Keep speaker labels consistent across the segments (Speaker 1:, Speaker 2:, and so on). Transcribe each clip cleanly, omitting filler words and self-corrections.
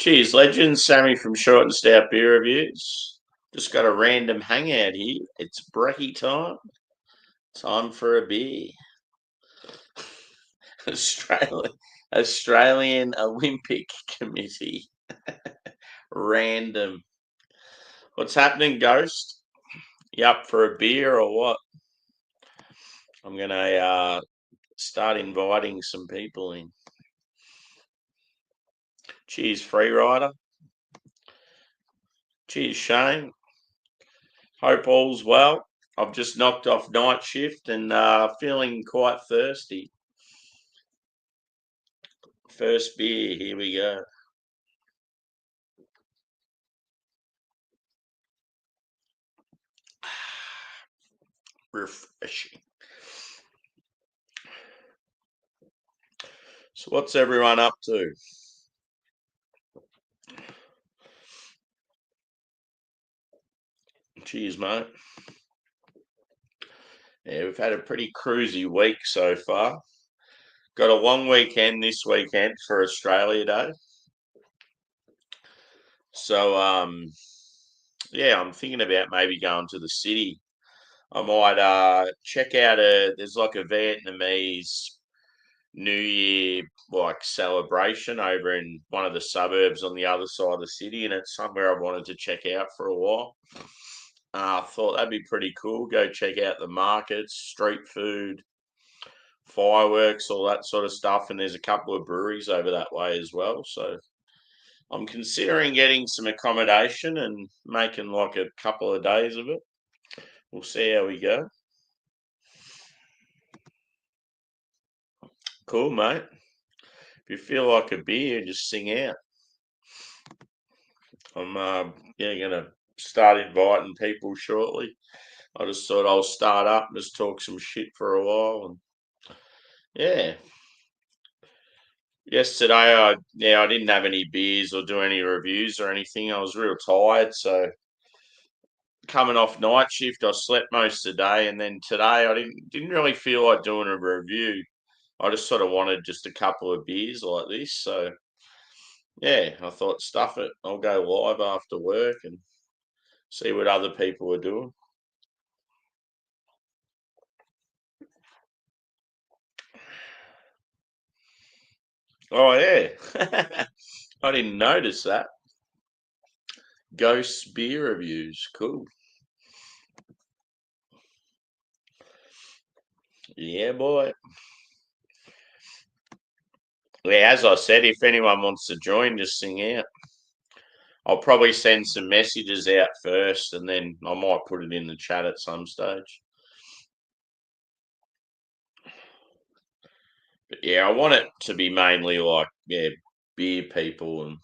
Speaker 1: Cheers, legends. Sammy from Short and Stout Beer Reviews. Just got a random hangout here. It's brekkie time. Time for a beer. Australian Olympic Committee. Random. What's happening, Ghost? You up for a beer or what? I'm gonna start inviting some people in. Cheers, Freerider. Cheers, Shane. Hope all's well. I've just knocked off night shift and feeling quite thirsty. First beer, here we go. Refreshing. So what's everyone up to? Cheers, mate. Yeah, we've had a pretty cruisy week so far. Got a long weekend this weekend for Australia Day. So yeah, I'm thinking about maybe going to the city. I might check out there's like a Vietnamese New Year like celebration over in one of the suburbs on the other side of the city, and it's somewhere I wanted to check out for a while. I thought that'd be pretty cool. Go check out the markets, street food, fireworks, all that sort of stuff. And there's a couple of breweries over that way as well. So I'm considering getting some accommodation and making like a couple of days of it. We'll see how we go. Cool, mate. If you feel like a beer, just sing out. I'm yeah gonna start inviting people shortly. I just thought I'll start up and just talk some shit for a while, and yeah. Yesterday, I didn't have any beers or do any reviews or anything. I was real tired, so coming off night shift, I slept most of the day, and then today I didn't really feel like doing a review. I just sort of wanted just a couple of beers like this. So yeah, I thought stuff it. I'll go live after work and see what other people are doing. Oh yeah, I didn't notice that. Ghost beer reviews, cool. Yeah, boy. Yeah, as I said, if anyone wants to join, just sing out. I'll probably send some messages out first, and then I might put it in the chat at some stage. But yeah, I want it to be mainly like beer people and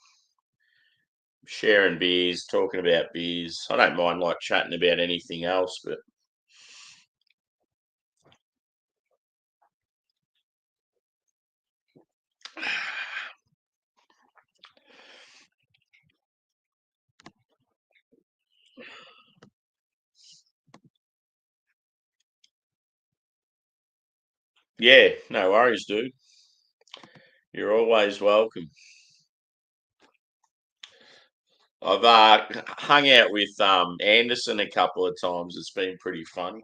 Speaker 1: sharing beers, talking about beers. I don't mind like chatting about anything else, but yeah, no worries, dude. You're always welcome. I've hung out with Anderson a couple of times. It's been pretty funny.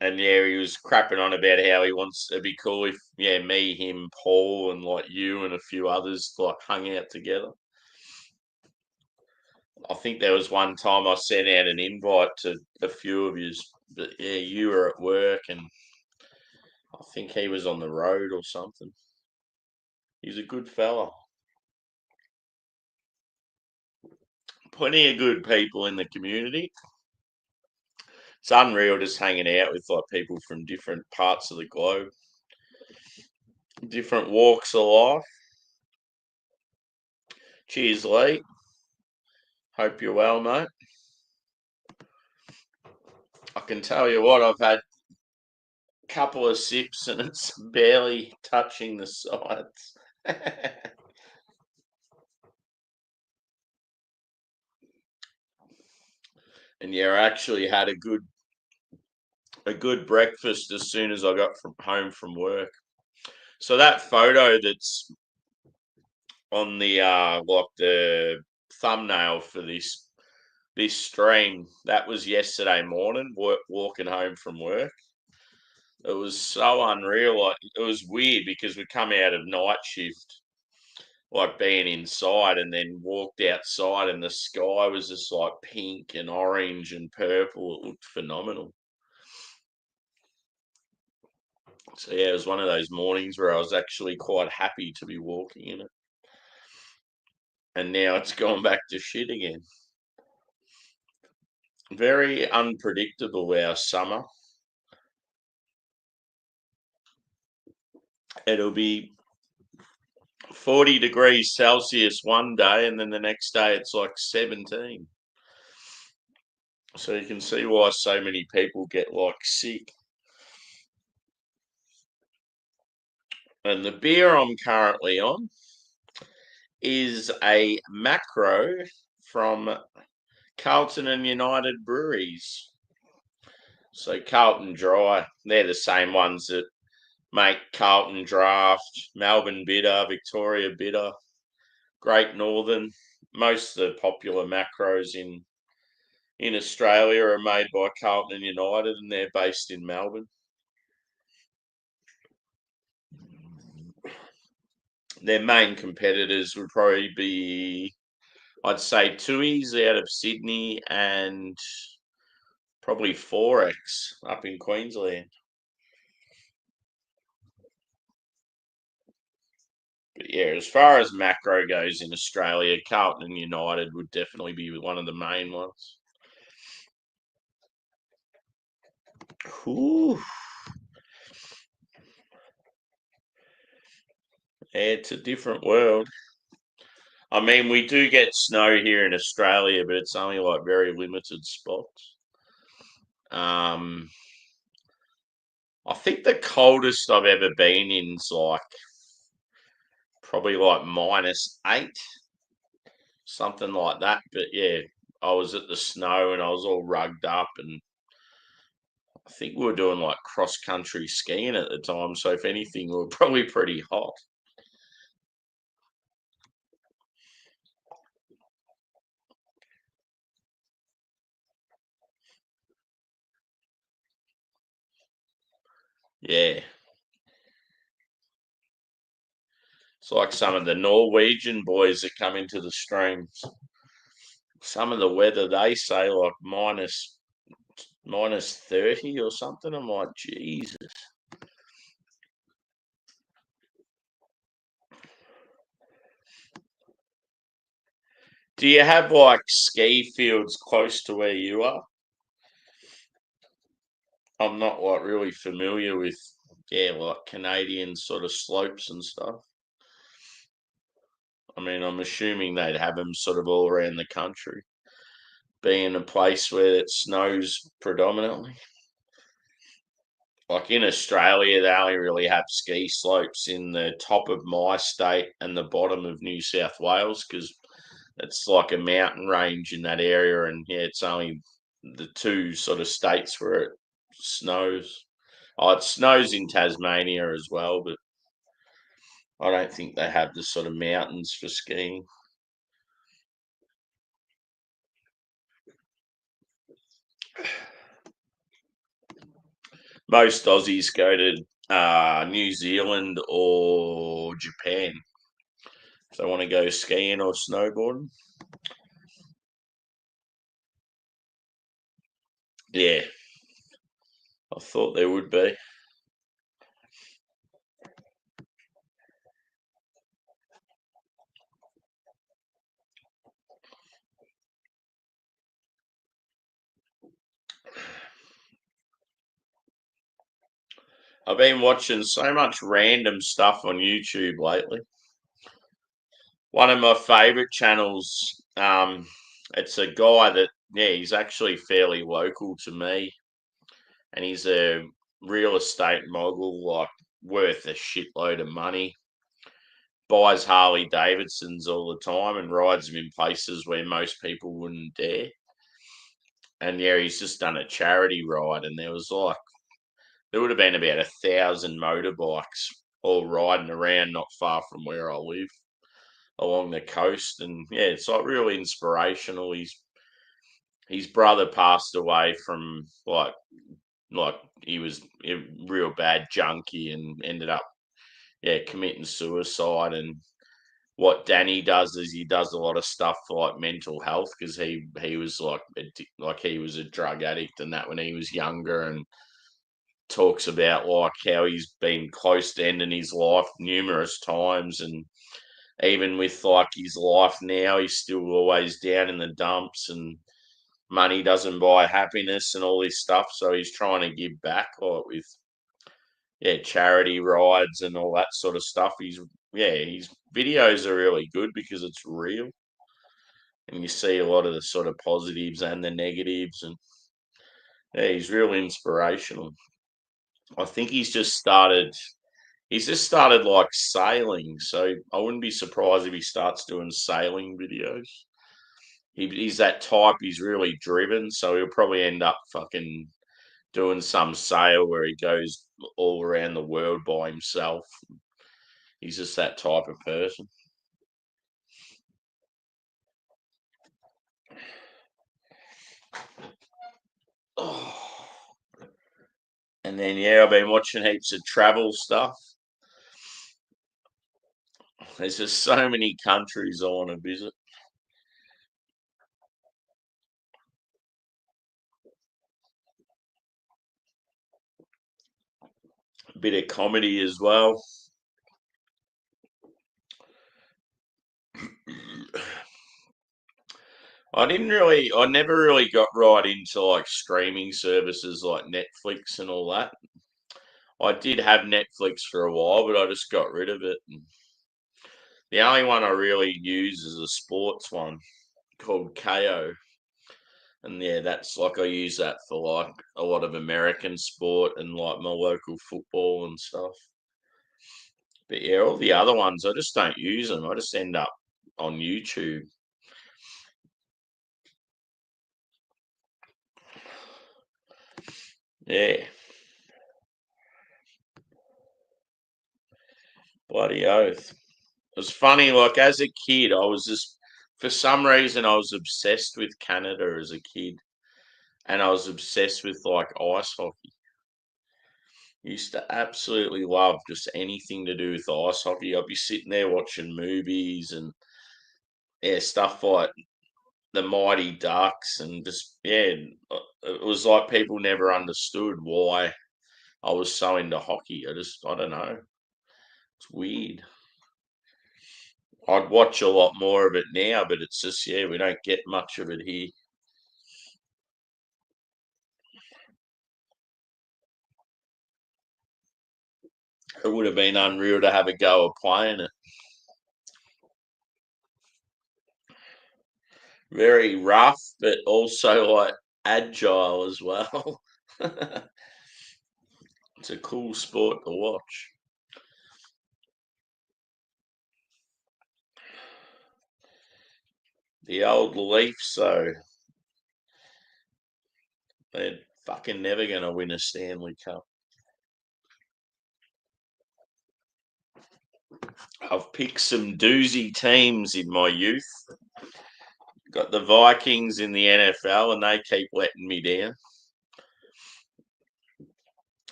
Speaker 1: And yeah, he was crapping on about how he wants it'd be cool if me, him, Paul, and like you and a few others like hung out together. I think there was one time I sent out an invite to a few of yous, but yeah, you were at work and I think he was on the road or something. He's a good fella. Plenty of good people in the community. It's unreal just hanging out with like people from different parts of the globe, different walks of life. Cheers, Lee. Hope you're well, mate. I can tell you what, I've had a couple of sips and it's barely touching the sides. And yeah, I actually had a good breakfast as soon as I got from home from work. So that photo that's on the like the thumbnail for this stream. That was yesterday morning, walking home from work. It was so unreal. Like, it was weird because we come out of night shift, like being inside, and then walked outside, and the sky was just like pink and orange and purple. It looked phenomenal. So yeah, it was one of those mornings where I was actually quite happy to be walking in it. And now it's gone back to shit again. Very unpredictable, our summer. It'll be 40 degrees Celsius one day, and then the next day it's like 17. So you can see why so many people get like sick. And the beer I'm currently on is a macro from Carlton and United Breweries. So Carlton Dry, they're the same ones that make Carlton Draft, Melbourne Bitter, Victoria Bitter, Great Northern. Most of the popular macros in Australia are made by Carlton and United, and they're based in Melbourne. Their main competitors would probably be, I'd say, Tui's out of Sydney and probably Forex up in Queensland. But yeah, as far as macro goes in Australia, Carlton and United would definitely be one of the main ones. Ooh. Yeah, it's a different world. I mean, we do get snow here in Australia, but it's only like very limited spots. Um, I think the coldest I've ever been in is like probably like -8, something like that. But yeah, I was at the snow and I was all rugged up, and I think we were doing like cross country skiing at the time. So if anything, we were probably pretty hot. Yeah. It's like some of the Norwegian boys that come into the streams. Some of the weather they say like minus 30 or something. I'm like, Jesus. Do you have like ski fields close to where you are? I'm not like really familiar with, yeah, like Canadian sort of slopes and stuff. I mean, I'm assuming they'd have them sort of all around the country, being a place where it snows predominantly. Like in Australia, they only really have ski slopes in the top of my state and the bottom of New South Wales because it's like a mountain range in that area. And yeah, it's only the two sort of states where it snows. Oh, it snows in Tasmania as well, but I don't think they have the sort of mountains for skiing. Most Aussies go to New Zealand or Japan if they want to go skiing or snowboarding. Yeah, I thought there would be. I've been watching so much random stuff on YouTube lately. One of my favorite channels, it's a guy that, yeah, he's actually fairly local to me, and he's a real estate mogul, like worth a shitload of money. Buys Harley Davidsons all the time and rides them in places where most people wouldn't dare. And yeah, he's just done a charity ride, and there would have been about 1,000 motorbikes all riding around not far from where I live. along the coast, and yeah, it's like really inspirational. His brother passed away from like he was a real bad junkie and ended up committing suicide. And what Danny does is he does a lot of stuff for like mental health, because he was like he was a drug addict and that when he was younger, and talks about like how he's been close to ending his life numerous times, and even with like his life now, he's still always down in the dumps, and money doesn't buy happiness and all this stuff. So he's trying to give back like with charity rides and all that sort of stuff. His videos are really good because it's real, and you see a lot of the sort of positives and the negatives, and he's really inspirational. I think he's just started like sailing, so I wouldn't be surprised if he starts doing sailing videos. He's that type. He's really driven, so he'll probably end up fucking doing some sail where he goes all around the world by himself. He's just that type of person. Oh. And then I've been watching heaps of travel stuff. There's just so many countries I want to visit. A bit of comedy as well. I never really got right into like streaming services like Netflix and all that. I did have Netflix for a while, but I just got rid of it. And the only one I really use is a sports one called KO. And that's like I use that for like a lot of American sport and like my local football and stuff. But all the other ones I just don't use them. I just end up on YouTube. Yeah, bloody oath. It was funny, like as a kid, I was just for some reason I was obsessed with Canada as a kid, and I was obsessed with like ice hockey. Used to absolutely love just anything to do with ice hockey. I'd be sitting there watching movies and stuff like the Mighty Ducks, and just it was like people never understood why I was so into hockey. I don't know. It's weird. I'd watch a lot more of it now, but it's just we don't get much of it here. It would have been unreal to have a go of playing it. Very rough, but also like agile as well. It's a cool sport to watch. The old Leafs, though, they're fucking never going to win a Stanley Cup. I've picked some doozy teams in my youth. Got the Vikings in the NFL, and they keep letting me down.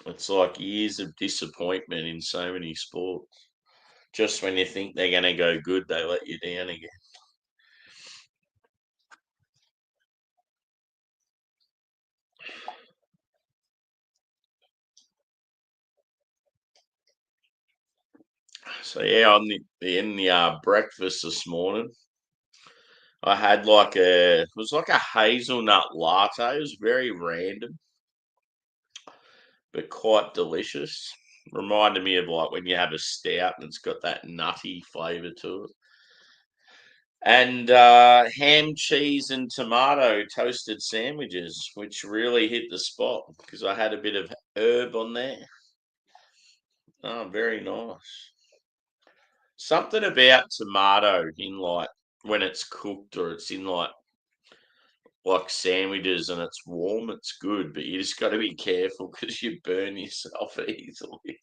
Speaker 1: It's like years of disappointment in so many sports. Just when you think they're going to go good, they let you down again. So on the breakfast this morning, I had it was like a hazelnut latte. It was very random, but quite delicious. Reminded me of like when you have a stout and it's got that nutty flavour to it. And ham, cheese, and tomato toasted sandwiches, which really hit the spot because I had a bit of herb on there. Oh, very nice. Something about tomato in like when it's cooked or it's in like sandwiches and it's warm, it's good, but you just got to be careful because you burn yourself easily.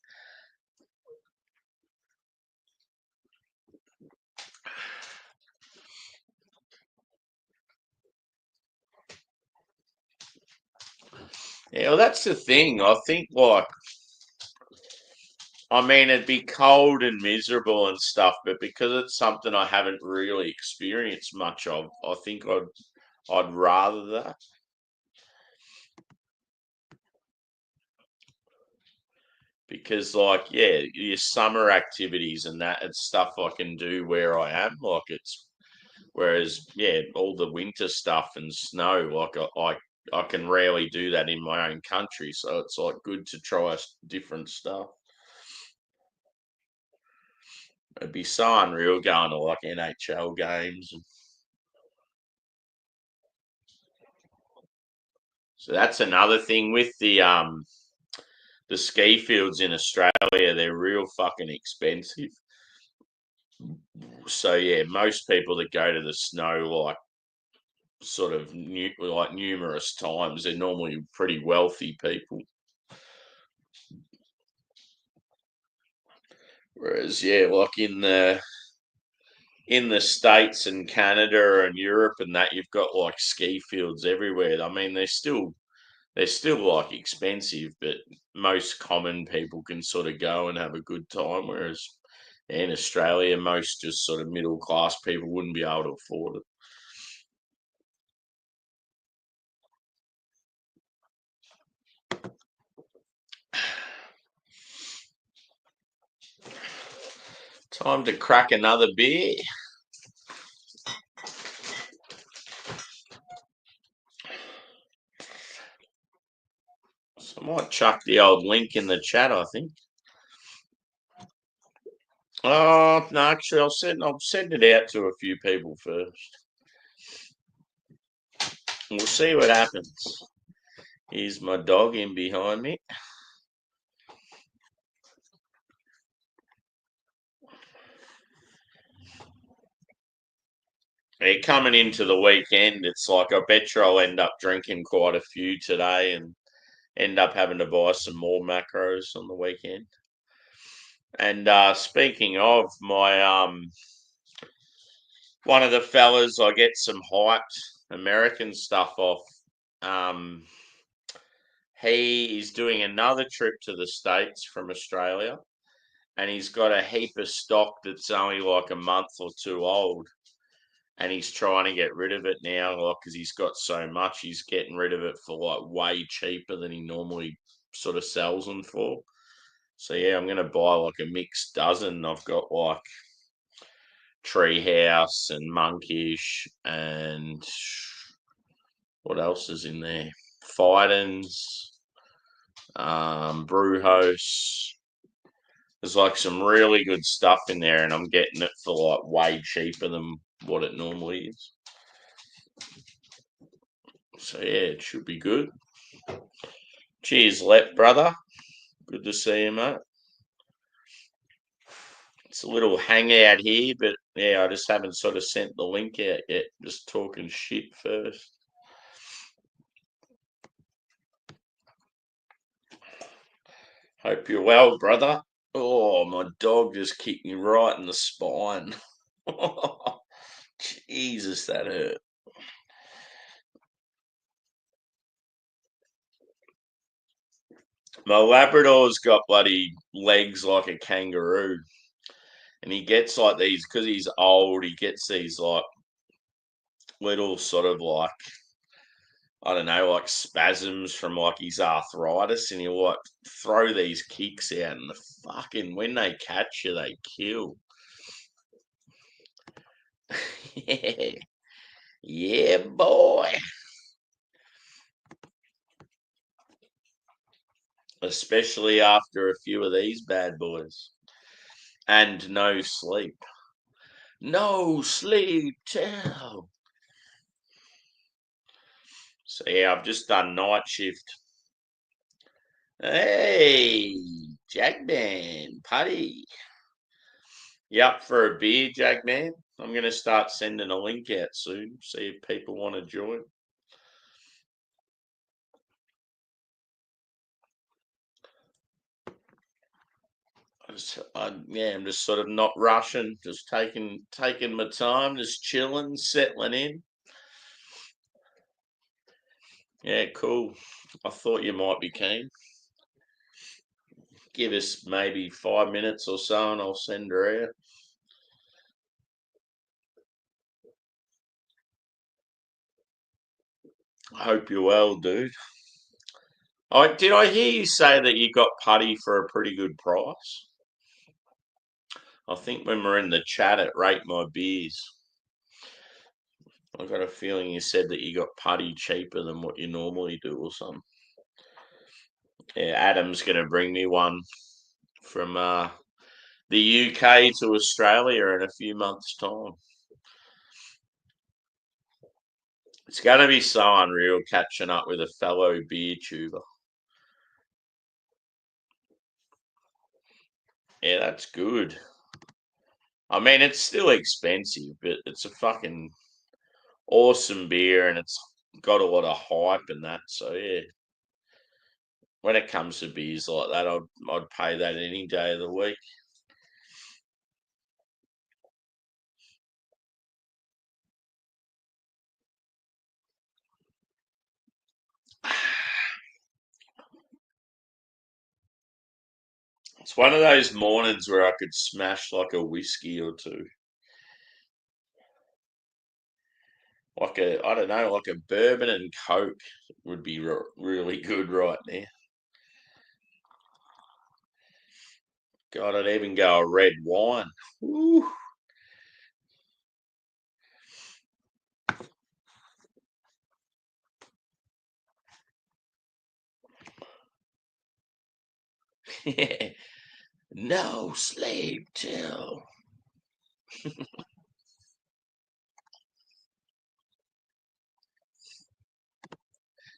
Speaker 1: Yeah, well, that's the thing. I think, like, I mean, it'd be cold and miserable and stuff, but because it's something I haven't really experienced much of, I think I'd rather that. Because, like, yeah, your summer activities and that, it's stuff I can do where I am. Like, it's whereas, yeah, all the winter stuff and snow, like, I can rarely do that in my own country. So it's like good to try different stuff. It'd be so unreal going to like NHL games. So that's another thing with the ski fields in Australia. They're real fucking expensive. So yeah, most people that go to the snow like sort of like numerous times, they're normally pretty wealthy people. Whereas yeah, like in the States and Canada and Europe and that, you've got like ski fields everywhere. I mean, they're still like expensive, but most common people can sort of go and have a good time. Whereas in Australia, most just sort of middle class people wouldn't be able to afford it. Time to crack another beer. So I might chuck the old link in the chat, I think. Oh no, actually, I'll send it out to a few people first. We'll see what happens. Here's my dog in behind me. Yeah, coming into the weekend, it's like I bet you I'll end up drinking quite a few today and end up having to buy some more macros on the weekend. And speaking of my one of the fellas, I get some hyped American stuff off. Um, he is doing another trip to the States from Australia, and he's got a heap of stock that's only like a month or two old, and he's trying to get rid of it now, like because he's got so much, he's getting rid of it for like way cheaper than he normally sort of sells them for. So yeah, I'm gonna buy like a mixed dozen. I've got like Treehouse and Monkish and what else is in there? Fidens, Brewhouse. There's like some really good stuff in there, and I'm getting it for like way cheaper than what it normally is. So yeah, it should be good. Cheers, Let brother. Good to see you, mate. It's a little hangout here, but yeah, I just haven't sort of sent the link out yet. Just talking shit first. Hope you're well, brother. Oh, my dog just kicked me right in the spine. Jesus, that hurt. My Labrador's got bloody legs like a kangaroo. And he gets like these, because he's old, he gets these like little sort of like, I don't know, like spasms from like his arthritis. And he'll like throw these kicks out. And the fucking, when they catch you, they kill. Yeah. Yeah, boy. Especially after a few of these bad boys. And no sleep. No sleep, tell. So yeah, I've just done night shift. Hey, Jackman, Putty. You up for a beer, Jackman? I'm going to start sending a link out soon, see if people want to join. Yeah, I'm just sort of not rushing, just taking my time, just chilling, settling in. Yeah, cool. I thought you might be keen. Give us maybe 5 minutes or so, and I'll send her out. I hope you're well, dude. Did I hear you say that you got putty for a pretty good price? I think when we're in the chat at Rate My Beers, I got a feeling you said that you got putty cheaper than what you normally do or something. Yeah, Adam's going to bring me one from the UK to Australia in a few months' time. It's going to be so unreal catching up with a fellow beer tuber. Yeah, that's good. I mean, it's still expensive, but it's a fucking awesome beer and it's got a lot of hype and that. So, yeah, when it comes to beers like that, I'd pay that any day of the week. It's one of those mornings where I could smash like a whiskey or two. Like I don't know, like a bourbon and Coke would be really good right now. God, I'd even go a red wine. Woo. No sleep till.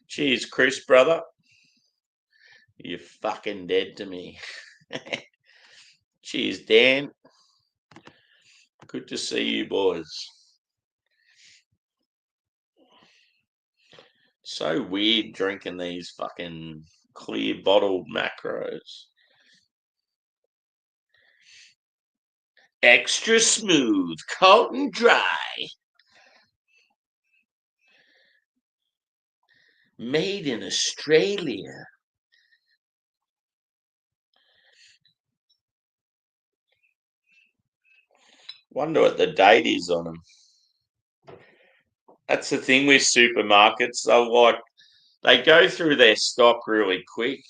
Speaker 1: Cheers, Chris, brother. You're fucking dead to me. Cheers, Dan. Good to see you, boys. So weird drinking these fucking clear bottled macros. Extra smooth, cold and dry. Made in Australia. Wonder what the date is on them. That's the thing with supermarkets. They go through their stock really quick,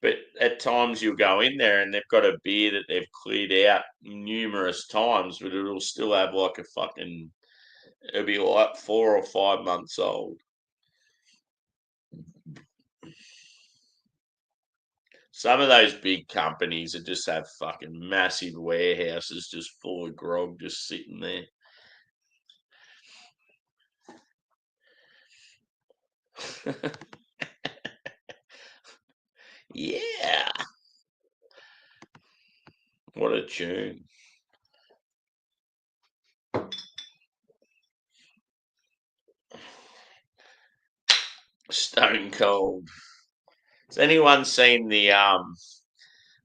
Speaker 1: but at times you'll go in there and they've got a beer that they've cleared out numerous times, but it'll still have like a fucking. It'll be like 4 or 5 months old. Some of those big companies that just have fucking massive warehouses just full of grog just sitting there. Yeah. What a tune. Stone cold. Has anyone seen the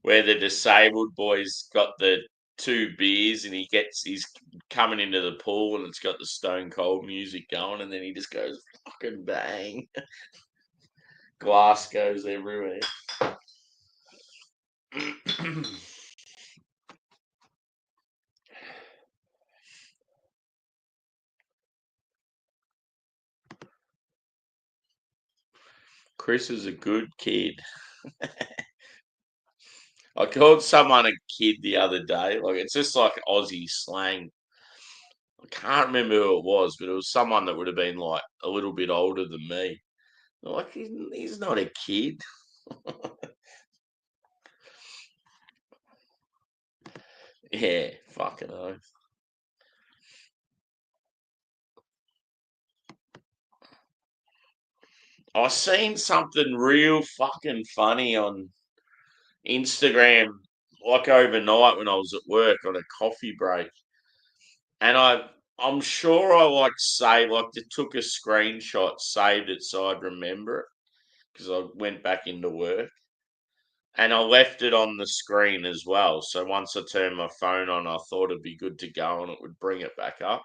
Speaker 1: where the disabled boy's got the two beers and he's coming into the pool and it's got the stone cold music going and then he just goes fucking bang. Glass goes everywhere. Chris is a good kid. I called someone a kid the other day. Like it's just like Aussie slang. I can't remember who it was, but it was someone that would have been like a little bit older than me. Like he's not a kid. Yeah, fucking oath. I seen something real fucking funny on Instagram, like overnight when I was at work on a coffee break, and I'm sure I took a screenshot, saved it so I'd remember it because I went back into work. And I left it on the screen as well. So once I turned my phone on, I thought it'd be good to go and it would bring it back up.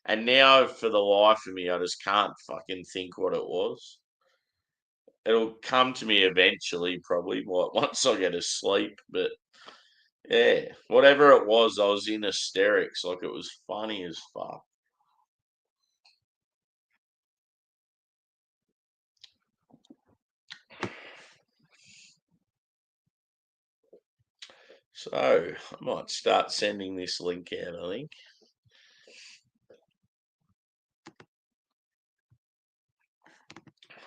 Speaker 1: And now, for the life of me, I just can't fucking think what it was. It'll come to me eventually, probably once I get asleep. But yeah, whatever it was, I was in hysterics. Like, it was funny as fuck. So I might start sending this link out, I think.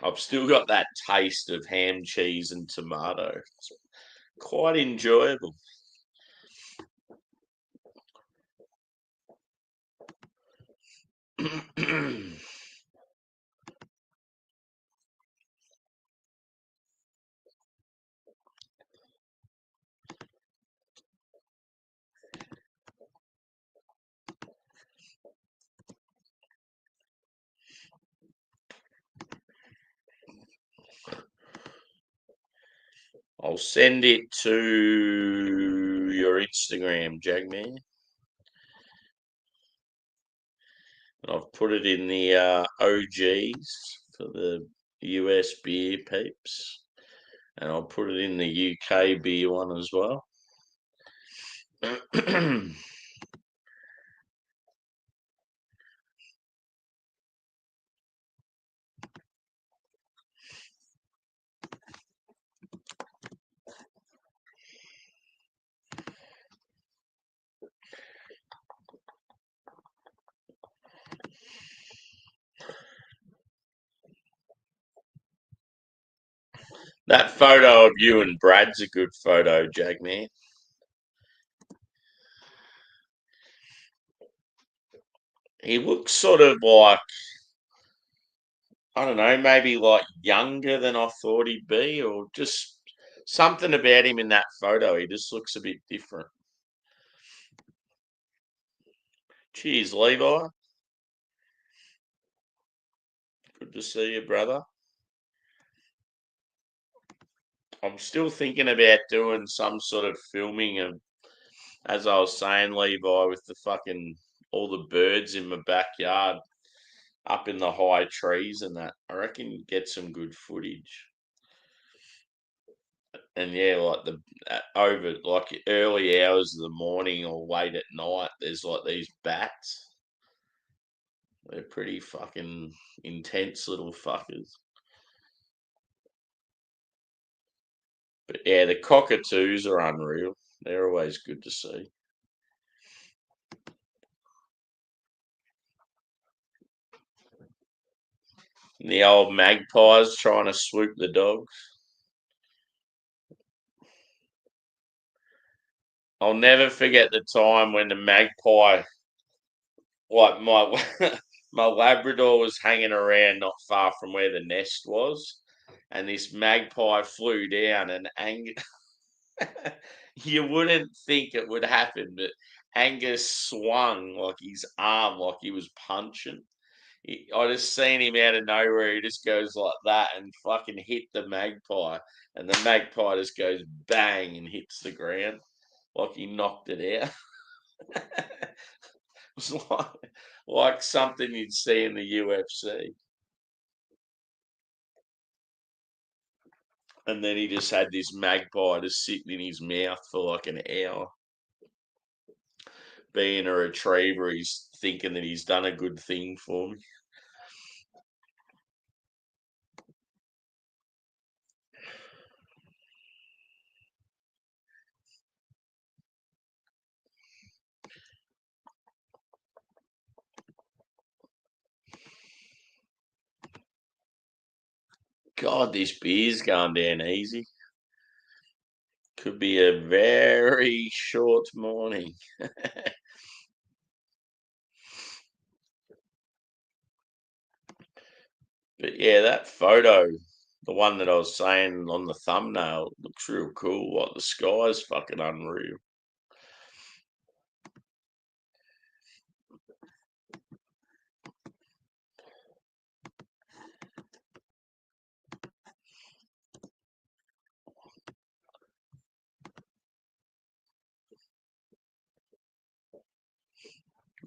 Speaker 1: I've still got that taste of ham, cheese, and tomato. It's quite enjoyable. I'll send it to your Instagram, Jagman. And I've put it in the OGs for the US beer peeps. And I'll put it in the UK beer one as well. That photo of you and Brad's a good photo, Jagman. He looks sort of like, I don't know, maybe like younger than I thought he'd be, or just something about him in that photo. He just looks a bit different. Cheers, Levi. Good to see you, brother. I'm still thinking about doing some sort of filming of, as I was saying, Levi, with the fucking all the birds in my backyard up in the high trees and that. I reckon you get some good footage. And yeah, like the over like early hours of the morning or late at night, there's like these bats. They're pretty fucking intense little fuckers. But yeah, the cockatoos are unreal. They're always good to see. And the old magpies trying to swoop the dogs. I'll never forget the time when the magpie, like my my Labrador was hanging around not far from where the nest was, and this magpie flew down and you wouldn't think it would happen, but Angus swung like his arm, like he was punching. I just seen him out of nowhere. He just goes like that and fucking hit the magpie, and the magpie just goes bang and hits the ground like he knocked it out. It was like something you'd see in the UFC. And then he just had this magpie just sitting in his mouth for like an hour. Being a retriever, he's thinking that he's done a good thing for me. God, this beer's going down easy. Could be a very short morning. But yeah, that photo, the one that I was saying on the thumbnail, looks real cool. Like the sky's fucking unreal.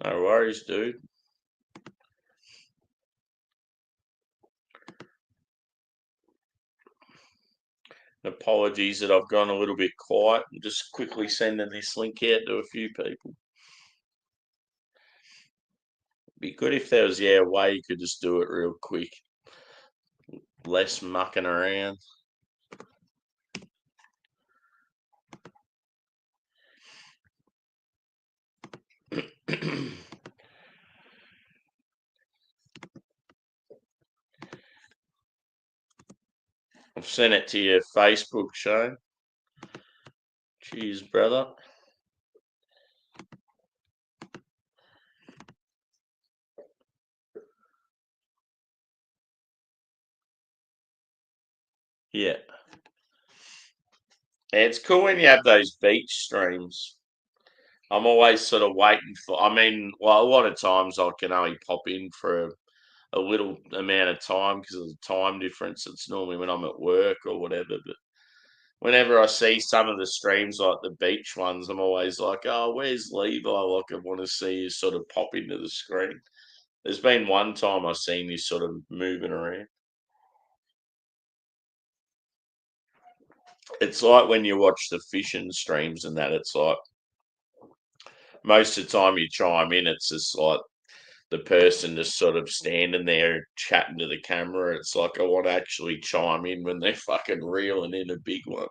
Speaker 1: No worries, dude. Apologies that I've gone a little bit quiet. I'm just quickly sending this link out to a few people. Be good if there was, a way you could just do it real quick. Less mucking around. I've sent it to your Facebook, Shane. Cheers, brother. Yeah. It's cool when you have those beach streams. I'm always sort of waiting for. I mean, well, a lot of times I can only pop in for a little amount of time because of the time difference. It's normally when I'm at work or whatever. But whenever I see some of the streams, like the beach ones, I'm always like, "Oh, where's Levi?" Like, I want to see you sort of pop into the screen. There's been one time I've seen you sort of moving around. It's like when you watch the fishing streams and that. It's like most of the time you chime in, it's just like the person just sort of standing there chatting to the camera. It's like I want to actually chime in when they're fucking reeling in a big one.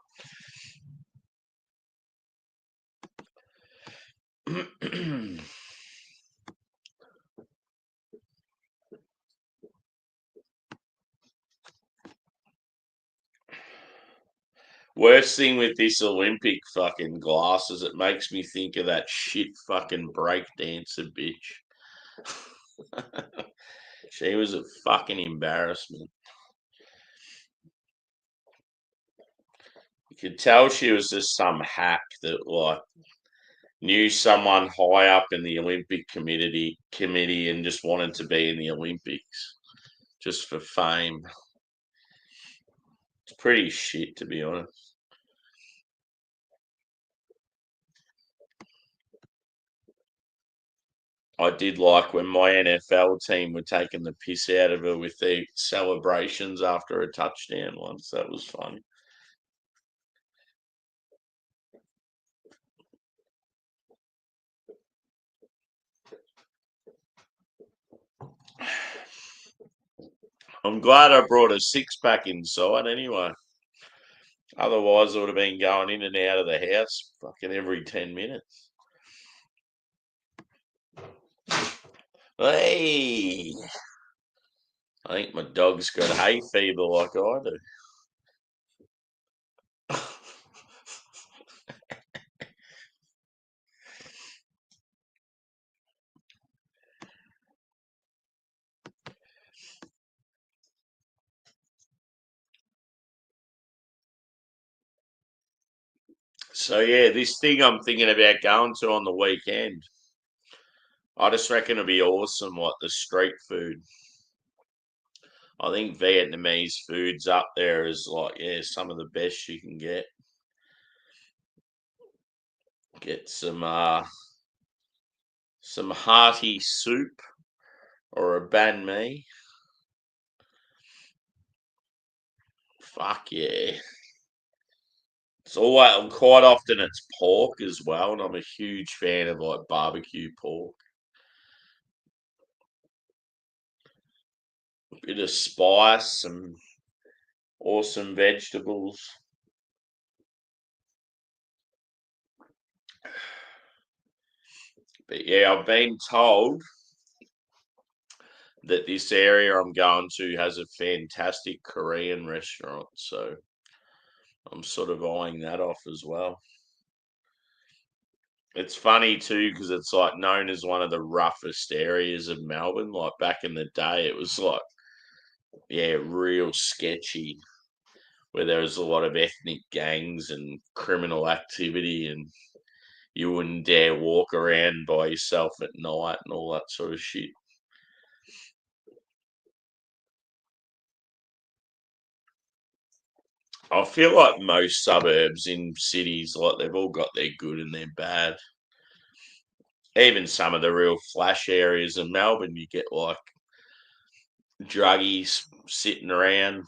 Speaker 1: Worst thing with this Olympic fucking glass is it makes me think of that shit fucking break dancer bitch. She was a fucking embarrassment. You could tell she was just some hack that like knew someone high up in the Olympic committee and just wanted to be in the Olympics just for fame. It's pretty shit, to be honest. I did like when my NFL team were taking the piss out of her with their celebrations after a touchdown once. That was funny. I'm glad I brought a six pack inside anyway. Otherwise, I would have been going in and out of the house fucking every 10 minutes. Hey, I think my dog's got hay fever like I do. So yeah, this thing I'm thinking about going to on the weekend, I just reckon it'll be awesome, like the street food. I think Vietnamese food's up there as like, some of the best you can get. Get some hearty soup or a banh mi. Fuck yeah. It's always quite often it's pork as well, and I'm a huge fan of like barbecue pork. A bit of spice, some awesome vegetables. But yeah, I've been told that this area I'm going to has a fantastic Korean restaurant, so I'm sort of eyeing that off as well. It's funny too because it's like known as one of the roughest areas of Melbourne. Like back in the day, it was like, real sketchy, where there was a lot of ethnic gangs and criminal activity, and you wouldn't dare walk around by yourself at night and all that sort of shit. I feel like most suburbs in cities, like they've all got their good and their bad. Even some of the real flash areas in Melbourne, you get like druggies sitting around,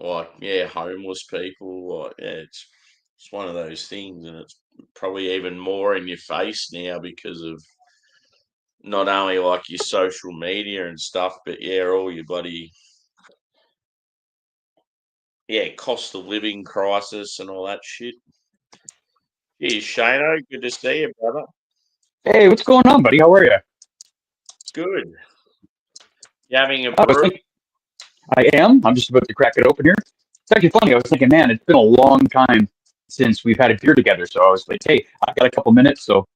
Speaker 1: like homeless people. Like it's one of those things, and it's probably even more in your face now because of not only like your social media and stuff, but all your bloody cost of living crisis and all that shit. Yeah, Shano, good to see you, brother.
Speaker 2: Hey, what's going on, buddy? How are you?
Speaker 1: Good. You having a
Speaker 2: I was
Speaker 1: brew?
Speaker 2: thinking, I am. I'm just about to crack it open here. It's actually funny. I was thinking, man, it's been a long time since we've had a beer together. So I was like, hey, I've got a couple minutes, so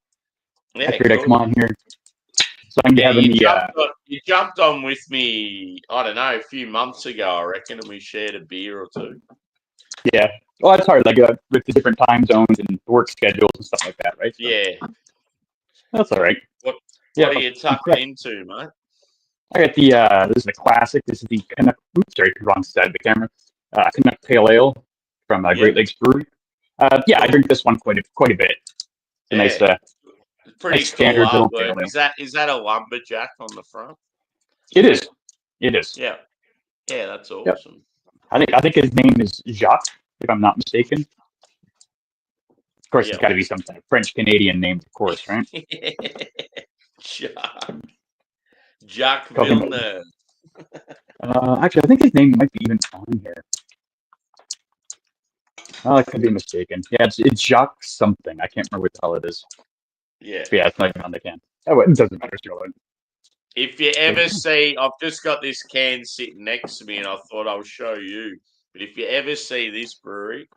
Speaker 2: I
Speaker 1: Yeah,
Speaker 2: figured I'd come
Speaker 1: cool.
Speaker 2: on here. So I'm
Speaker 1: Yeah,
Speaker 2: having the
Speaker 1: you jumped on with me, I don't know, a few months ago, I reckon, and we shared a beer or two.
Speaker 2: yeah. Well, it's hard, like with the different time zones and work schedules and stuff like that, right? So
Speaker 1: Yeah.
Speaker 2: that's all right.
Speaker 1: What
Speaker 2: Yeah,
Speaker 1: are you
Speaker 2: I'm
Speaker 1: tucking
Speaker 2: correct.
Speaker 1: into, mate?
Speaker 2: I got the this is the classic. This is the Canuck. Oops, sorry, wrong side of the camera. Canuck Pale Ale from
Speaker 1: Yep,
Speaker 2: Great Lakes Brewery. Yeah, I
Speaker 1: cool.
Speaker 2: drink this one quite a bit. It's a
Speaker 1: Yeah.
Speaker 2: nice
Speaker 1: Pretty cool
Speaker 2: standard little pale
Speaker 1: artwork.
Speaker 2: ale.
Speaker 1: Is that a lumberjack on the front?
Speaker 2: It is. It is.
Speaker 1: Yeah. Yeah, that's
Speaker 2: Yep.
Speaker 1: awesome.
Speaker 2: I think his name is Jacques, if I'm not mistaken. Of course, it's
Speaker 1: Yep.
Speaker 2: got to be some kind of French Canadian name, of course, right?
Speaker 1: Jacques. Jacques
Speaker 2: Talking
Speaker 1: Villeneuve.
Speaker 2: actually, I think his name might be even on here. Oh, I could be mistaken. Yeah, it's Jacques something. I can't remember what the hell it is.
Speaker 1: Yeah.
Speaker 2: But yeah, it's not even on the can. Oh, it doesn't matter. Still,
Speaker 1: If you ever see, I've just got this can sitting next to me, and I thought I'll show you. But if you ever see this brewery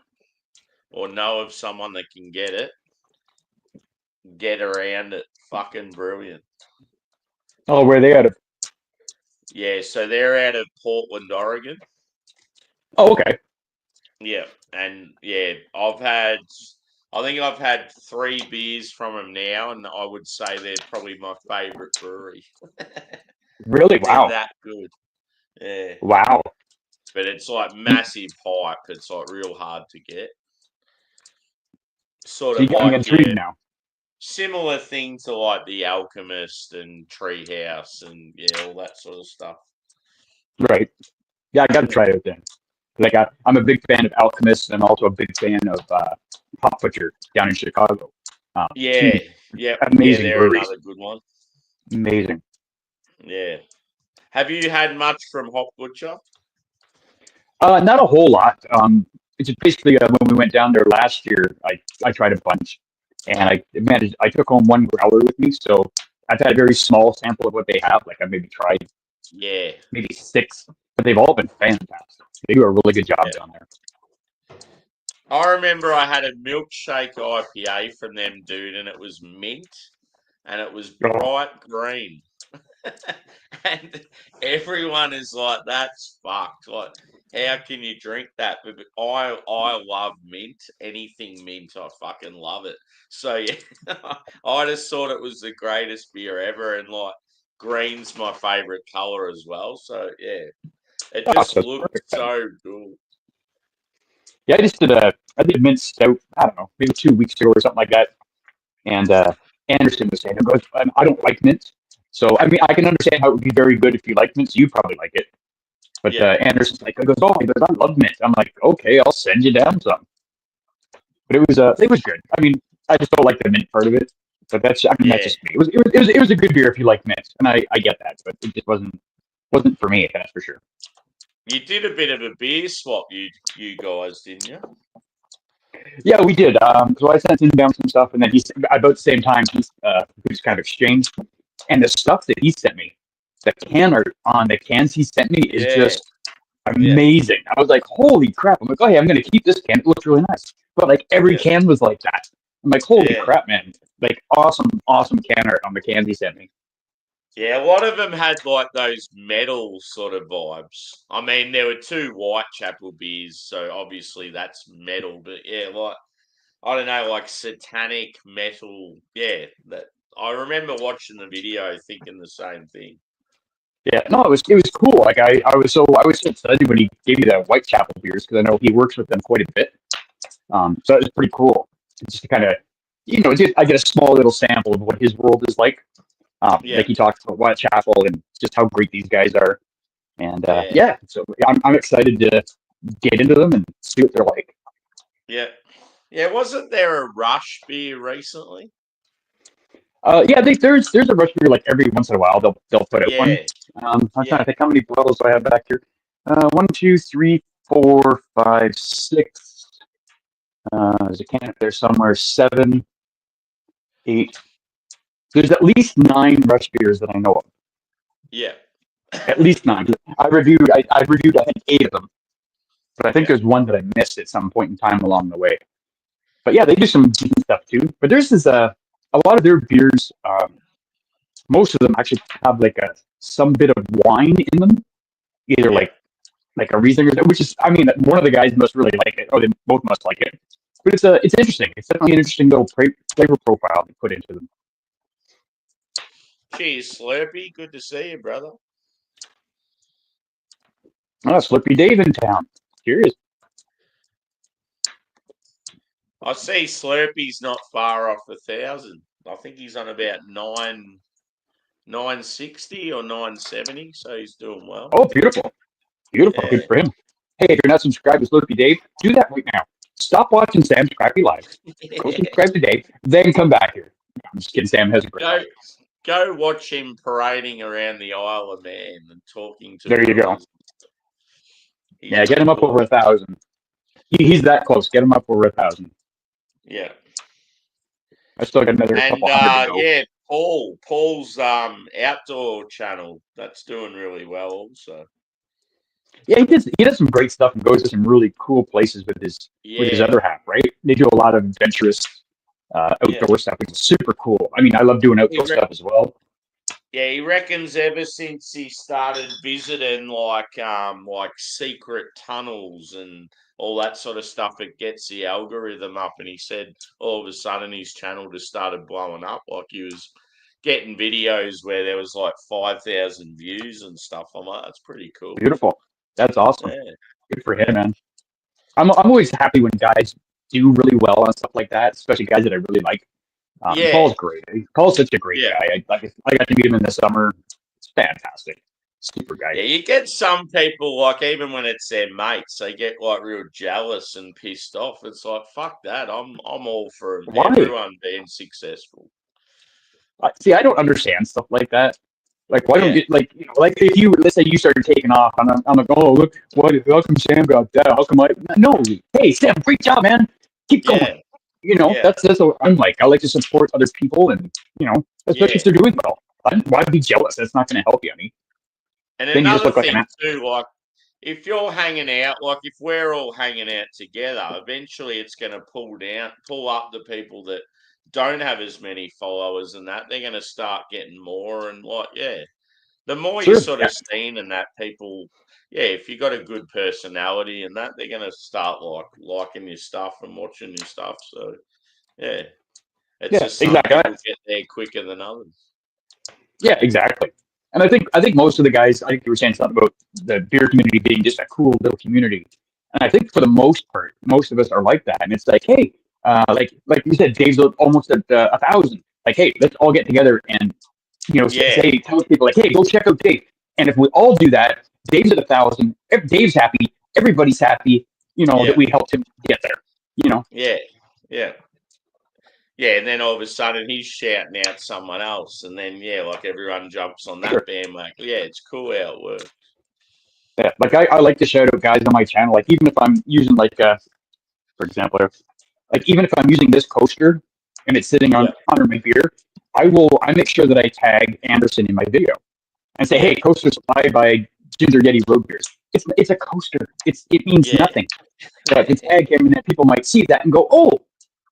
Speaker 1: or know of someone that can get around it. Fucking brilliant.
Speaker 2: oh, where are they out of?
Speaker 1: Yeah, so they're out of Portland, Oregon.
Speaker 2: Oh, okay.
Speaker 1: Yeah, and I think I've had 3 beers from them now, and I would say they're probably my favourite brewery.
Speaker 2: Really?
Speaker 1: They're
Speaker 2: Wow.
Speaker 1: that good. Yeah,
Speaker 2: Wow.
Speaker 1: but it's like massive pipe. It's like real hard to get. Sort
Speaker 2: So you
Speaker 1: of
Speaker 2: got me
Speaker 1: like
Speaker 2: intrigued
Speaker 1: your
Speaker 2: now.
Speaker 1: similar thing to like the Alchemist and Treehouse and all that sort of stuff.
Speaker 2: Right. Yeah, I got to try it out then. Like I'm a big fan of Alchemist and also a big fan of Pop Butcher down in Chicago. Two
Speaker 1: Yeah,
Speaker 2: amazing
Speaker 1: they're
Speaker 2: breweries.
Speaker 1: another good one.
Speaker 2: Amazing.
Speaker 1: Yeah. Have you had much from Hop Butcher?
Speaker 2: Not a whole lot. It's just basically when we went down there last year, I tried a bunch, and I managed. I took home one growler with me, so I've had a very small sample of what they have. Like I maybe tried
Speaker 1: Yeah.
Speaker 2: maybe 6, but they've all been fantastic. They do a really good job
Speaker 1: Yeah.
Speaker 2: down there.
Speaker 1: I remember I had a milkshake IPA from them, dude, and it was mint and it was
Speaker 2: Oh,
Speaker 1: bright green. And everyone is like, that's fucked. Like, how can you drink that? But I love mint. Anything mint, I fucking love it. So yeah, I just thought it was the greatest beer ever, and like green's my favorite color as well. So yeah, it
Speaker 2: oh,
Speaker 1: just
Speaker 2: so it's
Speaker 1: looked
Speaker 2: perfect then.
Speaker 1: so cool.
Speaker 2: Yeah, I did a mint stout. I don't know, maybe 2 weeks ago or something like that. And Anderson was saying, he goes, I don't like mint. So I mean, I can understand how it would be very good if you like mint. So you'd probably like it. But
Speaker 1: Yeah,
Speaker 2: Anderson's like, he goes, I love mint. I'm like, okay, I'll send you down some. But it was good. I mean, I just don't like the mint part of it. But that's
Speaker 1: yeah.
Speaker 2: just me. It was a good beer if you like mint, and I get that. But it just wasn't for me. That's for sure.
Speaker 1: You did a bit of a beer swap, you guys, didn't you?
Speaker 2: Yeah, we did. So I sent him down some stuff, and then about the same time we just kind of exchanged. And the stuff that he sent me, the can art on the cans he sent me is
Speaker 1: Yeah,
Speaker 2: just amazing. I was like, holy crap! I'm like, oh hey, I'm gonna keep this can. It looks really nice. But like every
Speaker 1: yeah,
Speaker 2: can was like that. I'm like, holy
Speaker 1: yeah.
Speaker 2: crap, man! Like awesome can art on the cans he sent me.
Speaker 1: Yeah, a lot of them had like those metal sort of vibes. I mean, there were 2 Whitechapel beers, so obviously that's metal. But yeah, like I don't know, like satanic metal. Yeah, that I remember watching the video, thinking the same thing.
Speaker 2: Yeah, no, it was cool. Like I was so excited when he gave me the Whitechapel beers because I know he works with them quite a bit. So it was pretty cool. Just to kind of, I get a small little sample of what his world is like.
Speaker 1: Yeah,
Speaker 2: Like he talks about Whitechapel and just how great these guys are. And
Speaker 1: yeah,
Speaker 2: yeah, so I'm excited get into them and see what they're like.
Speaker 1: Yeah. Yeah, wasn't there a Rush beer recently?
Speaker 2: Yeah, there's a rush beer like every once in a while they'll put out one.
Speaker 1: Yeah.
Speaker 2: I'm trying to
Speaker 1: Yeah.
Speaker 2: think how many bottles do I have back here. 1, 2, 3, 4, 5, 6. There's a can up there somewhere. 7, 8. There's at least 9 rush beers that I know of.
Speaker 1: Yeah.
Speaker 2: At least 9. I reviewed I think 8 of them, but I think
Speaker 1: Yeah.
Speaker 2: there's one that I missed at some point in time along the way. But yeah, they do some decent stuff too. But there's this a lot of their beers. Most of them actually have like some bit of wine in them, either
Speaker 1: Yeah.
Speaker 2: like a Riesling, which is, I mean, one of the guys must really like it, or they both must like it. But it's interesting. It's definitely an interesting little flavor profile to put into them.
Speaker 1: Cheers, Slurpee. Good to see you, brother.
Speaker 2: Oh, Slippy Dave in town. Curious.
Speaker 1: I see Slurpee's not far off 1,000. I think he's on about 960 or 970, so he's doing well.
Speaker 2: Oh, beautiful. Beautiful.
Speaker 1: Yeah.
Speaker 2: Good for him. Hey, if you're not subscribed to Slippy Dave, do that right now. Stop watching Sam's Crappy Live. Go subscribe today, then come back here. I'm just kidding. Sam has a great life.
Speaker 1: Go watch him parading around the Isle of Man and talking to.
Speaker 2: There you go. Yeah, get him up
Speaker 1: cool.
Speaker 2: over 1,000. He's that close. Get him up over 1,000.
Speaker 1: Yeah.
Speaker 2: I still got another couple hundred to go.
Speaker 1: Yeah, Paul's outdoor channel, that's doing really well also.
Speaker 2: Yeah, he does some great stuff and goes to some really cool places with his other half, right? They do a lot of adventurous outdoor stuff, which is super cool. I mean, I love doing outdoor stuff as well.
Speaker 1: Yeah, he reckons ever since he started visiting like secret tunnels and all that sort of stuff, it gets the algorithm up. And he said all of a sudden his channel just started blowing up. Like he was getting videos where there was like 5,000 views and stuff. I'm like, that's pretty cool.
Speaker 2: Beautiful. That's awesome.
Speaker 1: Yeah.
Speaker 2: Good for him, man. I'm always happy when guys do really well on stuff like that, especially guys that I really like. Paul's great. Paul's such a great guy. I got to meet him in the summer. It's fantastic. Super guy.
Speaker 1: Yeah, you get some people, like, even when it's their mates, they get like real jealous and pissed off. It's like, fuck that. I'm all for everyone being successful.
Speaker 2: See, I don't understand stuff like that. Like, why don't you, like, like if you, let's say you started taking off, and I'm like, oh, look, how come Sam got that? How come no, hey, Sam, great job, man. Keep going. That's what I'm like. I like to support other people, and, especially if they're doing well. Why be jealous? That's not going to help you any.
Speaker 1: And then another thing too, like, if you're hanging out, like if we're all hanging out together, eventually it's going to pull up the people that don't have as many followers and that. They're going to start getting more, and like, the more you're sort of seen and that, people, if you got a good personality and that, they're going to start like liking your stuff and watching your stuff. So it's just some people get there quicker than others.
Speaker 2: Yeah, exactly. And I think most of the guys, I think you were saying something about the beer community being just a cool little community. And I think for the most part, most of us are like that. And it's like, hey, like you said, Dave's almost at 1,000. Like, hey, let's all get together and tell people like, hey, go check out Dave. And if we all do that, Dave's at 1,000. If Dave's happy, everybody's happy. That we helped him get there.
Speaker 1: Yeah, and then all of a sudden he's shouting out someone else, and then like everyone jumps on that bandwagon. Yeah, it's cool how it works.
Speaker 2: Yeah, like I like to shout out guys on my channel. Like even if I'm using for example, like even if I'm using this coaster and it's sitting under my beer, I make sure that I tag Anderson in my video and say, hey, coaster supplied by Ginger Yeti Road Beers. It's a coaster. It means nothing. But it's tag him, and then people might see that and go, oh,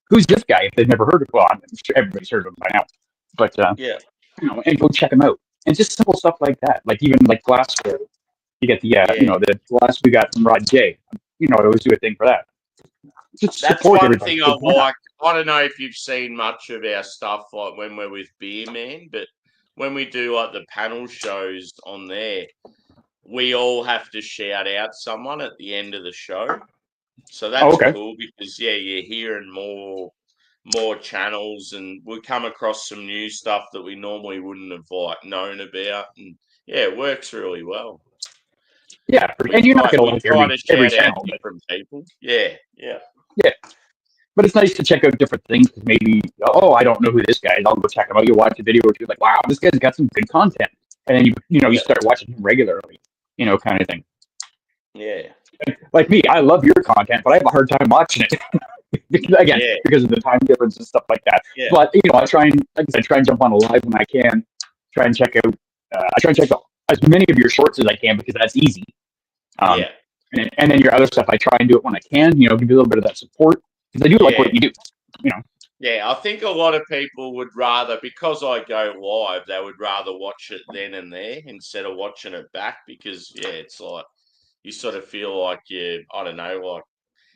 Speaker 2: who's this guy? If they've never heard of him, well, I'm sure everybody's heard of him by now. But and go check him out. And just simple stuff like that. Like even like glassware. You get the the glass we got from Rod J. I always do a thing for that.
Speaker 1: Just that's one thing I like. I don't know if you've seen much of our stuff like when we're with Beer Man, but when we do like the panel shows on there, we all have to shout out someone at the end of the show. So that's cool because you're hearing more channels, and we come across some new stuff that we normally wouldn't have like known about, and it works really well.
Speaker 2: Yeah, and you're not going to
Speaker 1: We
Speaker 2: like
Speaker 1: try to
Speaker 2: every
Speaker 1: shout out
Speaker 2: channel, but
Speaker 1: different people. Yeah, yeah,
Speaker 2: yeah. But it's nice to check out different things because maybe, oh, I don't know who this guy is. I'll go check him out. You watch a video or two, like, wow, this guy's got some good content, and then you
Speaker 1: yeah,
Speaker 2: start watching him regularly, kind of thing.
Speaker 1: yeah,
Speaker 2: Like me, I love your content, but I have a hard time watching it again
Speaker 1: yeah,
Speaker 2: because of the time difference and stuff like that.
Speaker 1: yeah,
Speaker 2: But I try and, like I said, try and jump on a live when I can. Try and check out. I try and check out as many of your shorts as I can because that's easy. Um,
Speaker 1: yeah,
Speaker 2: and then your other stuff, I try and do it when I can. Give you a little bit of that support because I do like
Speaker 1: yeah.
Speaker 2: what you do.
Speaker 1: Yeah, I think a lot of people would rather, because I go live, they would rather watch it then and there instead of watching it back because, yeah, it's like you sort of feel like I don't know, like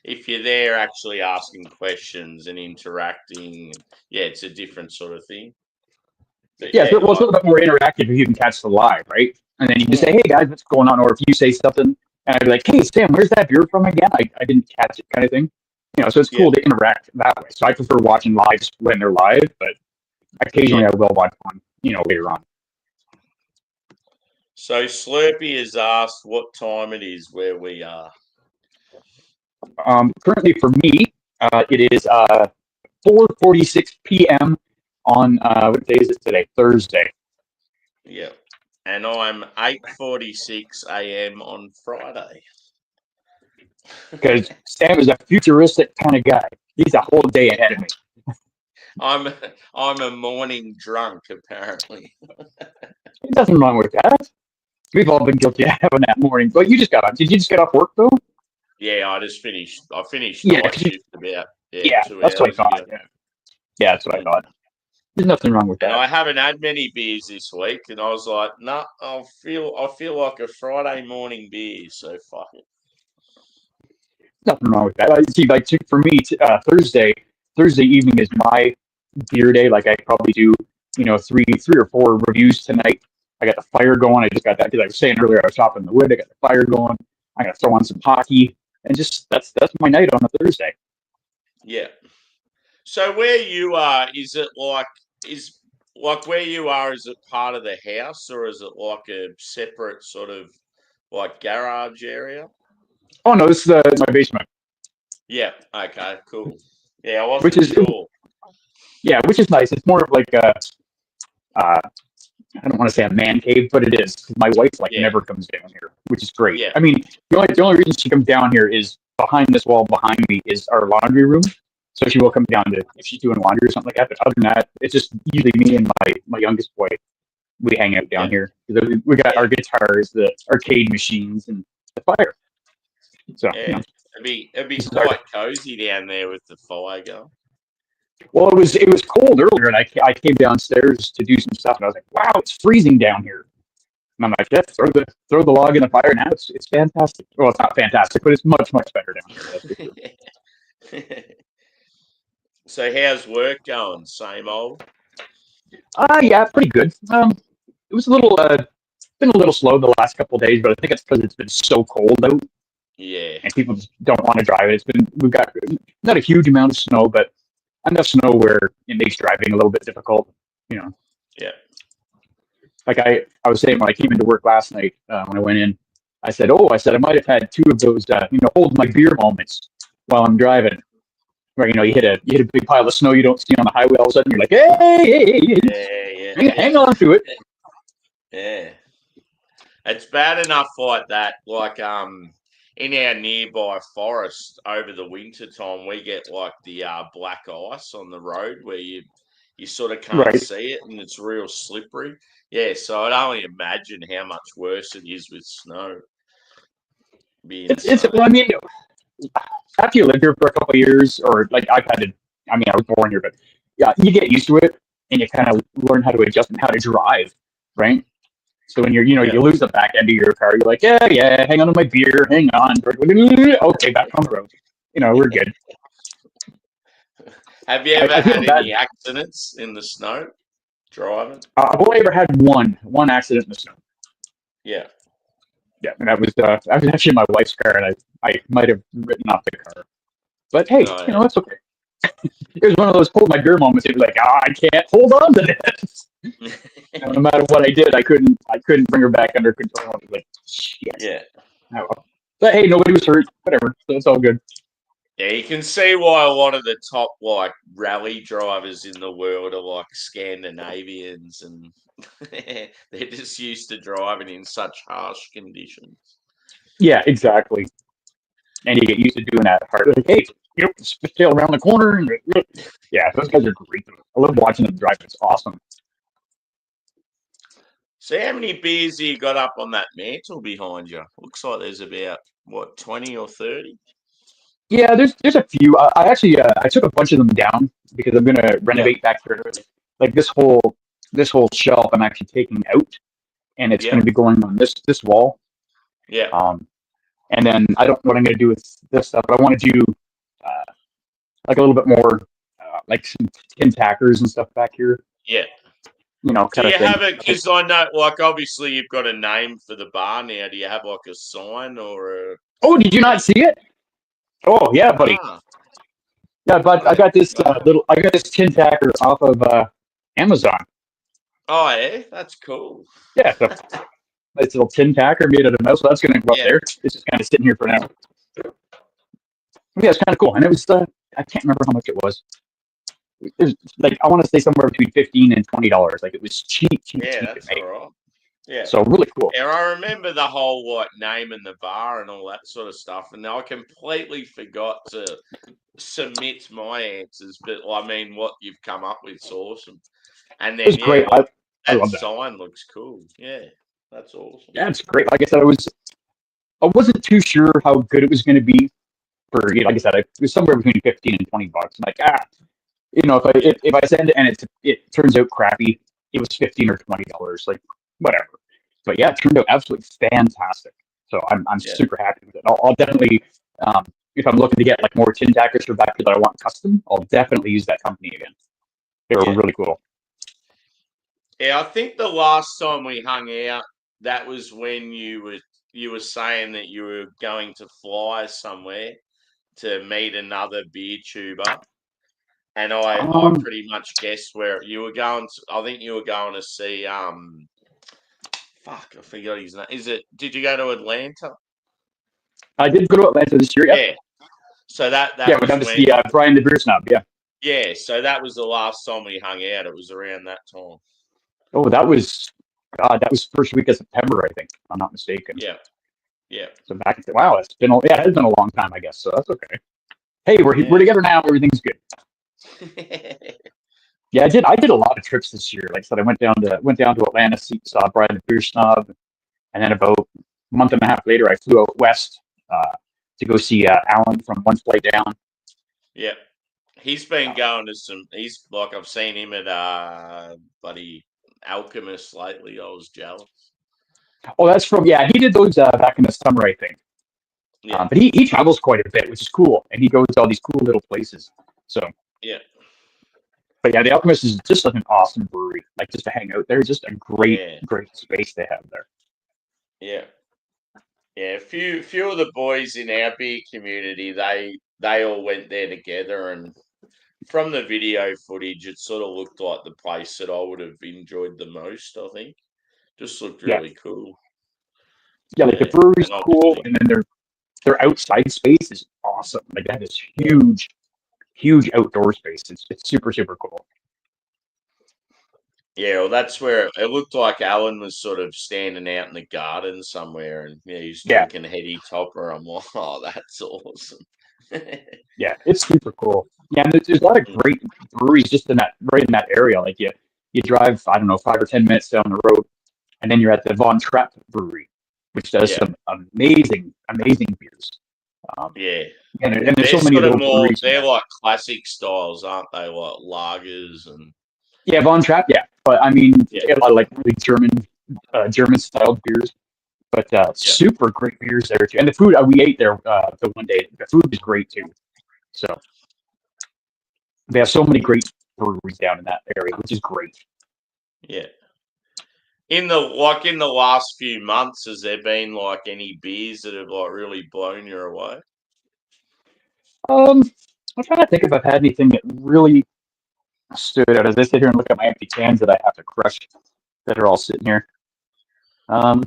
Speaker 1: if you're there actually asking questions and interacting, yeah, it's a different sort of thing. But
Speaker 2: Yeah,
Speaker 1: yeah,
Speaker 2: it's a little bit more interactive if you can catch the live, right? And then you just say,
Speaker 1: mm,
Speaker 2: hey guys, what's going on? Or if you say something, and I'd be like, hey Sam, where's that beer from again? I didn't catch it, kind of thing. So it's
Speaker 1: yeah,
Speaker 2: cool to interact that way. So I prefer watching lives when they're live, but occasionally
Speaker 1: yeah.
Speaker 2: I will watch one, later on.
Speaker 1: So Slurpee has asked what time it is where we are.
Speaker 2: Currently for me, it is 4:46 p.m. on what day is it today? Thursday.
Speaker 1: Yeah. And I'm 8:46 a.m. on Friday.
Speaker 2: Because Sam is a futuristic kind of guy. He's a whole day ahead of me.
Speaker 1: I'm a morning drunk, apparently.
Speaker 2: There's nothing wrong with that. We've all been guilty of having that morning. But you just got on. Did you just get off work though?
Speaker 1: Yeah, I finished
Speaker 2: Yeah,
Speaker 1: night shift about 2
Speaker 2: that's what I
Speaker 1: hours
Speaker 2: thought.
Speaker 1: ago.
Speaker 2: Yeah, that's what I thought. There's nothing wrong with
Speaker 1: And
Speaker 2: that.
Speaker 1: I haven't had many beers this week, and I was like, nah, I feel like a Friday morning beer, so fuck it.
Speaker 2: Nothing wrong with that. See, like for me, Thursday evening is my beer day. Like I probably do, three or four reviews tonight. I got the fire going. I just got that because I was saying earlier I was chopping the wood. I got the fire going. I got to throw on some hockey, and just that's my night on a Thursday.
Speaker 1: Yeah. So where you are, is where you are? Is it part of the house, or is it like a separate sort of like garage area?
Speaker 2: Oh no, this is my basement.
Speaker 1: Yeah. Okay. Cool. Yeah, I
Speaker 2: Which
Speaker 1: wasn't
Speaker 2: is
Speaker 1: sure.
Speaker 2: which is nice. It's more of like I don't want to say a man cave, but it is. My wife
Speaker 1: Yeah.
Speaker 2: never comes down here, which is great.
Speaker 1: Yeah.
Speaker 2: I mean, the only reason she comes down here is behind this wall behind me is our laundry room. So she will come down to if she's doing laundry or something like that. But other than that, it's just usually me and my youngest boy. We hang out down here. We got our guitars, the arcade machines, and the fire. So
Speaker 1: Yeah. It'd be
Speaker 2: this is
Speaker 1: quite cozy down there with the fire going.
Speaker 2: well, it was cold earlier, and I came downstairs to do some stuff, and I was like, wow, it's freezing down here. And I'm like, yeah, throw the log in the fire now. It's fantastic. Well, it's not fantastic, but it's much better down here. That's for sure.
Speaker 1: So how's work going? Same old?
Speaker 2: Yeah, pretty good. It was been a little slow the last couple of days, but I think it's because it's been so cold out.
Speaker 1: Yeah.
Speaker 2: And people just don't want to drive it. We've got not a huge amount of snow, but enough snow where it makes driving a little bit difficult.
Speaker 1: Yeah.
Speaker 2: Like I was saying when I came into work last night, when I went in, I said I might have had two of those hold my beer moments while I'm driving, where you hit a big pile of snow you don't see on the highway, all of a sudden you're like, hey, hang on to it.
Speaker 1: Yeah. It's bad enough like that. Like in our nearby forest over the winter time, we get like the black ice on the road where you sort of can't
Speaker 2: Right.
Speaker 1: see it and it's real slippery. Yeah, so I'd only imagine how much worse it is with snow.
Speaker 2: Well, I mean, after you live here for a couple of years, or like I was born here, but yeah, you get used to it and you kind of learn how to adjust and how to drive, right? So when you lose the back end of your car, you're like, yeah, hang on to my beer, hang on. Okay, back on the road. We're good.
Speaker 1: Have you ever had any accidents in the snow driving?
Speaker 2: I've only ever had one accident in the snow.
Speaker 1: Yeah.
Speaker 2: Yeah, and that was actually in my wife's car, and I might have written off the car. But hey, that's okay. It was one of those hold my beer moments. It was like, I can't hold on to this. No matter what I did, I couldn't bring her back under control. I was like, shit.
Speaker 1: Yeah.
Speaker 2: Oh, well. But hey, nobody was hurt. Whatever. So it's all good.
Speaker 1: Yeah, you can see why a lot of the top like rally drivers in the world are like Scandinavians, and they're just used to driving in such harsh conditions.
Speaker 2: Yeah, exactly. And you get used to doing that hard. Like, hey, tail around the corner. And, yeah, those guys are great. I love watching them drive. It's awesome.
Speaker 1: So how many beers you got up on that mantle behind you? Looks like there's about, what, 20 or 30?
Speaker 2: Yeah, there's a few. I actually I took a bunch of them down because I'm gonna
Speaker 1: Yeah,
Speaker 2: renovate back here. Like this whole shelf I'm actually taking out, and it's
Speaker 1: yeah,
Speaker 2: gonna be going on this wall.
Speaker 1: yeah,
Speaker 2: Um, and then I don't know what I'm gonna do with this stuff, but I want to do uh, like a little bit more like some tin tackers and stuff back here,
Speaker 1: yeah. Do
Speaker 2: kind
Speaker 1: you
Speaker 2: of thing.
Speaker 1: have it? Because I know, like, obviously you've got a name for the bar now. Do you have like a sign or a?
Speaker 2: Oh, did you not see it? Oh yeah, buddy.
Speaker 1: Ah,
Speaker 2: Yeah, but I
Speaker 1: I,
Speaker 2: got this
Speaker 1: wow.
Speaker 2: I got this tin tacker off of Amazon.
Speaker 1: Oh, yeah, that's cool.
Speaker 2: Yeah, so nice little tin tacker made out of metal. So that's going to go up
Speaker 1: Yeah,
Speaker 2: there. It's just kind of sitting here for now. Yeah, it's kind of cool. And it was, I can't remember how much it was. It was like, I want to say somewhere between $15 and $20. Like it was cheap, cheap,
Speaker 1: yeah,
Speaker 2: cheap to
Speaker 1: that's all
Speaker 2: make.
Speaker 1: right. Yeah.
Speaker 2: So really cool.
Speaker 1: Yeah, I remember the whole like name and the bar and all that sort of stuff, and I completely forgot to submit my answers. But I mean, what you've come up with is awesome. And
Speaker 2: It was
Speaker 1: then yeah,
Speaker 2: great.
Speaker 1: like
Speaker 2: I
Speaker 1: that
Speaker 2: love that.
Speaker 1: sign looks cool. Yeah, that's awesome.
Speaker 2: Yeah, it's great. Like I said, I wasn't too sure how good it was going to be for, like I said, it was somewhere between 15 and $20. I'm like,
Speaker 1: Yeah,
Speaker 2: if I send it and it turns out crappy, it was $15 or $20, like whatever. But yeah, it turned out absolutely fantastic. So I'm
Speaker 1: yeah,
Speaker 2: super happy with it. I'll definitely if I'm looking to get like more tin tackers for back that I want custom, I'll definitely use that company again. They were
Speaker 1: yeah,
Speaker 2: really cool.
Speaker 1: yeah. I think the last time we hung out, that was when you were saying that you were going to fly somewhere to meet another beer tuber. And I
Speaker 2: Um,
Speaker 1: pretty much guessed where you were going to, I think you were going to see fuck, I forgot his name. Did you go to Atlanta?
Speaker 2: I did go to Atlanta this year. Yep.
Speaker 1: Yeah. So that
Speaker 2: Yeah, we
Speaker 1: was
Speaker 2: got to see
Speaker 1: when
Speaker 2: Brian the Beer Snob. Yeah.
Speaker 1: yeah, so that was the last time we hung out. It was around that time.
Speaker 2: Oh, that was first week of September, I think. If I'm not mistaken.
Speaker 1: Yeah. Yeah.
Speaker 2: So back, wow, it has been a long time, I guess. So that's okay. Hey, we're
Speaker 1: Yeah.
Speaker 2: together now. Everything's good. Yeah, I did a lot of trips this year. Like I said, I went down to Atlanta, saw Brian the Beer Snob, and then about a month and a half later, I flew out west to go see Alan from One Flight Down.
Speaker 1: Yeah. He's been going to he's like I've seen him at bloody Alchemist lately. I was jealous.
Speaker 2: Oh, that's from he did those back in the summer, I think.
Speaker 1: Yeah.
Speaker 2: But he travels quite a bit, which is cool, and he goes to all these cool little places. So,
Speaker 1: Yeah.
Speaker 2: but yeah, the Alchemist is just like an awesome brewery. Like just to hang out there, just a great,
Speaker 1: Yeah.
Speaker 2: great space they have there.
Speaker 1: Yeah. Yeah, a few of the boys in our beer community, they all went there together, and from the video footage, it sort of looked like the place that I would have enjoyed the most. I think just looked
Speaker 2: Yeah,
Speaker 1: really cool.
Speaker 2: yeah, like the
Speaker 1: Yeah,
Speaker 2: brewery's
Speaker 1: and
Speaker 2: cool,
Speaker 1: obviously,
Speaker 2: and then their outside space is awesome. Like that is
Speaker 1: yeah,
Speaker 2: huge, huge outdoor space. It's super super cool.
Speaker 1: yeah. Well, that's where it looked like Alan was sort of standing out in the garden somewhere, and yeah, he's
Speaker 2: Yeah,
Speaker 1: drinking heady topper. I'm like, oh, that's awesome.
Speaker 2: yeah, it's super cool. Yeah, and there's a lot of
Speaker 1: Mm,
Speaker 2: great breweries just in that right in that area. Like you drive, I don't know, 5 or 10 minutes down the road, and then you're at the Von Trapp Brewery, which does
Speaker 1: yeah,
Speaker 2: some amazing, amazing beers. Um,
Speaker 1: yeah.
Speaker 2: and there's
Speaker 1: They're
Speaker 2: so many
Speaker 1: sort of
Speaker 2: little
Speaker 1: more.
Speaker 2: breweries in
Speaker 1: They're
Speaker 2: there.
Speaker 1: like classic styles, aren't they? Like lagers and
Speaker 2: Yeah, Von Trapp, yeah, but I mean,
Speaker 1: yeah,
Speaker 2: they get a lot of like really German styled beers, but
Speaker 1: yeah.
Speaker 2: super great beers there too. And the food we ate there the one day, the food was great too. So they have so many great breweries down in that area, which is great.
Speaker 1: Yeah. In the last few months, has there been like any beers that have like really blown you away?
Speaker 2: I'm trying to think if I've had anything that really stood out as I sit here and look at my empty cans that I have to crush that are all sitting here. Um,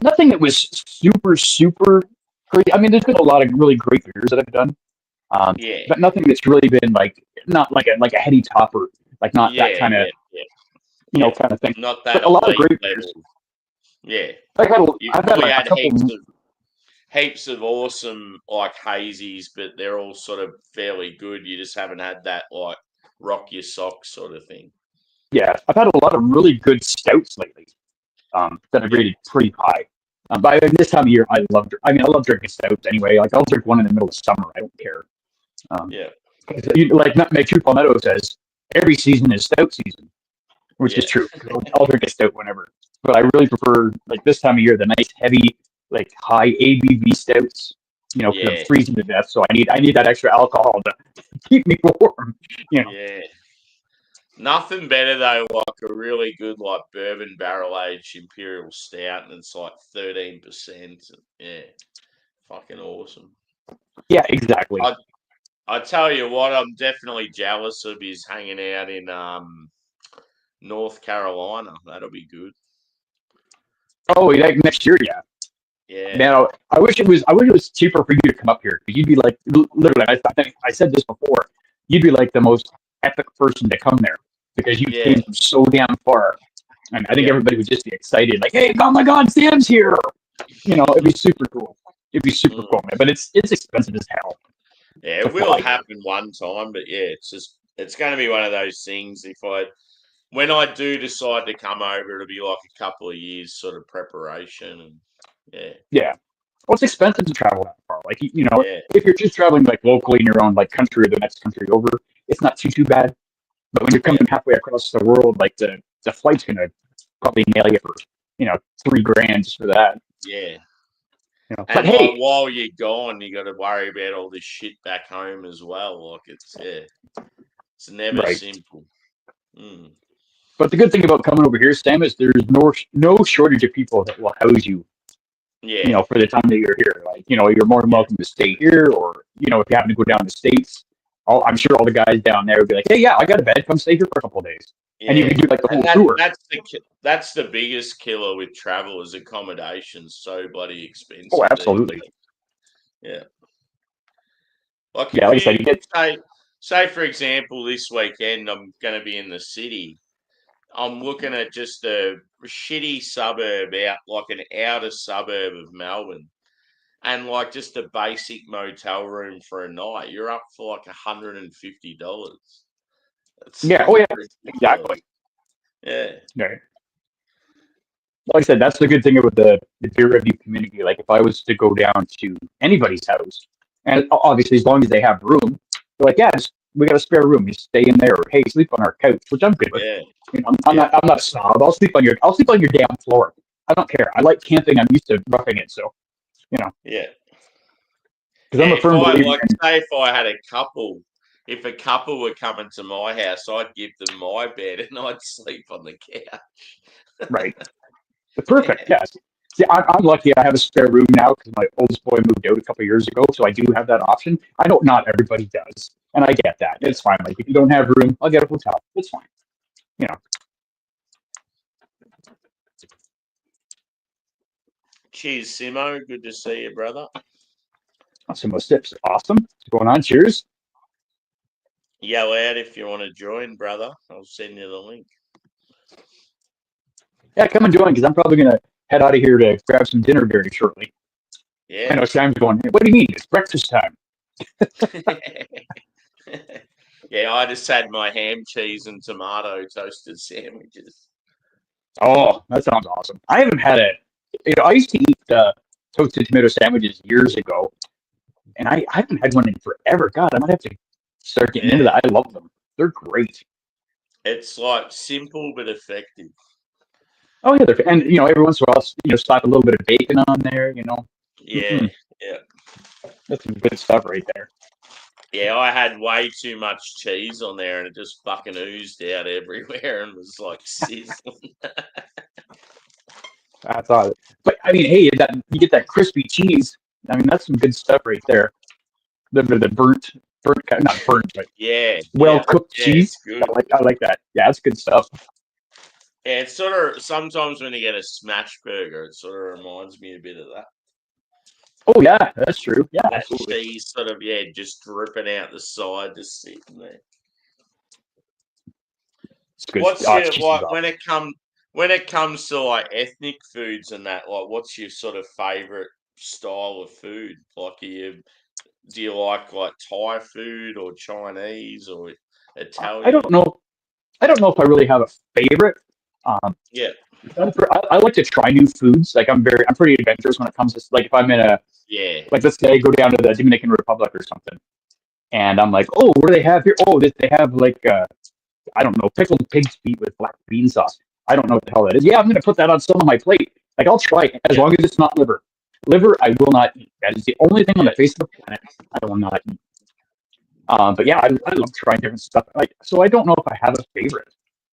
Speaker 2: nothing that was super crazy. I mean, there's been a lot of really great beers that I've done,
Speaker 1: Yeah,
Speaker 2: but nothing that's really been like not like a heady topper, like not that
Speaker 1: yeah,
Speaker 2: kind of
Speaker 1: yeah, yeah, yeah.
Speaker 2: kind of thing.
Speaker 1: Not that
Speaker 2: But a lot of
Speaker 1: elite
Speaker 2: great beers.
Speaker 1: level. Yeah, you've
Speaker 2: I've had
Speaker 1: probably
Speaker 2: like a
Speaker 1: had
Speaker 2: couple.
Speaker 1: heaps of awesome like hazies, but they're all sort of fairly good. You just haven't had that like rock your socks sort of thing.
Speaker 2: Yeah, I've had a lot of really good stouts lately that I've
Speaker 1: Yeah,
Speaker 2: rated pretty high. But this time of year, I love drinking stouts anyway. Like I'll drink one in the middle of summer. I don't care. Um,
Speaker 1: yeah,
Speaker 2: like Nutmeg True Palmetto says, every season is stout season, which is
Speaker 1: yeah,
Speaker 2: true. I'll drink a stout whenever. But I really prefer like this time of year the nice heavy, like high ABV stouts. Because I'm
Speaker 1: yeah,
Speaker 2: freezing to death, so I need that extra alcohol to keep me warm.
Speaker 1: yeah. Nothing better though, like a really good like bourbon barrel aged imperial stout, and it's like 13%. Yeah, fucking awesome.
Speaker 2: Yeah, exactly.
Speaker 1: I tell you what, I'm definitely jealous of his hanging out in North Carolina. That'll be good.
Speaker 2: Oh, yeah, next year, yeah.
Speaker 1: Yeah,
Speaker 2: Man, I wish it was cheaper for you to come up here because you'd be like literally. I think I said this before. You'd be like the most epic person to come there because you
Speaker 1: yeah,
Speaker 2: came from so damn far, and I think
Speaker 1: yeah.
Speaker 2: everybody would just be excited. Like, hey, oh my God, Sam's here! It'd be super cool. It'd be super
Speaker 1: Mm.
Speaker 2: cool, man. But it's expensive as hell
Speaker 1: Yeah,
Speaker 2: to
Speaker 1: it will
Speaker 2: fly here.
Speaker 1: happen one time, but yeah, it's going to be one of those things. When I do decide to come over, it'll be like a couple of years sort of preparation, and yeah,
Speaker 2: Yeah. Well, it's expensive to travel that far. Like,
Speaker 1: yeah,
Speaker 2: if you're just traveling like locally in your own like country or the next country over, it's not too bad. But when you're
Speaker 1: yeah,
Speaker 2: coming halfway across the world, like the flight's gonna probably nail you for $3,000 just for that.
Speaker 1: yeah.
Speaker 2: But
Speaker 1: And like
Speaker 2: hey,
Speaker 1: while you're gone, you got to worry about all this shit back home as well. Like it's never
Speaker 2: right.
Speaker 1: simple. Mm.
Speaker 2: But the good thing about coming over here, Sam, is there's no shortage of people that will house you.
Speaker 1: Yeah,
Speaker 2: For the time that you're here, like you're more than
Speaker 1: yeah,
Speaker 2: welcome to stay here, or if you happen to go down to the states, I'm sure all the guys down there would be like, hey, yeah, I got a bed, come stay here for a couple of days, and you
Speaker 1: yeah.
Speaker 2: can do like the
Speaker 1: And
Speaker 2: whole tour.
Speaker 1: that's the biggest killer with travel is accommodations. So bloody
Speaker 2: Oh,
Speaker 1: expensive these
Speaker 2: absolutely.
Speaker 1: days. Yeah. Like
Speaker 2: Yeah,
Speaker 1: if
Speaker 2: like I said,
Speaker 1: you
Speaker 2: you get.
Speaker 1: say for example this weekend I'm going to be in the city, I'm looking at just a shitty suburb out like an outer suburb of Melbourne, and like just a basic motel room for a night, you're up for like $150. It's
Speaker 2: Yeah. Oh,
Speaker 1: like
Speaker 2: yeah.
Speaker 1: ridiculous.
Speaker 2: Exactly.
Speaker 1: Yeah,
Speaker 2: Right. Like I said, that's the good thing about the beer review community. Like if I was to go down to anybody's house, and obviously as long as they have room, they're like, yeah, we got a spare room. You stay in there, or hey, sleep on our couch, which I'm good with.
Speaker 1: yeah,
Speaker 2: I'm
Speaker 1: yeah,
Speaker 2: not a snob. I'll sleep on your damn floor. I don't care. I like camping. I'm used to roughing it, so
Speaker 1: yeah.
Speaker 2: because I'm
Speaker 1: Yeah,
Speaker 2: a
Speaker 1: if
Speaker 2: firm
Speaker 1: I
Speaker 2: believer
Speaker 1: like
Speaker 2: in
Speaker 1: say if I had a couple, if a couple were coming to my house, I'd give them my bed and I'd sleep on the couch.
Speaker 2: right. The perfect, yes. See, I'm lucky. I have a spare room now because my oldest boy moved out a couple of years ago, so I do have that option. I know not everybody does, and I get that.
Speaker 1: Yeah.
Speaker 2: It's fine. Like if you don't have room, I'll get a hotel. It's fine. You know.
Speaker 1: Cheers, Simo. Good to see you, brother.
Speaker 2: Some sips, awesome. What's going on? Cheers.
Speaker 1: Yell out if you want to join, brother. I'll send you the link.
Speaker 2: Yeah, come and join because I'm probably gonna head out of here to grab some dinner very shortly. I
Speaker 1: Yeah.
Speaker 2: know Sam's going. Hey, what do you mean? It's breakfast time.
Speaker 1: Yeah, I just had my ham, cheese, and tomato toasted sandwiches.
Speaker 2: Oh, that sounds awesome. I haven't had it. I used to eat toasted tomato sandwiches years ago, and I haven't had one in forever. God, I might have to start getting into
Speaker 1: Yeah.
Speaker 2: that. I love them. They're great.
Speaker 1: It's like simple but effective.
Speaker 2: Oh yeah, and every once in a while, slap a little bit of bacon on there.
Speaker 1: Yeah.
Speaker 2: Mm-mm,
Speaker 1: Yeah.
Speaker 2: that's some good stuff right there.
Speaker 1: Yeah, I had way too much cheese on there and it just fucking oozed out everywhere and was like sizzling.
Speaker 2: I thought, but I mean, hey, you get that crispy cheese. I mean, that's some good stuff right there. The not burnt, but
Speaker 1: Yeah,
Speaker 2: well
Speaker 1: yeah,
Speaker 2: cooked
Speaker 1: yeah, it's
Speaker 2: cheese.
Speaker 1: good.
Speaker 2: I like that. Yeah, that's good stuff.
Speaker 1: Yeah, it's sort of sometimes when you get a smash burger, it sort of reminds me a bit of that.
Speaker 2: Oh yeah, that's true. Yeah,
Speaker 1: That
Speaker 2: absolutely.
Speaker 1: cheese sort of just dripping out the side, just sitting there.
Speaker 2: It's good.
Speaker 1: What's
Speaker 2: Oh, it's
Speaker 1: your
Speaker 2: cheese is
Speaker 1: like
Speaker 2: awesome.
Speaker 1: when it comes to like ethnic foods and that? Like, what's your sort of favorite style of food? Like, do you like Thai food or Chinese or
Speaker 2: I don't
Speaker 1: Italian?
Speaker 2: know. I don't know if I really have a favorite. Um,
Speaker 1: Yeah,
Speaker 2: I like to try new foods. Like I'm pretty adventurous when it comes to like if I'm in a
Speaker 1: yeah,
Speaker 2: like let's say I go down to the Dominican Republic or something, and I'm like, oh, what do they have here? Oh, they have like I don't know, pickled pig's feet with black bean sauce. I don't know what the hell that is. Yeah, I'm gonna put that on some of my plate. Like I'll try it as
Speaker 1: yeah,
Speaker 2: long as it's not liver. Liver, I will not eat. That is the only thing on
Speaker 1: yeah,
Speaker 2: the face of the planet I will not eat. But yeah, I love trying different stuff. Like so, I don't know if I have a favorite.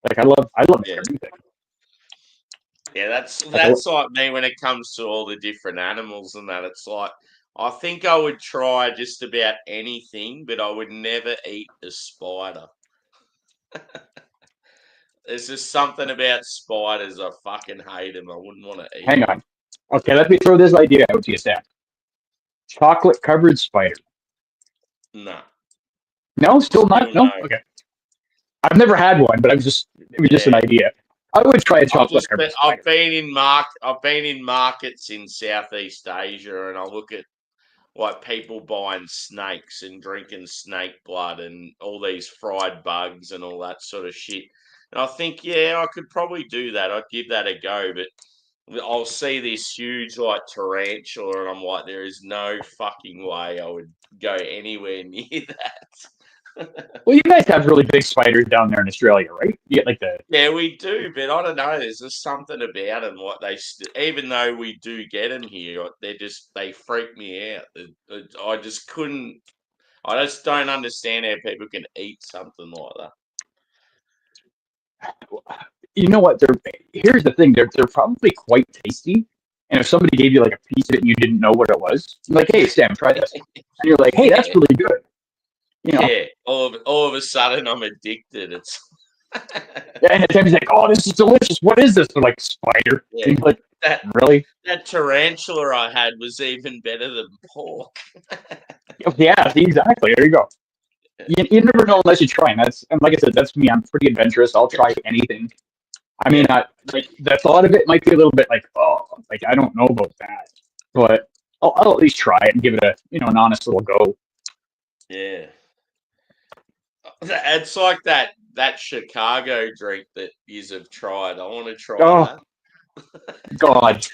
Speaker 2: Like I love
Speaker 1: yeah.
Speaker 2: everything.
Speaker 1: Yeah, that's
Speaker 2: Like
Speaker 1: that's like me when it comes to all the different animals and that. It's like I think I would try just about anything, but I would never eat a spider. There's just something about spiders. I fucking hate them. I wouldn't want to eat
Speaker 2: hang
Speaker 1: one.
Speaker 2: on. Okay, let me throw this idea out to you, Sam. Chocolate covered spider.
Speaker 1: No,
Speaker 2: No, still
Speaker 1: still
Speaker 2: not. No.
Speaker 1: no.
Speaker 2: Okay. I've never had one, but it was just an
Speaker 1: Yeah,
Speaker 2: idea. I would try a chocolate covered
Speaker 1: I've
Speaker 2: spider.
Speaker 1: been I've been in markets in Southeast Asia, and I look at like people buying snakes and drinking snake blood and all these fried bugs and all that sort of shit. And I think, yeah, I could probably do that. I'd give that a go, but I'll see this huge like tarantula, and I'm like, there is no fucking way I would go anywhere near that.
Speaker 2: Well, you guys have really big spiders down there in Australia, right? You get like the
Speaker 1: Yeah, we do, but I don't know. There's just something about them. Like even though we do get them here, they freak me out. I just couldn't. I just don't understand how people can eat something like that.
Speaker 2: you know what? Here's the thing. They're probably quite tasty. And if somebody gave you like a piece of it and you didn't know what it was, like, hey Sam, try this, and you're like, hey, that's
Speaker 1: Yeah,
Speaker 2: really good. You know,
Speaker 1: yeah. All of a sudden, I'm addicted. It's
Speaker 2: and the time he's like, oh, this is delicious. What is this? They're like spider.
Speaker 1: yeah.
Speaker 2: And you're like,
Speaker 1: That
Speaker 2: really?
Speaker 1: that tarantula I had was even better than pork.
Speaker 2: Yeah, exactly. There you go. You never know unless you try. And like I said, that's me. I'm pretty adventurous. I'll try anything. I mean,
Speaker 1: Yeah,
Speaker 2: like the thought of it might be a little bit like, oh, like I don't know about that, but I'll at least try it and give it a an honest little go.
Speaker 1: yeah. It's like that Chicago drink that you have tried. I want to try
Speaker 2: Oh
Speaker 1: that.
Speaker 2: God,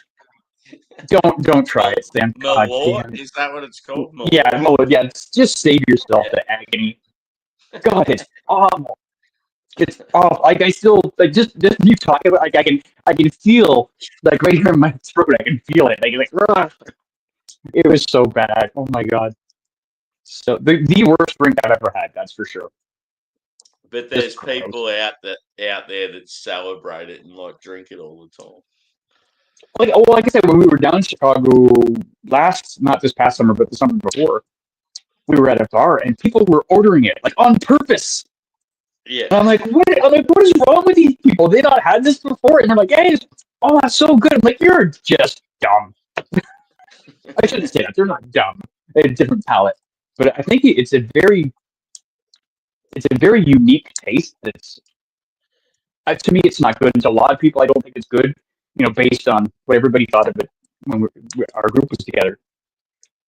Speaker 2: don't try it, Sam. God
Speaker 1: Malort,
Speaker 2: damn it.
Speaker 1: is that what it's called?
Speaker 2: Yeah,
Speaker 1: Malort?
Speaker 2: no, yeah. Just save yourself
Speaker 1: Yeah.
Speaker 2: the agony. God, it's awful. It's awful. Like I still like just you talking about like I can feel like right here in my throat. I can feel it. Like ugh. It was so bad. Oh my God. So the worst drink I've ever had. That's for sure.
Speaker 1: But
Speaker 2: Just
Speaker 1: there's
Speaker 2: gross.
Speaker 1: people out there that celebrate it and like drink it all the time.
Speaker 2: Like I said, when we were down in Chicago not this past summer, but the summer before, we were at a bar and people were ordering it like on purpose.
Speaker 1: Yeah.
Speaker 2: And I'm like, what? I'm like, what is wrong with these people? They not had this before, and they're like, hey, oh, that's so good. I'm like, you're just dumb. I shouldn't say that. They're not dumb. They have a different palate, but I think it's a very unique taste. That's to me, it's not good. And to a lot of people, I don't think it's good. Based on what everybody thought of it when our group was together,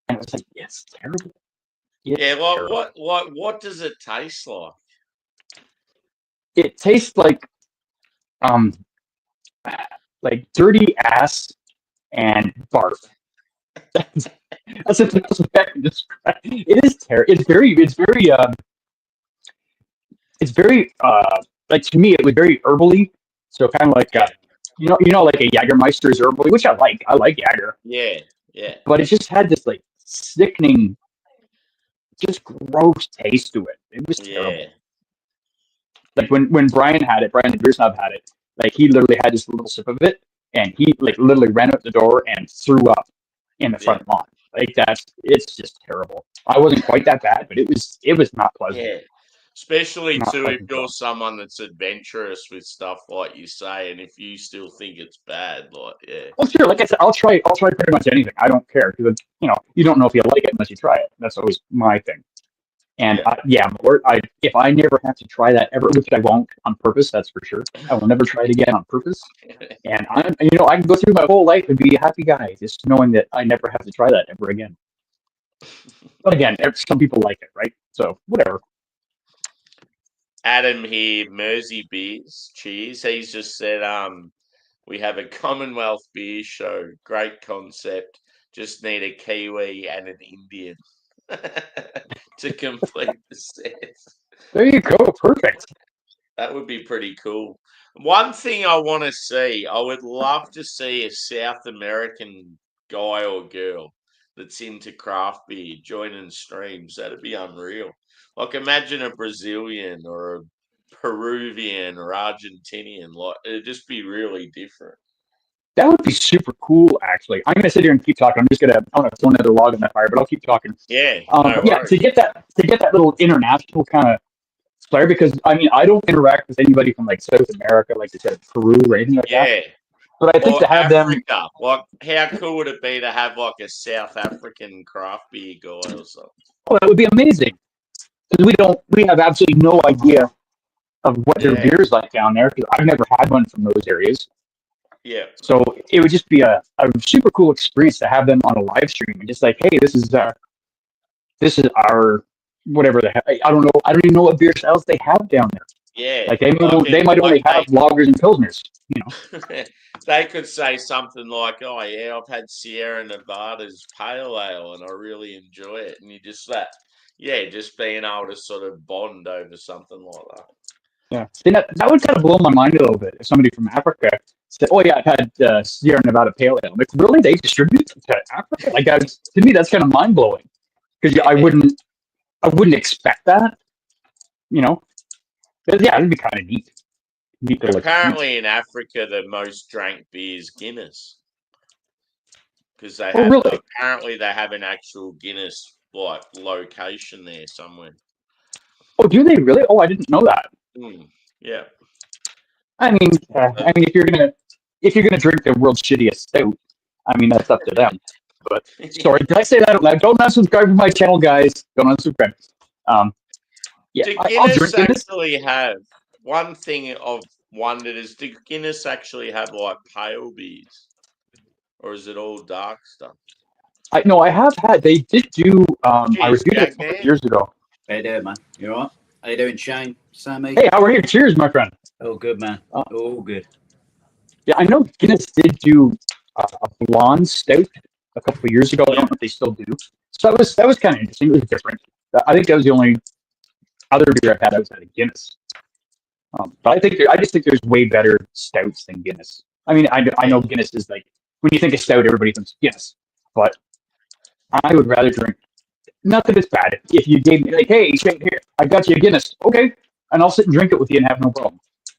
Speaker 2: and I was like, it's terrible. It's
Speaker 1: Yeah,
Speaker 2: terrible.
Speaker 1: what does it taste like?
Speaker 2: It tastes um like dirty ass and barf. That's the best way I can describe. It is terrible. It's very like to me it was very herbally. So kind of like
Speaker 1: Yeah,
Speaker 2: like a Jagermeister is herbally, which I like. I like Jager,
Speaker 1: yeah, yeah,
Speaker 2: but it just had this like sickening, just gross taste to it. It was
Speaker 1: yeah,
Speaker 2: terrible. Like when Brian Beersnob had it, like he literally had this little sip of it, and he like literally ran out the door and threw up in the
Speaker 1: yeah,
Speaker 2: front lawn. Like it's just terrible. I wasn't quite that bad, but it was not pleasant.
Speaker 1: yeah. Especially
Speaker 2: Not
Speaker 1: too if
Speaker 2: liking
Speaker 1: you're
Speaker 2: Trump.
Speaker 1: someone that's adventurous with stuff like you say, and if you still think it's bad, like yeah.
Speaker 2: Well, sure. Like I said, I'll try pretty much anything. I don't care because you don't know if you like it unless you try it. That's always my thing. And
Speaker 1: Yeah.
Speaker 2: if I never have to try that ever, which I won't on purpose, that's for sure. I will never try it again on purpose. And I can go through my whole life and be a happy guy, just knowing that I never have to try that ever again. But again, some people like it, right? So whatever.
Speaker 1: Adam here, Mersey Beers, cheers. He's just said, we have a Commonwealth beer show. Great concept. Just need a Kiwi and an Indian to complete the set.
Speaker 2: There you go. Perfect.
Speaker 1: That would be pretty cool. One thing I want to see, I would love to see a South American guy or girl that's into craft beer joining streams. That'd be unreal. Like imagine a Brazilian or a Peruvian or Argentinian. Like it'd just be really different.
Speaker 2: That would be super cool, actually. I'm going to sit here and keep talking. I'm going to throw another log in the fire, but I'll keep talking.
Speaker 1: Yeah, no
Speaker 2: yeah,
Speaker 1: worries.
Speaker 2: to get that little international kind of flair, because I don't interact with anybody from like South America, like you said, Peru or anything like that.
Speaker 1: Yeah.
Speaker 2: But I think to have them,
Speaker 1: Africa, like how cool would it be to have like a South African craft beer guy or something?
Speaker 2: oh, that would be amazing. Because we have absolutely no idea of what their beer is like down there. Because I've never had one from those areas.
Speaker 1: Yeah.
Speaker 2: So it would just be a super cool experience to have them on a live stream and just like, hey, this is our whatever the heck. I don't know. I don't even know what beer styles they have down there.
Speaker 1: Yeah.
Speaker 2: Like they might only have lagers and pilsners.
Speaker 1: They could say something like, "Oh yeah, I've had Sierra Nevada's pale ale and I really enjoy it," and you just just being able to sort of bond over something like that.
Speaker 2: Yeah, that would kind of blow my mind a little bit if somebody from Africa said, "Oh yeah, I've had Sierra Nevada Pale Ale." Like, really, they distribute to Africa? Like, to me, that's kind of mind blowing because I wouldn't expect that. But yeah, it'd be kind of neat.
Speaker 1: Apparently, in Africa, the most drank beer is Guinness because apparently they have an actual Guinness like location there somewhere.
Speaker 2: Oh, do they really? Oh, I didn't know that.
Speaker 1: Yeah.
Speaker 2: I mean, if you're gonna drink the world's shittiest stout, I mean that's up to them. But sorry, did I say that out loud? Don't unsubscribe to my channel, guys. Don't unsubscribe. Yeah,
Speaker 1: I'll drink Guinness. Actually have one thing I've wondered is, do Guinness actually have like pale beers, or is it all dark stuff?
Speaker 2: I have had. They did do. I reviewed it a couple years ago.
Speaker 3: How you doing, man? You all right? How you doing, Shane? Sammy?
Speaker 2: Hey, how are you? Cheers, my friend.
Speaker 3: Oh, good, man. Oh, good.
Speaker 2: Yeah, I know Guinness did do a blonde stout a couple of years ago. I don't know if they still do. So that was kind of interesting. It was different. I think that was the only other beer I've had outside of Guinness. But I just think there's way better stouts than Guinness. I mean, I know Guinness is like, when you think of stout, everybody thinks Guinness. But I would rather drink, not that it's bad. If you gave me like, hey, Shane, here, I got you a Guinness. Okay. And I'll sit and drink it with you and have no problem.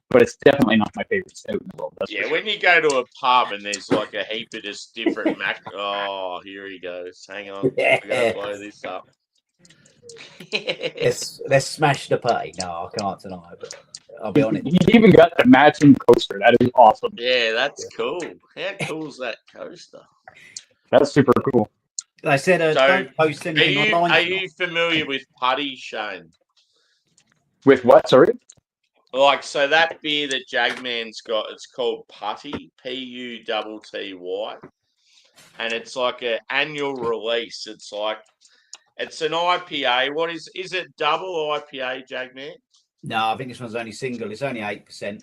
Speaker 2: But it's definitely not my favorite stout in the world.
Speaker 1: When you go to a pub and there's like a heap of just different Oh, here he goes. Hang on. I gotta blow this up.
Speaker 3: Let's smash the party. No, I can't deny it, but I'll be honest.
Speaker 2: You even got the matching coaster. That is awesome.
Speaker 1: Yeah, that's cool. How cool is that coaster?
Speaker 2: That's super cool.
Speaker 3: They said don't post anything online.
Speaker 1: Are you familiar with Putty, Shane?
Speaker 2: With what? Sorry?
Speaker 1: Like, so that beer that Jagman's got, it's called Putty, Putty. And it's like an annual release. It's an IPA. What is it double IPA, Jagman?
Speaker 3: No, I think this one's only single. It's only 8%.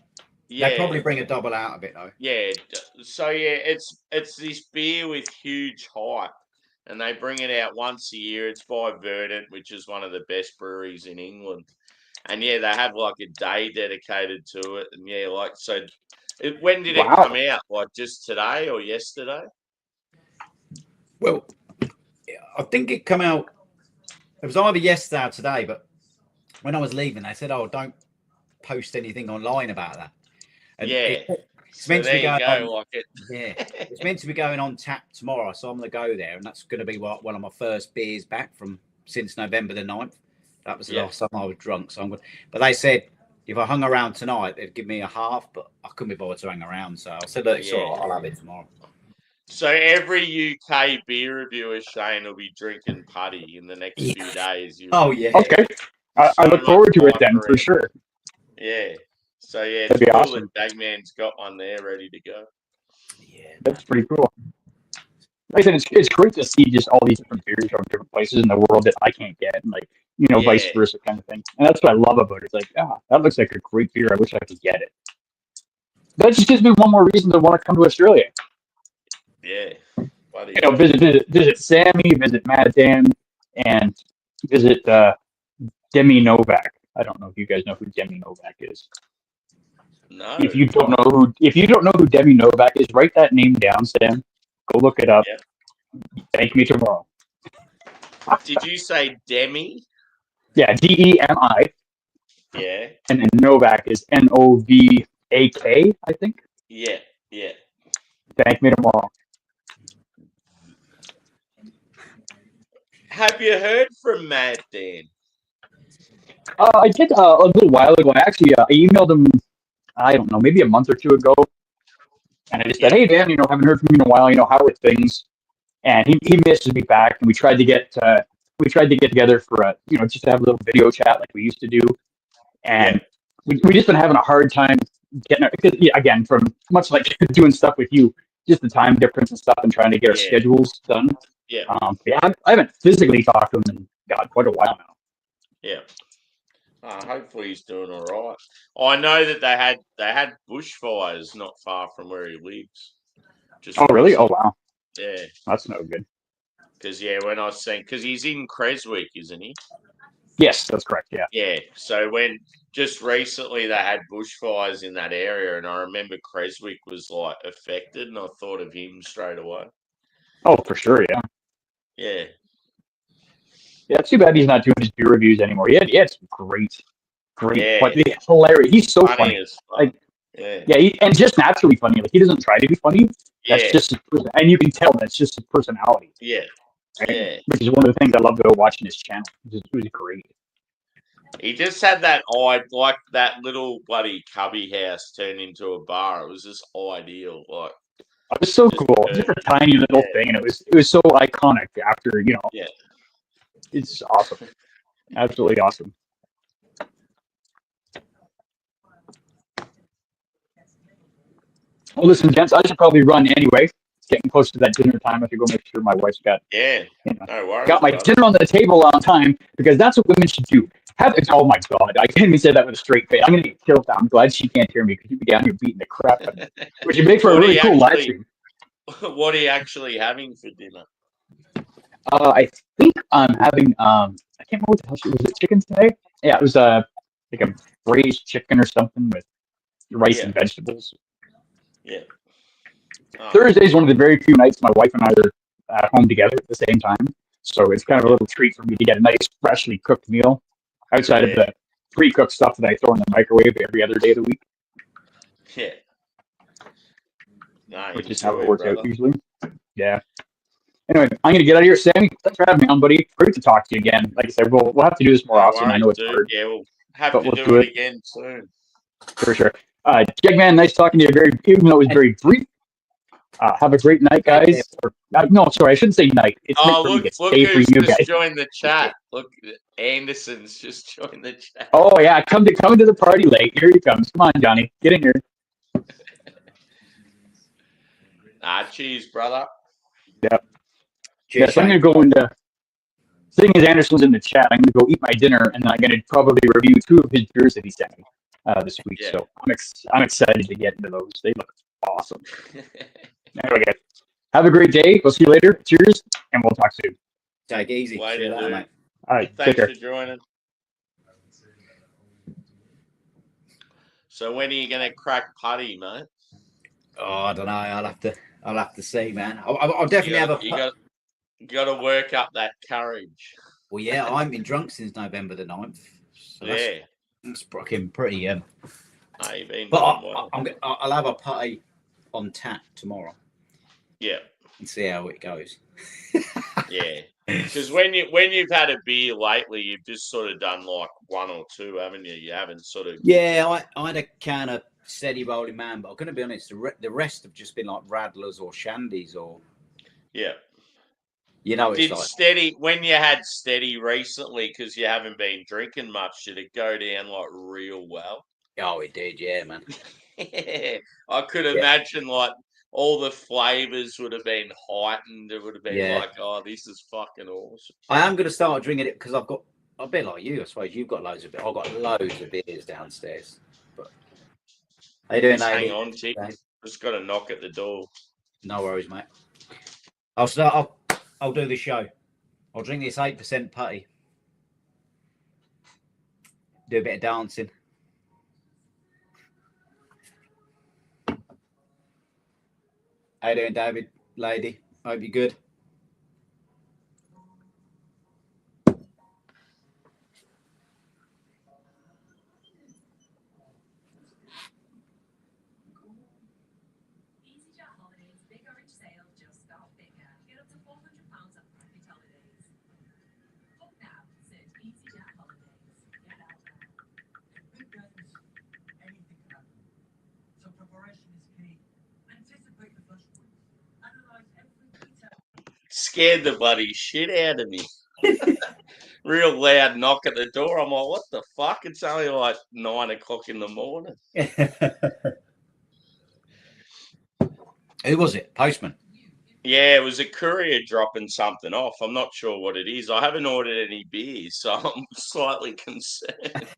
Speaker 3: Yeah. They probably bring a double out of it, though.
Speaker 1: Yeah. So, yeah, it's this beer with huge hype. And they bring it out once a year. It's by Verdant, which is one of the best breweries in England. And yeah, they have like a day dedicated to it. And yeah, like, so when did it come out? Like just today or yesterday?
Speaker 3: Well, I think it come out, it was either yesterday or today, but when I was leaving, they said, oh, don't post anything online about that. And it's meant to be going on, it's meant to be going on tap tomorrow. So I'm going to go there, and that's going to be one of my first beers back since November the 9th. That was the last time I was drunk. So I'm good. But they said if I hung around tonight, they'd give me a half, but I couldn't be bothered to hang around. So I said, look, it's all right. I'll have it tomorrow.
Speaker 1: So every UK beer reviewer, Shane, will be drinking putty in the next few days.
Speaker 3: Yeah.
Speaker 2: Okay. I look forward to it then, for sure.
Speaker 1: Yeah. So, yeah,
Speaker 2: That'd
Speaker 1: it's
Speaker 2: be
Speaker 1: cool
Speaker 2: awesome.
Speaker 1: that Dagman's got one there ready to go.
Speaker 3: Yeah.
Speaker 2: That's pretty cool. Like I said, it's great to see just all these different beers from different places in the world that I can't get, and like, vice versa kind of thing. And that's what I love about it. It's like, that looks like a great beer. I wish I could get it. That just gives me one more reason to want to come to Australia.
Speaker 1: Yeah. Bloody
Speaker 2: Visit Sammy, visit Mad Dan, and visit Demi Novak. I don't know if you guys know who Demi Novak is.
Speaker 1: No.
Speaker 2: If you don't know who Demi Novak is, write that name down, Sam. Go look it up. Yep. Thank me tomorrow.
Speaker 1: Did you say Demi?
Speaker 2: Yeah, Demi.
Speaker 1: Yeah.
Speaker 2: And then Novak is Novak, I think.
Speaker 1: Yeah.
Speaker 2: Thank me tomorrow.
Speaker 1: Have you heard from Mad Dan?
Speaker 2: I did a little while ago. I emailed him, I don't know, maybe a month or two ago. And I just said, hey, Dan, haven't heard from you in a while. How are things? And he messaged me back, and we tried to get together for just to have a little video chat like we used to do. And we just been having a hard time getting it, because again, from much like doing stuff with you, just the time difference and stuff, and trying to get our schedules done.
Speaker 1: Yeah.
Speaker 2: I haven't physically talked to him in quite a while now.
Speaker 1: Yeah. Hopefully he's doing all right. I know that they had bushfires not far from where he lives.
Speaker 2: Really? Oh wow.
Speaker 1: Yeah.
Speaker 2: That's no good.
Speaker 1: Because when I was saying, because he's in Creswick, isn't he?
Speaker 2: Yes, that's correct. Yeah.
Speaker 1: Yeah. So when just recently they had bushfires in that area, and I remember Creswick was like affected, and I thought of him straight away.
Speaker 2: Oh, for sure. Yeah.
Speaker 1: Yeah.
Speaker 2: Yeah, it's too bad he's not doing his beer reviews anymore. Yeah, it's great.
Speaker 1: Yeah.
Speaker 2: But hilarious. He's so funny. Like, and just naturally funny. Like, he doesn't try to be funny. That's just his person, and you can tell that's just his personality.
Speaker 1: Yeah.
Speaker 2: Right? Yeah. Which is one of the things I love about watching his channel. It was great.
Speaker 1: He just had that like that little bloody cubby house turned into a bar. It was just ideal. Like,
Speaker 2: it was so cool. Just a tiny little thing, and it was so iconic. After
Speaker 1: Yeah.
Speaker 2: It's awesome. Absolutely awesome. Well, listen, gents, I should probably run anyway. It's getting close to that dinner time. I have to go make sure my wife's got
Speaker 1: no worries,
Speaker 2: got my dinner on the table on time, because that's what women should do. Oh my God, I can't even say that with a straight face. I'm gonna get killed. I'm glad she can't hear me, because you'd be down here beating the crap out of me. Which would make for a really cool live stream.
Speaker 1: What are you actually having for dinner?
Speaker 2: I think I'm having I can't remember what the hell was it, chicken today? Yeah, it was like a braised chicken or something with rice and vegetables.
Speaker 1: Yeah.
Speaker 2: Thursday is one of the very few nights my wife and I are at home together at the same time, so it's kind of a little treat for me to get a nice freshly cooked meal outside of the pre-cooked stuff that I throw in the microwave every other day of the week.
Speaker 1: Yeah. No,
Speaker 2: which is how it works out usually. Yeah. Anyway, I'm gonna get out of here, Sammy. Thanks for having me on, buddy. Great to talk to you again. Like I said, we'll have to do this more often. I know it's hard.
Speaker 1: Yeah, we'll have to do it again soon.
Speaker 2: For sure. Jegman, nice talking to you. Even though it was very brief. Have a great night, guys. No, sorry, I shouldn't say night. It's
Speaker 1: look who's just joined the chat. Look, Anderson's just joined the chat.
Speaker 2: Oh yeah, come to the party late. Here he comes. Come on, Johnny, get in here.
Speaker 1: Cheers, brother.
Speaker 2: Yep. Yes, I'm gonna go into. Seeing as Anderson's in the chat, I'm gonna go eat my dinner, and then I'm gonna probably review 2 of his beers that he sent me this week. Yeah. So I'm excited to get into those. They look awesome. Anyway, guys, have a great day. We'll see you later. Cheers, and we'll talk soon.
Speaker 3: Take it easy.
Speaker 1: Later, dude.
Speaker 3: Mate.
Speaker 2: All right,
Speaker 1: thanks for joining. So when are you gonna crack putty, mate?
Speaker 3: Oh, I don't know. I'll have to see, man. I'll definitely have a.
Speaker 1: You got to work up that courage.
Speaker 3: Well, yeah, I've been drunk since November the 9th. So that's pretty. But I'll have a putty on tap tomorrow.
Speaker 1: Yeah.
Speaker 3: And see how it goes.
Speaker 1: Yeah. Because when you've had a beer lately, you've just sort of done like one or two, haven't you? You haven't sort of.
Speaker 3: Yeah, I had a can of steady rolling man, but I'm going to be honest, the rest have just been like Radlers or Shandies or.
Speaker 1: Yeah.
Speaker 3: You know, it's
Speaker 1: Did
Speaker 3: like
Speaker 1: steady when you had steady recently because you haven't been drinking much? Did it go down like real well?
Speaker 3: oh, it did, yeah, man.
Speaker 1: Yeah, I could
Speaker 3: Yeah.
Speaker 1: imagine like all the flavors would have been heightened. It would have been
Speaker 3: Yeah.
Speaker 1: like, oh, this is fucking awesome.
Speaker 3: I am going to start drinking it because I've got a bit like you. I suppose you've got loads of beer. I've got loads of beers downstairs. But how you doing,
Speaker 1: Just hang
Speaker 3: lady?
Speaker 1: on, Tick. Just got to knock at the door.
Speaker 3: No worries, mate. I'll start. I'll do the show. I'll drink this 8% putty. Do a bit of dancing. How you doing, David? Lady? Hope you're good.
Speaker 1: Scared the bloody shit out of me. Real loud knock at the door. I'm like, what the fuck? It's only like 9 o'clock in the morning.
Speaker 3: Who was it? Postman.
Speaker 1: Yeah, it was a courier dropping something off. I'm not sure what it is. I haven't ordered any beers, so I'm slightly concerned.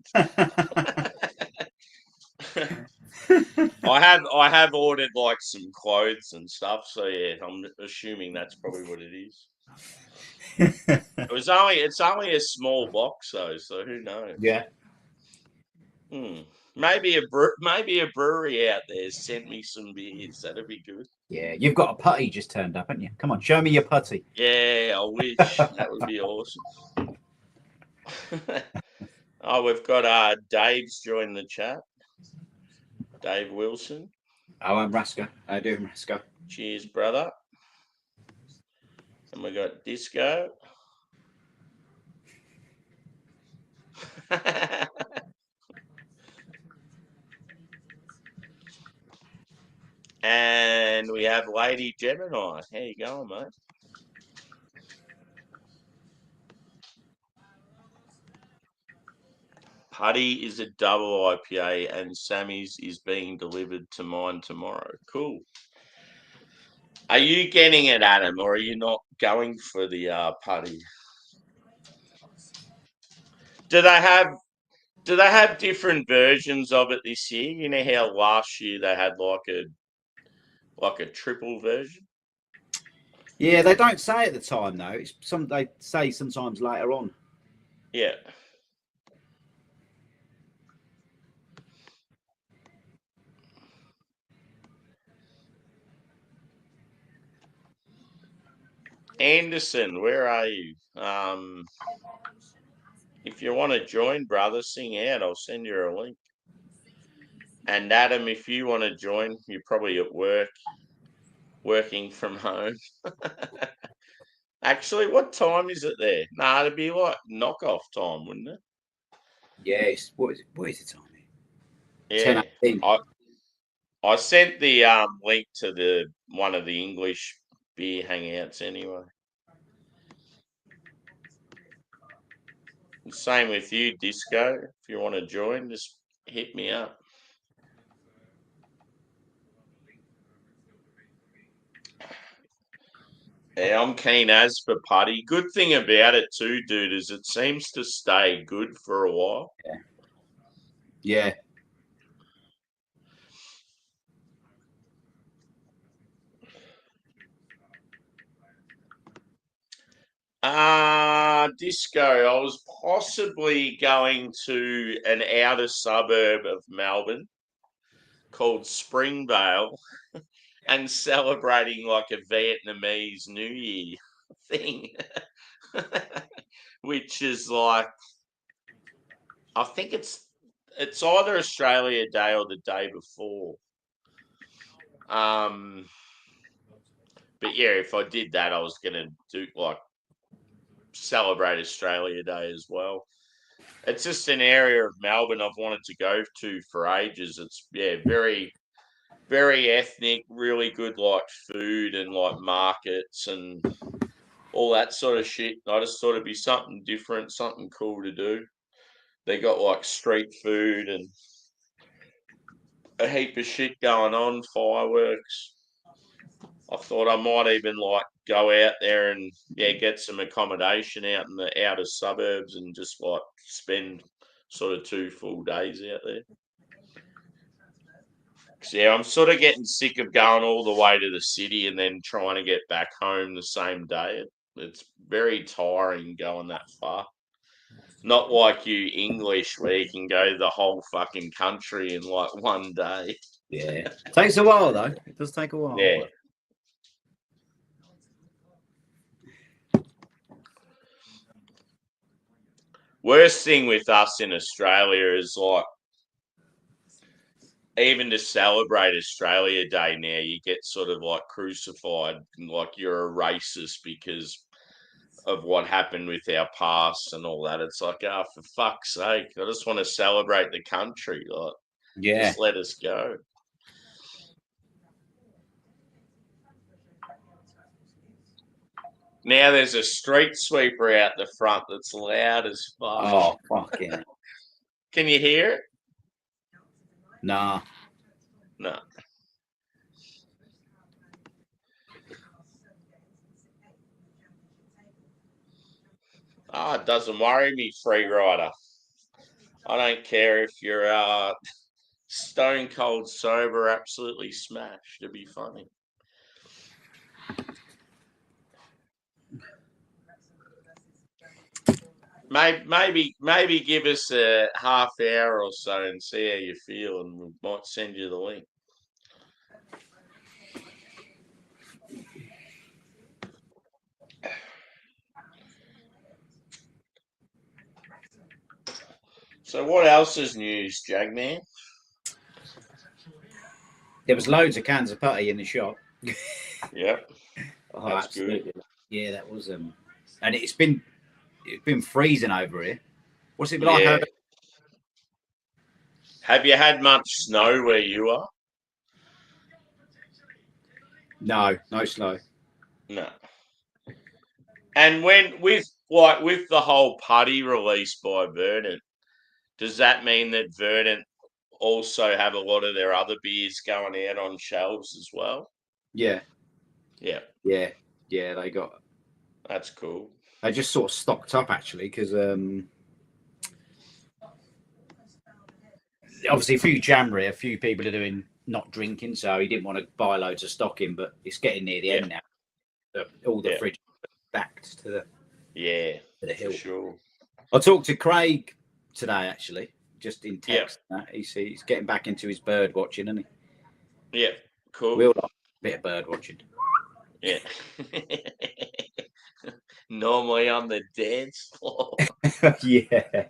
Speaker 1: I have ordered like some clothes and stuff, so yeah, I'm assuming that's probably what it is. It's only a small box though, so who knows?
Speaker 3: Yeah.
Speaker 1: Maybe a brewery out there sent me some beers. That'd be good.
Speaker 3: Yeah, you've got a putty just turned up, haven't you? Come on, show me your putty.
Speaker 1: Yeah, I wish. That would be awesome. Oh, we've got Dave's joined the chat. Dave Wilson.
Speaker 3: Oh, I'm Rasko. How you doing, Rasko?
Speaker 1: Cheers, brother. And we got Disco. And we have Lady Gemini. How you going, mate? Putty is a double IPA and Sammy's is being delivered to mine tomorrow. Cool. Are you getting it, Adam, or are you not going for the putty? Do they have different versions of it this year? You know how last year they had like a triple version?
Speaker 3: Yeah, they don't say at the time though. They say sometimes later on.
Speaker 1: Yeah. Anderson, where are you? If you want to join, brother, sing out. I'll send you a link. And Adam, if you want to join, you're probably at work, working from home. Actually, what time is it there? Nah, it'd be like knockoff time, wouldn't it?
Speaker 3: Yes. What is it? What is the time?
Speaker 1: Yeah.
Speaker 3: 10:18.
Speaker 1: I sent the link to the one of the English beer hangouts anyway. Same with you, Disco. If you want to join, just hit me up. Yeah, I'm keen as for putty. Good thing about it too, dude, is it seems to stay good for a while.
Speaker 3: Yeah.
Speaker 1: Disco. I was possibly going to an outer suburb of Melbourne called Springvale and celebrating like a Vietnamese New Year thing, which is like, I think it's either Australia Day or the day before. But yeah, if I did that, I was gonna do like celebrate Australia Day as well. It's just an area of Melbourne I've wanted to go to for ages. It's very very ethnic, really good like food and like markets and all that sort of shit. I just thought it'd be something different, something cool to do. They got like street food and a heap of shit going on, fireworks. I thought I might even like go out there and get some accommodation out in the outer suburbs and just like spend sort of 2 full days out there. 'Cause, I'm sort of getting sick of going all the way to the city and then trying to get back home the same day. It's very tiring going that far. Not like you English where you can go the whole fucking country in like one day.
Speaker 3: Yeah. Takes a while though. It does take a while.
Speaker 1: Yeah.
Speaker 3: But...
Speaker 1: Worst thing with us in Australia is like, even to celebrate Australia Day now, you get sort of like crucified, like you're a racist because of what happened with our past and all that. It's like, oh, for fuck's sake, I just want to celebrate the country. Like, just let us go. Now there's a street sweeper out the front that's loud as fuck.
Speaker 3: Oh, fucking.
Speaker 1: Can you hear it?
Speaker 3: Nah.
Speaker 1: No. It doesn't worry me, free rider. I don't care if you're stone cold sober, absolutely smashed. It'd be funny. Maybe give us a half hour or so and see how you feel, and we might send you the link. So what else is news, Jagman?
Speaker 3: There was loads of cans of putty in the shop.
Speaker 1: Yep.
Speaker 3: Oh, that's absolutely. Good. Yeah, that was and it's been freezing over here. What's it been like over?
Speaker 1: Have you had much snow where you are?
Speaker 3: No snow.
Speaker 1: No. And with the whole putty released by Verdant, does that mean that Verdant also have a lot of their other beers going out on shelves as well?
Speaker 3: Yeah.
Speaker 1: Yeah.
Speaker 3: Yeah. Yeah, they got.
Speaker 1: That's cool.
Speaker 3: They just sort of stocked up actually because obviously through January, a few people are not drinking, so he didn't want to buy loads of stock in, but it's getting near the end now. All the fridge backed to the to the hill.
Speaker 1: For sure.
Speaker 3: I talked to Craig today actually, just in text. He's getting back into his bird watching, isn't
Speaker 1: he? Yeah, cool.
Speaker 3: We all like a bit of bird watching.
Speaker 1: Yeah. Normally on the dance floor.
Speaker 3: Yeah.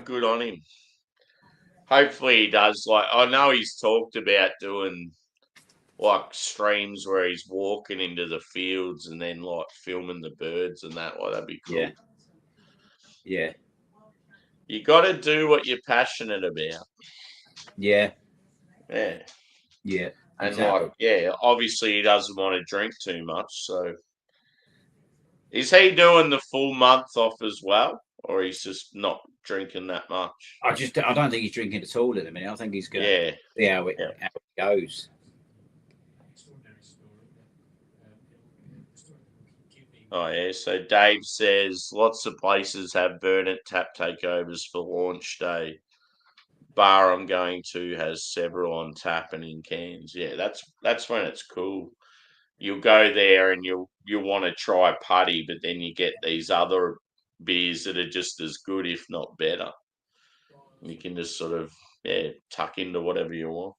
Speaker 1: Good on him. Hopefully he does. Like, I know he's talked about doing like streams where he's walking into the fields and then like filming the birds and that. Like, that'd be cool.
Speaker 3: Yeah.
Speaker 1: You got to do what you're passionate about.
Speaker 3: Yeah.
Speaker 1: Yeah.
Speaker 3: Yeah.
Speaker 1: And exactly. Obviously he doesn't want to drink too much. So is he doing the full month off as well? Or he's just not drinking that much?
Speaker 3: I don't think he's drinking at all at the minute. I think he's going to see how it goes.
Speaker 1: Oh, yeah. So Dave says lots of places have Verdant tap takeovers for launch day. Bar I'm going to has several on tap and in cans. Yeah, that's when it's cool. You'll go there and you'll want to try putty, but then you get these other beers that are just as good, if not better. You can just sort of tuck into whatever you want.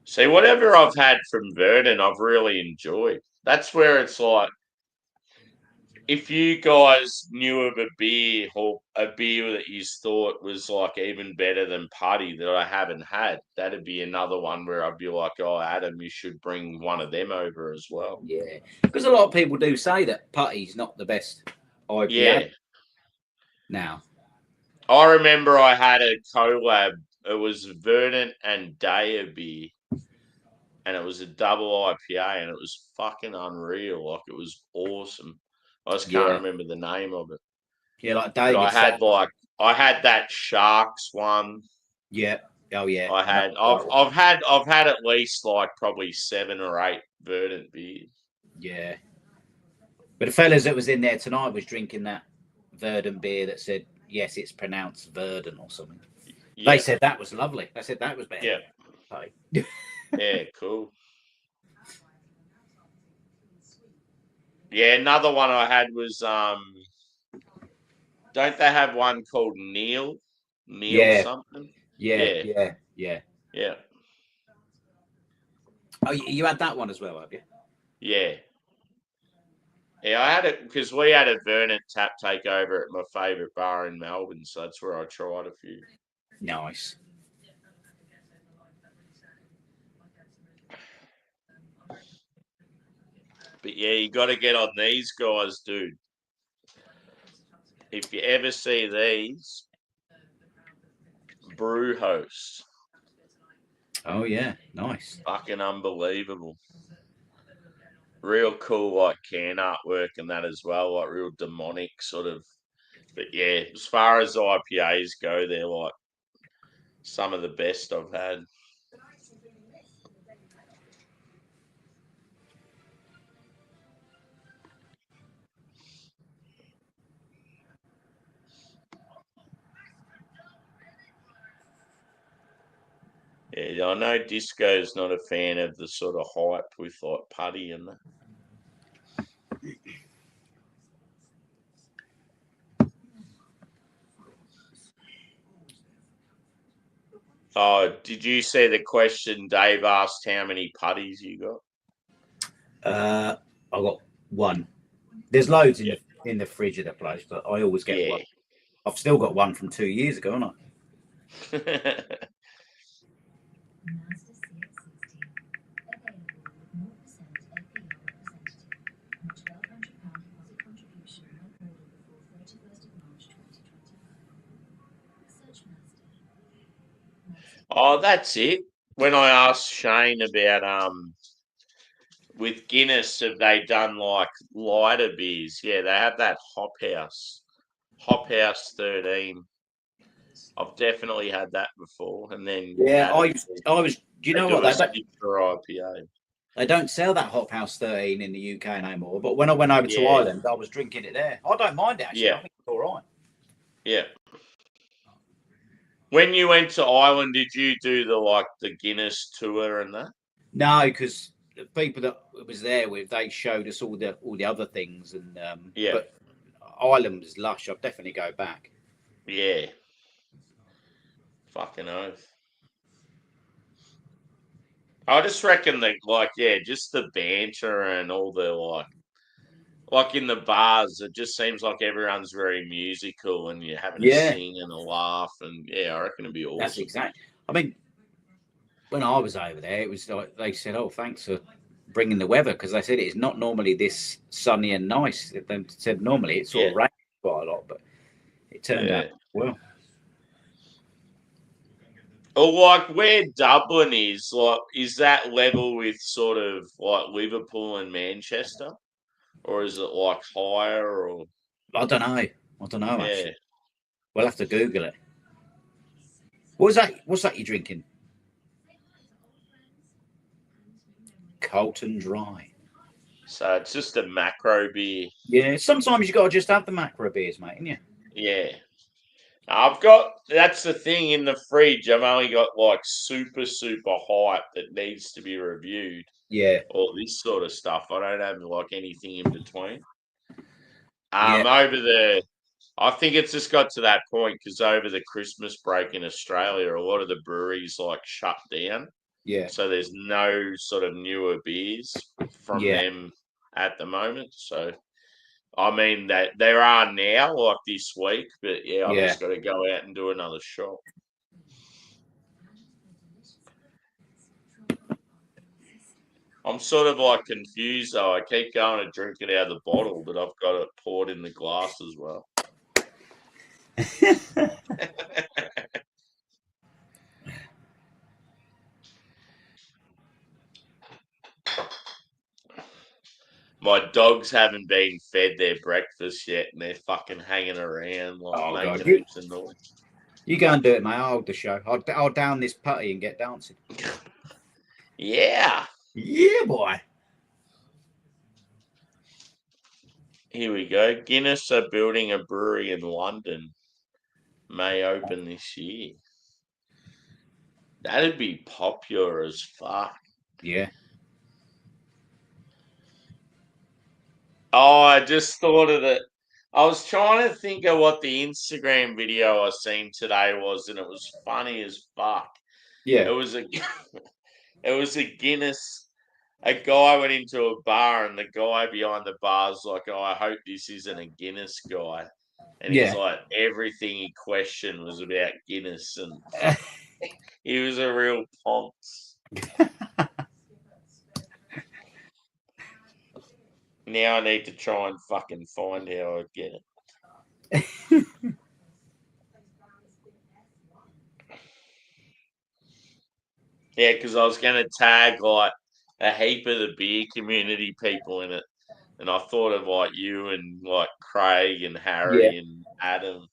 Speaker 1: See, whatever I've had from Verdant, I've really enjoyed. That's where it's like, if you guys knew of a beer or a beer that you thought was like even better than Putty that I haven't had, that'd be another one where I'd be like, oh, Adam, you should bring one of them over as well.
Speaker 3: Yeah, because a lot of people do say that Putty's not the best IPA.
Speaker 1: Yeah.
Speaker 3: Now,
Speaker 1: I remember I had a collab. It was Verdant and Daya beer, and it was a double IPA, and it was fucking unreal. Like, it was awesome. I just can't remember the name of it.
Speaker 3: Yeah, like
Speaker 1: But
Speaker 3: David.
Speaker 1: I had that Sharks one.
Speaker 3: Yeah. Oh yeah.
Speaker 1: I've had at least like probably 7 or 8 Verdant beers.
Speaker 3: Yeah. But the fellas that was in there tonight was drinking that Verdant beer that said, yes, it's pronounced Verdant or something. Yeah. They said that was lovely. They said that was better.
Speaker 1: Yeah. Yeah, cool. Yeah, another one I had was don't they have one called Neil? Neil something?
Speaker 3: Yeah. Oh, you had that one as well, have you?
Speaker 1: Yeah. Yeah, I had it because we had a Verdant tap takeover at my favourite bar in Melbourne, so that's where I tried a few.
Speaker 3: Nice.
Speaker 1: But yeah, you got to get on these guys, dude. If you ever see these, Brew Host.
Speaker 3: Oh yeah, nice.
Speaker 1: Fucking unbelievable. Real cool, like can artwork and that as well, like real demonic sort of. But yeah, as far as IPAs go, they're like some of the best I've had. Yeah, I know Disco's not a fan of the sort of hype with like Putty and that. Oh, did you see the question Dave asked how many putties you
Speaker 3: got? I got one. There's loads in the fridge of the place, but I always get one. I've still got one from 2 years ago, haven't I?
Speaker 1: Oh, that's it. When I asked Shane about with Guinness, have they done like lighter beers? Yeah, they have that Hop House 13. I've definitely had that before, and then
Speaker 3: I was. Do you know what?
Speaker 1: For IPA.
Speaker 3: They don't sell that Hop House 13 in the UK anymore. But when I went over to Ireland, I was drinking it there. I don't mind it actually. I think it's all right.
Speaker 1: Yeah. When you went to Ireland, did you do the Guinness tour and that?
Speaker 3: No, because the people that was there with, they showed us all the other things, and but Ireland was lush. I'd definitely go back.
Speaker 1: Yeah. Fucking oath. I just reckon that just the banter and all the like in the bars, it just seems like everyone's very musical and you're having a sing and a laugh, and I reckon it'd be awesome.
Speaker 3: That's exactly. I mean, when I was over there, it was like they said, "Oh, thanks for bringing the weather," because they said it's not normally this sunny and nice. They said normally it's sort of rains quite a lot, but it turned out well.
Speaker 1: Or like where Dublin is that level with sort of like Liverpool and Manchester? Or is it like higher? Or
Speaker 3: I don't know. Actually, we'll have to Google it. What's that you're drinking? Colton Dry.
Speaker 1: So it's just a macro beer.
Speaker 3: Yeah, sometimes you got to just have the macro beers, mate, ain't you?
Speaker 1: Yeah. That's the thing in the fridge. I've only got like super, super hype that needs to be reviewed.
Speaker 3: Yeah.
Speaker 1: All this sort of stuff. I don't have like anything in between. I think it's just got to that point because over the Christmas break in Australia, a lot of the breweries shut down.
Speaker 3: Yeah.
Speaker 1: So there's no sort of newer beers from them at the moment. So I mean, that there are now, like this week, but yeah, I've
Speaker 3: Yeah.
Speaker 1: just got to go out and do another shot. I'm sort of like confused though. I keep going to drink it out of the bottle, but I've got it poured in the glass as well. My dogs haven't been fed their breakfast yet, and they're fucking hanging around like making heaps of noise.
Speaker 3: You go and do it, mate. I'll hold the show. I'll down this putty and get dancing.
Speaker 1: Yeah.
Speaker 3: Yeah, boy.
Speaker 1: Here we go. Guinness are building a brewery in London. May open this year. That'd be popular as fuck.
Speaker 3: Yeah.
Speaker 1: Oh, I just thought of it. I was trying to think of what the Instagram video I seen today was, and it was funny as fuck.
Speaker 3: Yeah.
Speaker 1: It was a Guinness. A guy went into a bar, and the guy behind the bar's like, "Oh, I hope this isn't a Guinness guy." And he's like, everything he questioned was about Guinness, and he was a real ponce. Now I need to try and fucking find how I get it. Yeah, because I was going to tag like a heap of the beer community people in it. And I thought of like you and like Craig and Harry and Adam.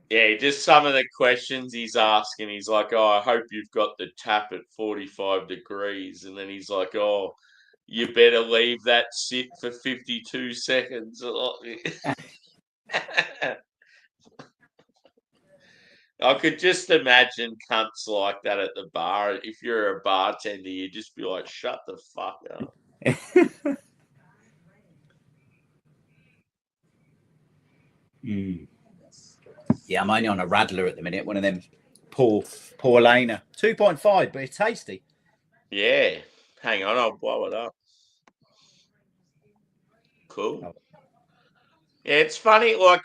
Speaker 1: Yeah, just some of the questions he's asking. He's like, "Oh, I hope you've got the tap at 45 degrees." And then he's like, "Oh, you better leave that sit for 52 seconds." I could just imagine cunts like that at the bar. If you're a bartender, you'd just be like, "Shut the fuck up."
Speaker 3: Yeah, I'm only on a Radler at the minute. One of them poor Lana. 2.5, but it's tasty.
Speaker 1: Yeah. Hang on, I'll blow it up. Cool. Yeah, it's funny. Like,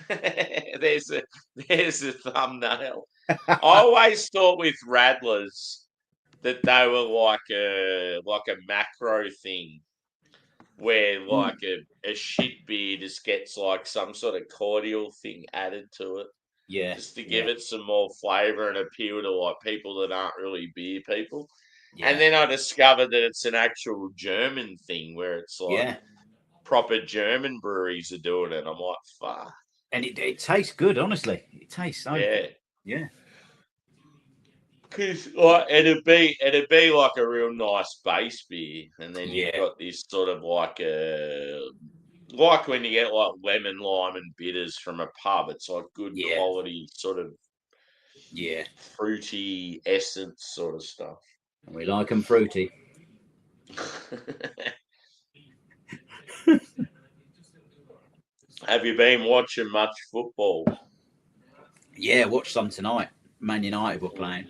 Speaker 1: there's a thumbnail. I always thought with Radlers that they were like a macro thing, where like a shit beer just gets like some sort of cordial thing added to it.
Speaker 3: Yeah.
Speaker 1: Just to give it some more flavour and appeal to like people that aren't really beer people.
Speaker 3: Yeah.
Speaker 1: And then I discovered that it's an actual German thing where it's like proper German breweries are doing it. I'm like, fuck.
Speaker 3: And it tastes good, honestly. It tastes so good. Yeah.
Speaker 1: Because like, it'd be like a real nice base beer, and then you've got this sort of like like when you get like lemon, lime, and bitters from a pub. It's like good quality sort of fruity essence sort of stuff.
Speaker 3: And we like them fruity.
Speaker 1: Have you been watching much football?
Speaker 3: Yeah, watched some tonight. Man United were playing.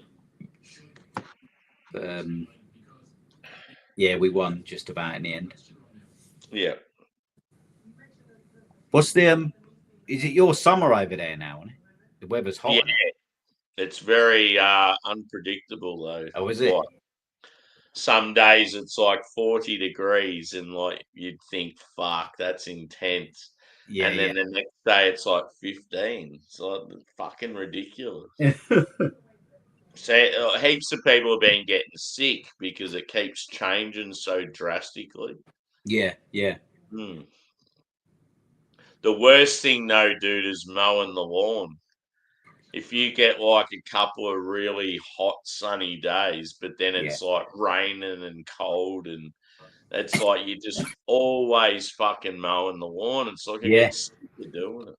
Speaker 3: Yeah, we won just about in the end.
Speaker 1: Yeah.
Speaker 3: What's the is it your summer over there now? Isn't it? The weather's hot.
Speaker 1: Yeah. It's very unpredictable though.
Speaker 3: Oh, is it?
Speaker 1: Like, some days it's like 40 degrees and like you'd think, fuck, that's intense. Yeah, and then the next day it's like 15. It's like fucking ridiculous. So heaps of people have been getting sick because it keeps changing so drastically.
Speaker 3: Yeah.
Speaker 1: The worst thing though, dude, is mowing the lawn. If you get like a couple of really hot sunny days, but then it's like raining and cold, and it's like you're just always fucking mowing the lawn. It's like you're doing it.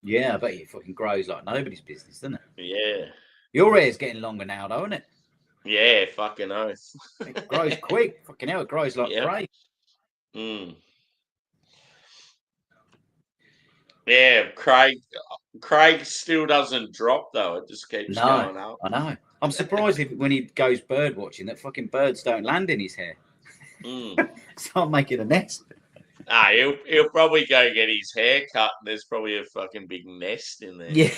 Speaker 3: Yeah, I bet it fucking grows like nobody's business, doesn't it?
Speaker 1: Yeah.
Speaker 3: Your hair's getting longer now, though, isn't it?
Speaker 1: Yeah, fucking oath.
Speaker 3: It grows quick. Fucking hell, it grows like great.
Speaker 1: Yeah, Craig still doesn't drop though. It just keeps going up.
Speaker 3: I know. I'm surprised when he goes bird watching that fucking birds don't land in his hair. Start making a nest.
Speaker 1: He'll probably go get his hair cut, and there's probably a fucking big nest in there.
Speaker 3: Yeah.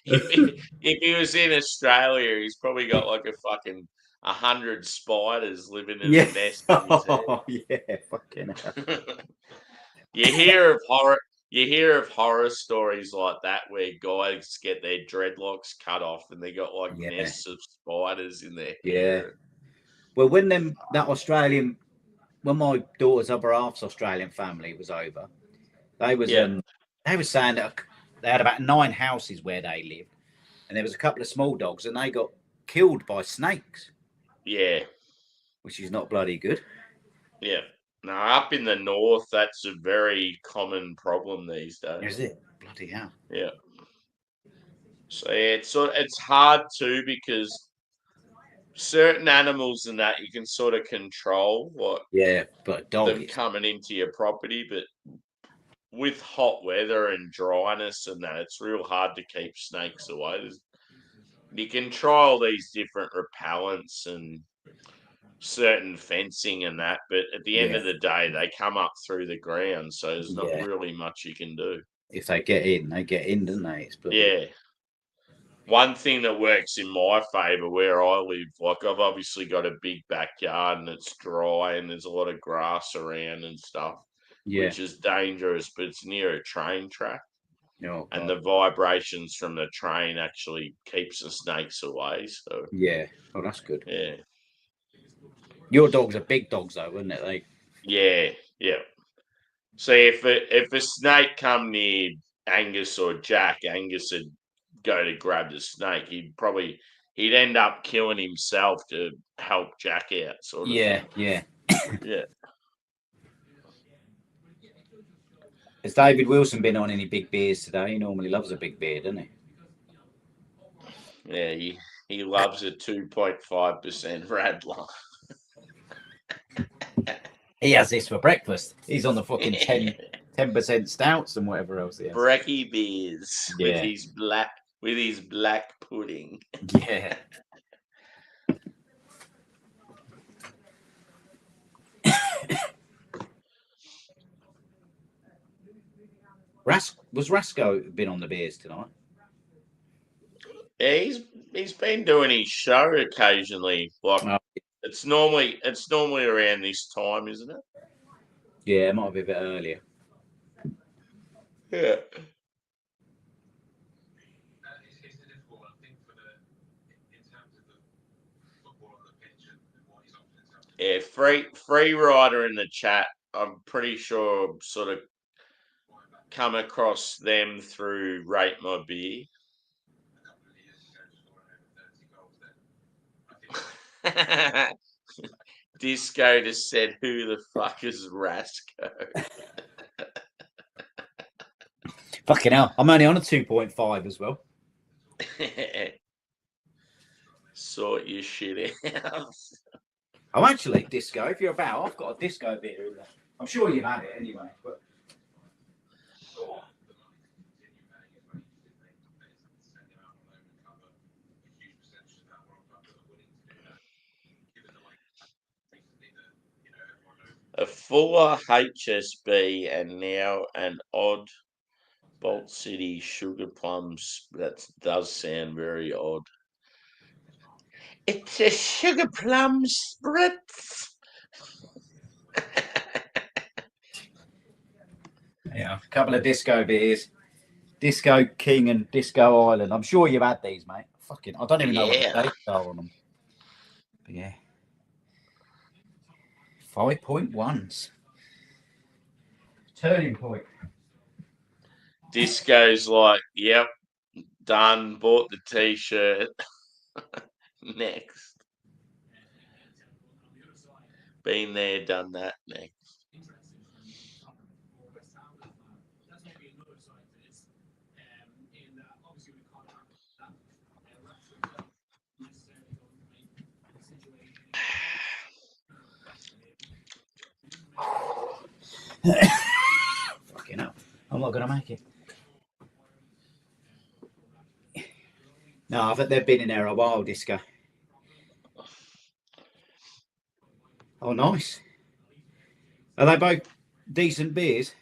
Speaker 1: if he was in Australia, he's probably got like a fucking 100 spiders living in a nest in his head.
Speaker 3: Oh, yeah, fucking hell.
Speaker 1: You hear of horror stories like that where guys get their dreadlocks cut off and they got like nests of spiders in their hair.
Speaker 3: Well, when my daughter's other half's Australian family was over, they were saying that they had about 9 houses where they lived, and there was a couple of small dogs, and they got killed by snakes.
Speaker 1: Yeah,
Speaker 3: which is not bloody good.
Speaker 1: Yeah. No, up in the north, that's a very common problem these days.
Speaker 3: Is it? Bloody hell.
Speaker 1: Yeah. So it's hard too because certain animals and that you can sort of control, like
Speaker 3: but
Speaker 1: them coming into your property, but with hot weather and dryness and that, it's real hard to keep snakes away. You can try all these different repellents and certain fencing and that, but at the end of the day, they come up through the ground, so there's not really much you can do.
Speaker 3: If they get in, don't they?
Speaker 1: Yeah. One thing that works in my favour where I live, like I've obviously got a big backyard and it's dry and there's a lot of grass around and stuff, which is dangerous, but it's near a train track. And the vibrations from the train actually keeps the snakes away. So
Speaker 3: oh, that's good.
Speaker 1: Yeah.
Speaker 3: Your dogs are big dogs, though, wouldn't it?
Speaker 1: Yeah. See, if a snake come near Angus or Jack, Angus would go to grab the snake. He'd end up killing himself to help Jack out, sort of thing.
Speaker 3: Yeah.
Speaker 1: Yeah.
Speaker 3: Has David Wilson been on any big beers today? He normally loves a big beer, doesn't he?
Speaker 1: Yeah, he loves a 2.5% Radler.
Speaker 3: He has this for breakfast. He's on the fucking 10% stouts and whatever else he has.
Speaker 1: Brekkie beers with his black pudding.
Speaker 3: Yeah. Was Rasco been on the beers tonight?
Speaker 1: Yeah, he's been doing his show occasionally. Like it's normally around this time, isn't it?
Speaker 3: Yeah, it might be a bit earlier.
Speaker 1: Yeah. Yeah, free rider in the chat. I'm pretty sure sort of come across them through Rate My Beer. Disco just said, "Who the fuck is Rasco?"
Speaker 3: Fucking hell! I'm only on a 2.5 as well.
Speaker 1: Sort your shit out.
Speaker 3: I'm actually Disco. If you're about, I've got a Disco beer in there. I'm sure you've had it anyway. But
Speaker 1: a fuller HSB and now an odd Bolt City Sugar Plums. That does sound very odd. It's a Sugar Plum Spritz.
Speaker 3: Yeah, a couple of Disco beers. Disco King and Disco Island. I'm sure you've had these, mate. Fucking, I don't even know what the dates are on them. But yeah. 5.1s. Turning point.
Speaker 1: Disco's like, yep, done, bought the t-shirt. Next. Been there, done that, next.
Speaker 3: Fucking hell. I'm not going to make it. No, I think they've been in there a while, Disco. Oh, nice. Are they both decent beers?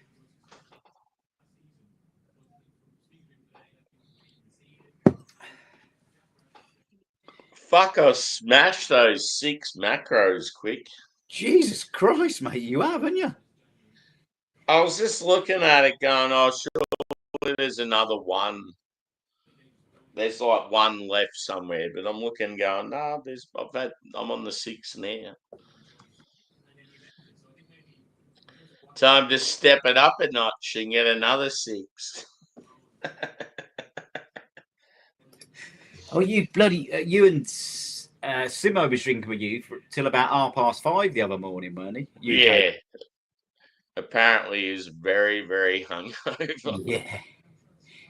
Speaker 1: Fuck, I smashed those 6 macros quick.
Speaker 3: Jesus Christ, mate, you have, haven't you?
Speaker 1: I was just looking at it going, oh, surely there's another one. There's like one left somewhere, but I'm looking going, no, I'm on the 6 now. Time to step it up a notch and get another 6.
Speaker 3: Oh, you bloody, you and Simo was drinking with you till about 5:30 the other morning, weren't he?
Speaker 1: Yeah. Apparently he was very, very hungover.
Speaker 3: Yeah.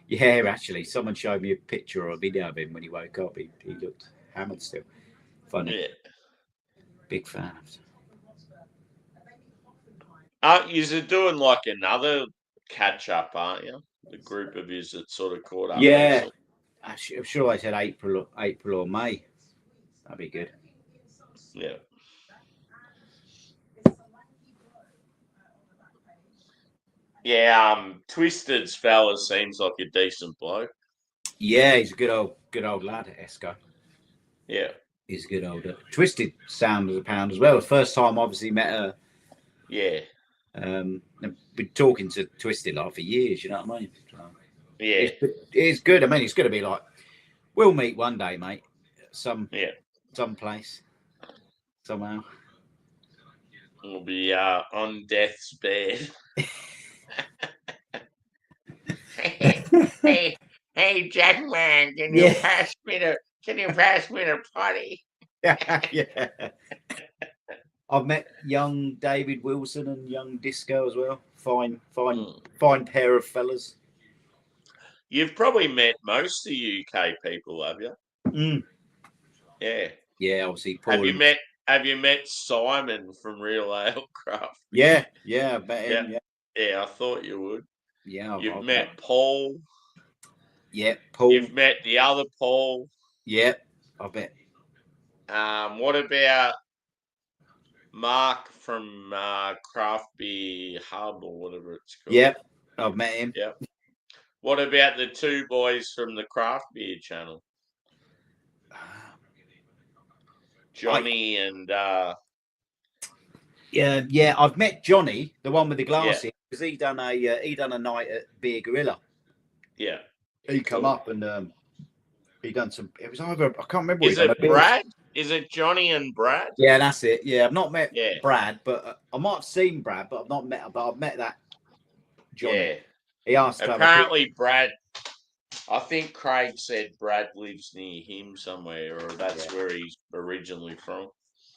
Speaker 3: Yeah, actually, someone showed me a picture or a video of him when he woke up. He looked hammered still. Funny.
Speaker 1: Yeah.
Speaker 3: Big fan.
Speaker 1: You're doing like another catch up, aren't you? The group of yous that sort of caught up.
Speaker 3: Yeah.
Speaker 1: Recently.
Speaker 3: I'm sure I said April or May. That'd be good.
Speaker 1: Yeah. Yeah, Twisted's fella seems like a decent bloke.
Speaker 3: Yeah, he's a good old lad, Esco.
Speaker 1: Yeah.
Speaker 3: He's a good old Twisted sound as a pound as well. The first time obviously met her.
Speaker 1: Yeah.
Speaker 3: I've been talking to Twisted like for years, you know what I mean? So,
Speaker 1: yeah.
Speaker 3: It's good. I mean, it's gonna be like we'll meet one day, mate. Some place. Somehow.
Speaker 1: We'll be on death's bed. hey, Jackman, can you pass me the potty?
Speaker 3: Yeah. I've met young David Wilson and young Disco as well. Fine pair of fellas.
Speaker 1: You've probably met most of the UK people, have you?
Speaker 3: Mm.
Speaker 1: Yeah.
Speaker 3: Yeah, obviously. Paul
Speaker 1: Have you met Simon from Real Ale Craft?
Speaker 3: Yeah, I met him.
Speaker 1: Yeah, I thought you would.
Speaker 3: Yeah,
Speaker 1: You've met Paul.
Speaker 3: Yeah, Paul.
Speaker 1: You've met the other Paul.
Speaker 3: Yeah, I bet.
Speaker 1: What about Mark from Craft Beer Hub or whatever it's called?
Speaker 3: Yep, I've met him.
Speaker 1: Yep. What about the 2 boys from the Craft Beer channel? Johnny and
Speaker 3: yeah, I've met Johnny, the one with the glasses, because he done a night at Beer Gorilla.
Speaker 1: Yeah,
Speaker 3: he come up and he done some. It was either I can't remember.
Speaker 1: Is it Brad? Is it Johnny and Brad?
Speaker 3: Yeah, that's it. Yeah, I've not met Brad, but I might have seen Brad, but I've not met. But I've met that Johnny.
Speaker 1: Yeah.
Speaker 3: He asked.
Speaker 1: Apparently, Brad. I think Craig said Brad lives near him somewhere, or that's where he's originally from.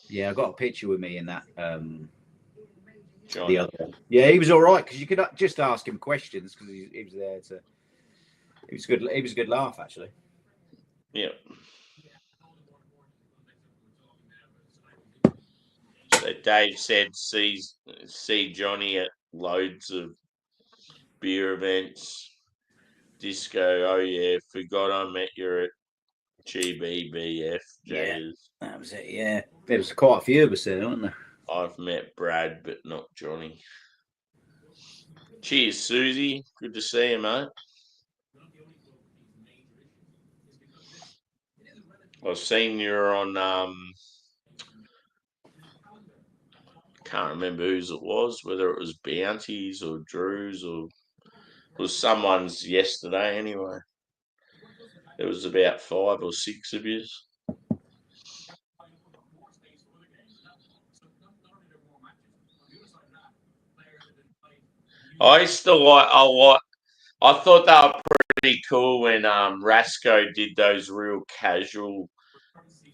Speaker 3: Yeah, I got a picture with me in that.
Speaker 1: Johnny.
Speaker 3: The other one. Yeah, he was all right because you could just ask him questions because he was there to. He was good. He was a good laugh, actually.
Speaker 1: Yeah. So Dave said, see Johnny at loads of beer events. Disco, oh yeah, forgot I met you at GBBF.
Speaker 3: Yeah, that was it. Yeah, there was quite a few of us there, weren't there?
Speaker 1: I've met Brad, but not Johnny. Cheers, Susie. Good to see you, mate. I've seen you're on. Can't remember whose it was, whether it was Bounties or Drew's or it was someone's yesterday. Anyway, it was about 5 or 6 of you. I used to like. I thought they were pretty cool when Rasco did those real casual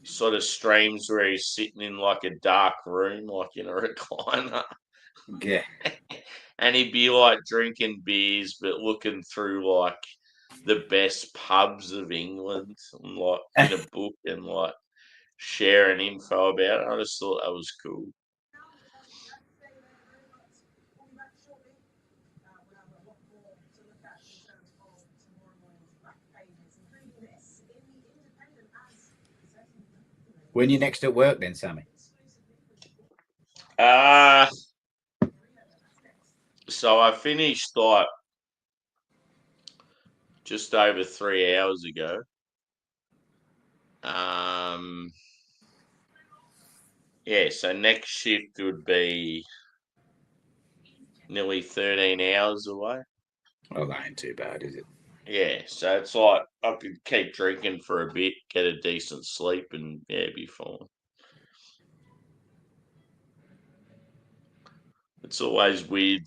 Speaker 1: sort of streams where he's sitting in like a dark room, like in a recliner.
Speaker 3: Yeah.
Speaker 1: And he'd be like drinking beers, but looking through like the best pubs of England, and like in a book and like sharing info about it. I just thought that was cool.
Speaker 3: When you next at work, then, Sammy?
Speaker 1: So I finished like just over 3 hours ago. Yeah, so next shift would be nearly 13 hours away.
Speaker 3: Oh, that ain't too bad, is it?
Speaker 1: Yeah, so it's like I could keep drinking for a bit, get a decent sleep, and yeah, be fine. It's always weird.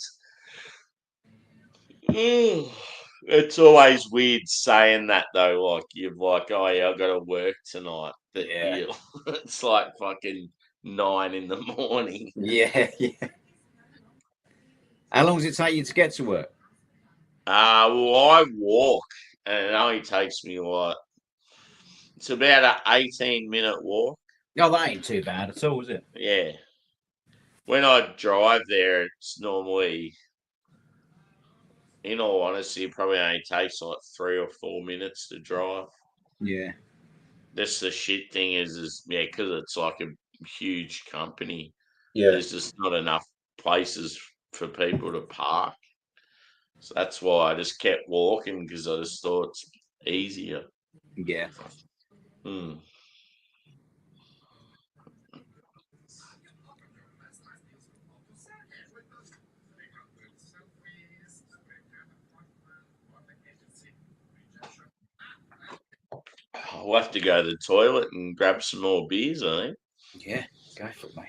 Speaker 1: It's always weird saying that though. Like you're like, oh yeah, I got to work tonight. But
Speaker 3: Yeah.
Speaker 1: it's like fucking 9 in the morning.
Speaker 3: Yeah, yeah. How long does it take you to get to work?
Speaker 1: Well, I walk, and it only takes me like it's about an 18-minute walk.
Speaker 3: Oh, that ain't too bad at all, is it?
Speaker 1: Yeah. When I drive there, it's normally, in all honesty, it probably only takes like 3 or 4 minutes to drive.
Speaker 3: Yeah.
Speaker 1: That's the shit thing is yeah, because it's like a huge company.
Speaker 3: Yeah.
Speaker 1: There's just not enough places for people to park. So that's why I just kept walking because I just thought it's easier.
Speaker 3: Yeah.
Speaker 1: Hmm. I'll have to go to the toilet and grab some more beers, I think.
Speaker 3: Yeah. Go for it, mate.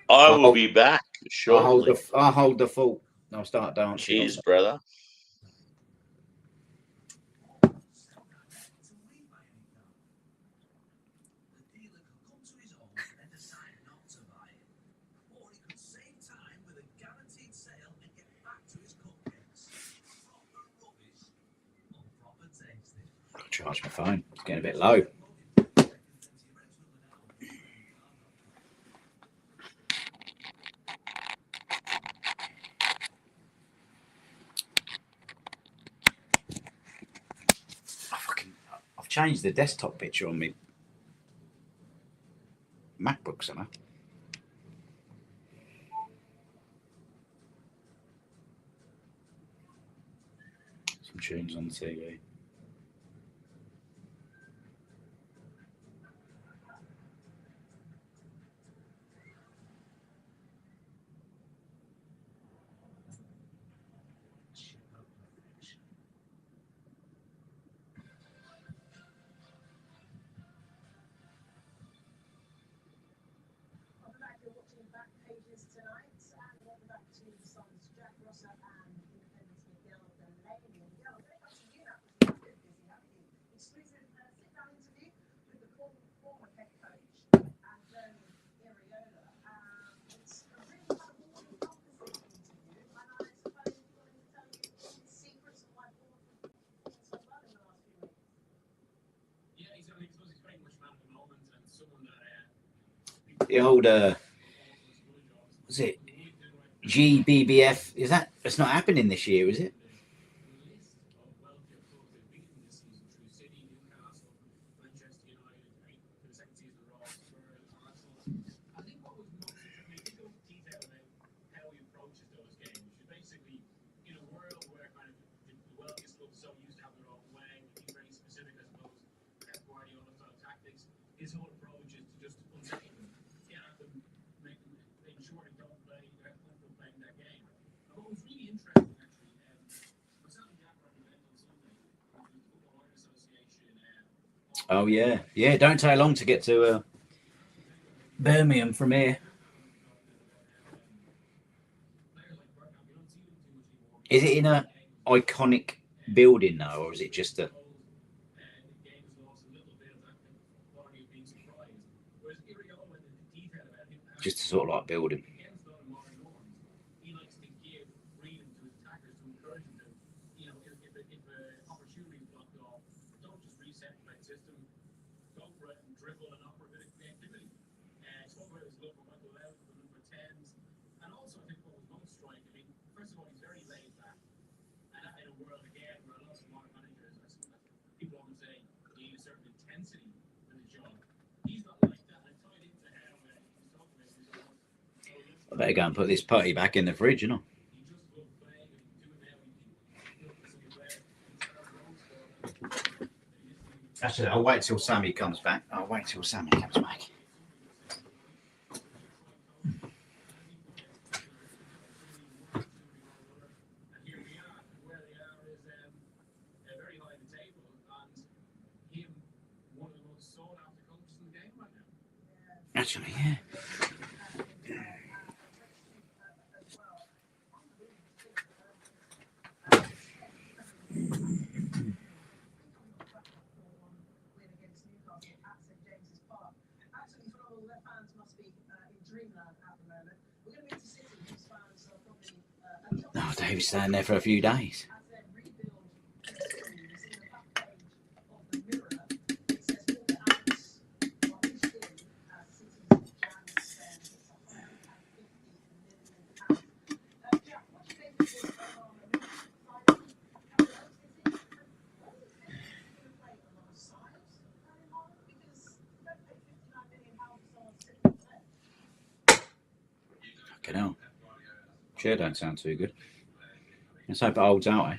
Speaker 1: I will be back shortly.
Speaker 3: I'll hold the fort. I'll start dancing.
Speaker 1: Cheers, brother.
Speaker 3: I'll charge my phone. It's getting a bit low. I've changed the desktop picture on me MacBook somehow. Some tunes on the TV. The old, was it GBBF? Is that? It's not happening this year, is it? Oh yeah, yeah. It don't take long to get to Birmingham from here. Is it in a iconic building though, or is it just a sort of like building? Better go and put this putty back in the fridge, you know. Actually, I'll wait till Sammy comes back. Actually, yeah. Oh, David's staying there for a few days. Fucking hell. Chair don't sound too good. Let's hope it holds out, eh?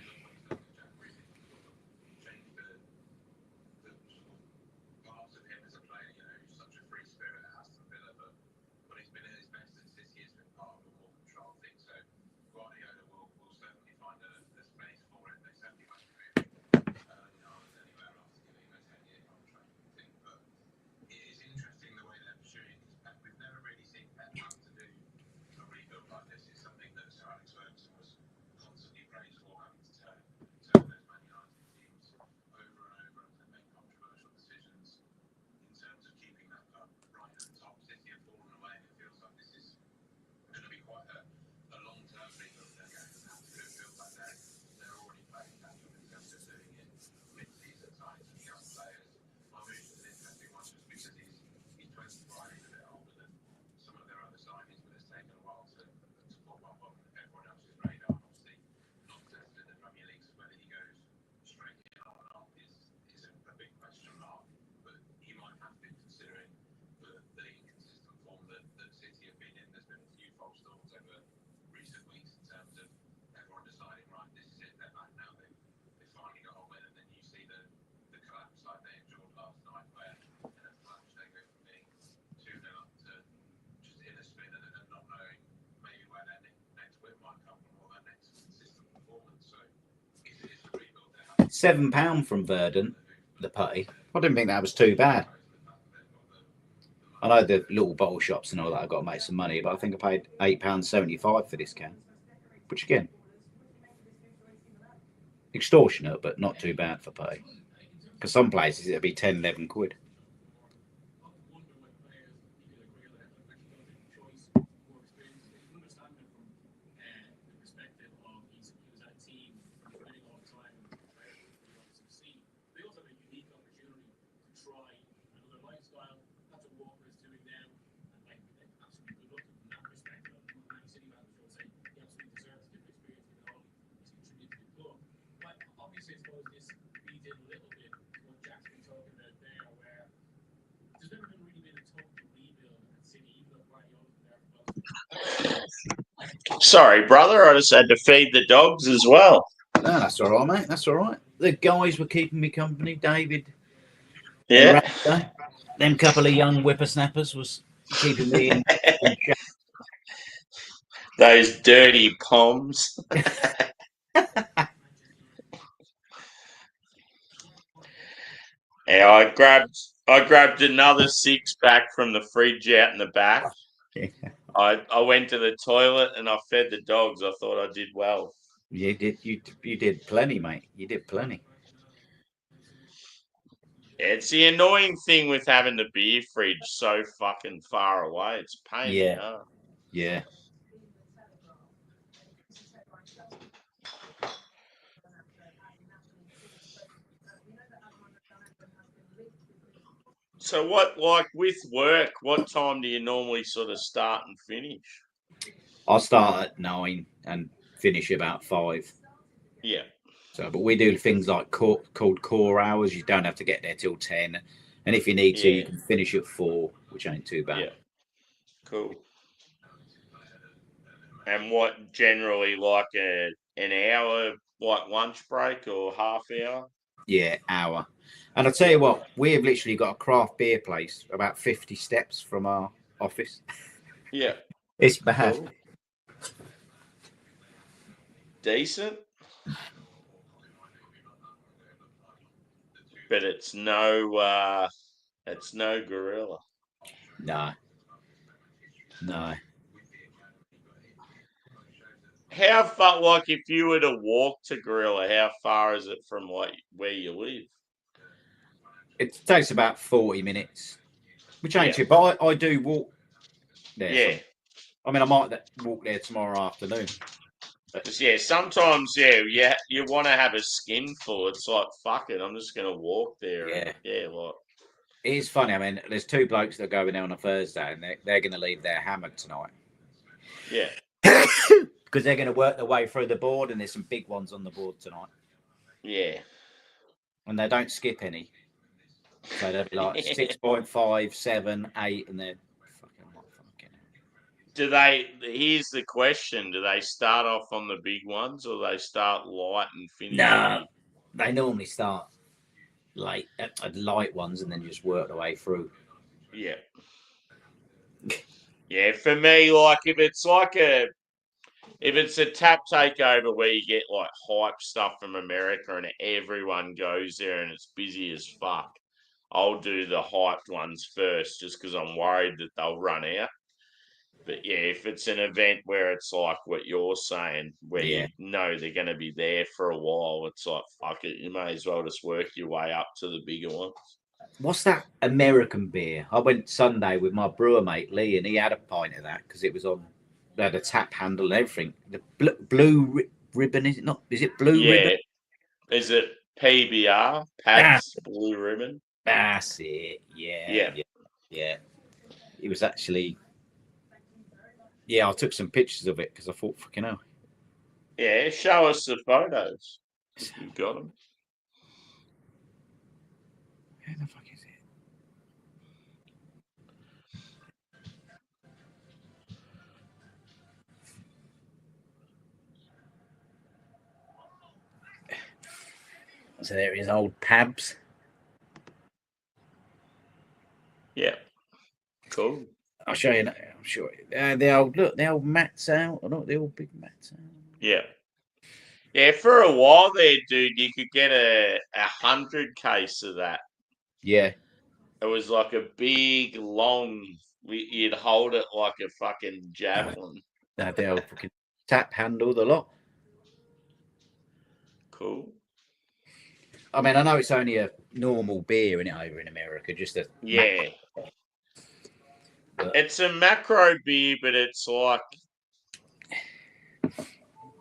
Speaker 3: £7 from Verdant, the putty. I didn't think that was too bad. I know the little bottle shops and all that, I've got to make some money, but I think I paid £8.75 for this can. Which again, extortionate, but not too bad for putty. Because some places it'll be 10, 11 quid.
Speaker 1: Sorry, brother. I just had to feed the dogs as well.
Speaker 3: No, that's all right, mate. That's all right. The guys were keeping me company. David.
Speaker 1: Yeah.
Speaker 3: Them couple of young whippersnappers was keeping me in.
Speaker 1: Those dirty poms. Yeah, I grabbed another 6-pack from the fridge out in the back.
Speaker 3: Yeah.
Speaker 1: I went to the toilet and I fed the dogs. I thought I did well.
Speaker 3: You did plenty, mate. You did plenty.
Speaker 1: It's the annoying thing with having the beer fridge so fucking far away. It's a pain in the ass.
Speaker 3: Yeah.
Speaker 1: So what, like with work, what time do you normally sort of start and finish?
Speaker 3: I'll start at 9 and finish about 5.
Speaker 1: Yeah.
Speaker 3: So, but we do things like called core hours. You don't have to get there till 10, and if you need to, you can finish at 4, which ain't too bad.
Speaker 1: Yeah. Cool. And what generally like an hour, like lunch break or half hour?
Speaker 3: Yeah, hour. And I'll tell you what, we have literally got a craft beer place about 50 steps from our office.
Speaker 1: Yeah.
Speaker 3: It's bad.
Speaker 1: Cool. Decent. But it's no gorilla.
Speaker 3: No. No.
Speaker 1: How far, like, if you were to walk to Gorilla, how far is it from like where you live?
Speaker 3: It takes about 40 minutes, which ain't
Speaker 1: Yeah.
Speaker 3: too, but I do walk there.
Speaker 1: Yeah.
Speaker 3: I mean, I might walk there tomorrow afternoon.
Speaker 1: Just, yeah, sometimes, you want to have a skinful. It's like, fuck it, I'm just going to walk there.
Speaker 3: Yeah.
Speaker 1: And, like.
Speaker 3: It is funny. I mean, there's two blokes that are going there on a Thursday, and they're going to leave there hammered tonight.
Speaker 1: Yeah.
Speaker 3: Because they're going to work their way through the board, and there's some big ones on the board tonight.
Speaker 1: Yeah.
Speaker 3: And they don't skip any. So they'll be like 6.5, 7, 8, and they're fucking.
Speaker 1: Here's the question, do they start off on the big ones or they start light and finish?
Speaker 3: No, they normally start late at light ones and then just work their way through.
Speaker 1: Yeah. Yeah, for me, like if it's a tap takeover where you get like hype stuff from America and everyone goes there and it's busy as fuck, I'll do the hyped ones first just because I'm worried that they'll run out. But yeah, if it's an event where it's like what you're saying, where you know they're going to be there for a while, it's like, fuck it, you may as well just work your way up to the bigger ones.
Speaker 3: What's that American beer? I went Sunday with my brewer mate Lee, and he had a pint of that because it was on. They had a tap handle and everything. The blue ribbon, is it not? Is it blue ribbon?
Speaker 1: Is it PBR? Pabst Blue Ribbon?
Speaker 3: That's it. Yeah. It was actually. Yeah, I took some pictures of it because I thought, fucking hell.
Speaker 1: Yeah, show us the photos. If you've got them.
Speaker 3: Where the fuck is it? So there is old Pabs.
Speaker 1: Yeah. Cool.
Speaker 3: I'll show you. I'm sure. The old mats out. Or not the old big mats out.
Speaker 1: Yeah. Yeah, for a while there, dude, you could get a 100 case of that.
Speaker 3: Yeah.
Speaker 1: It was like a big, long. You'd hold it like a fucking javelin.
Speaker 3: The old fucking tap handle, the lot.
Speaker 1: Cool.
Speaker 3: I mean, I know it's only a normal beer in it over in America, just a
Speaker 1: It's a macro beer, but it's like,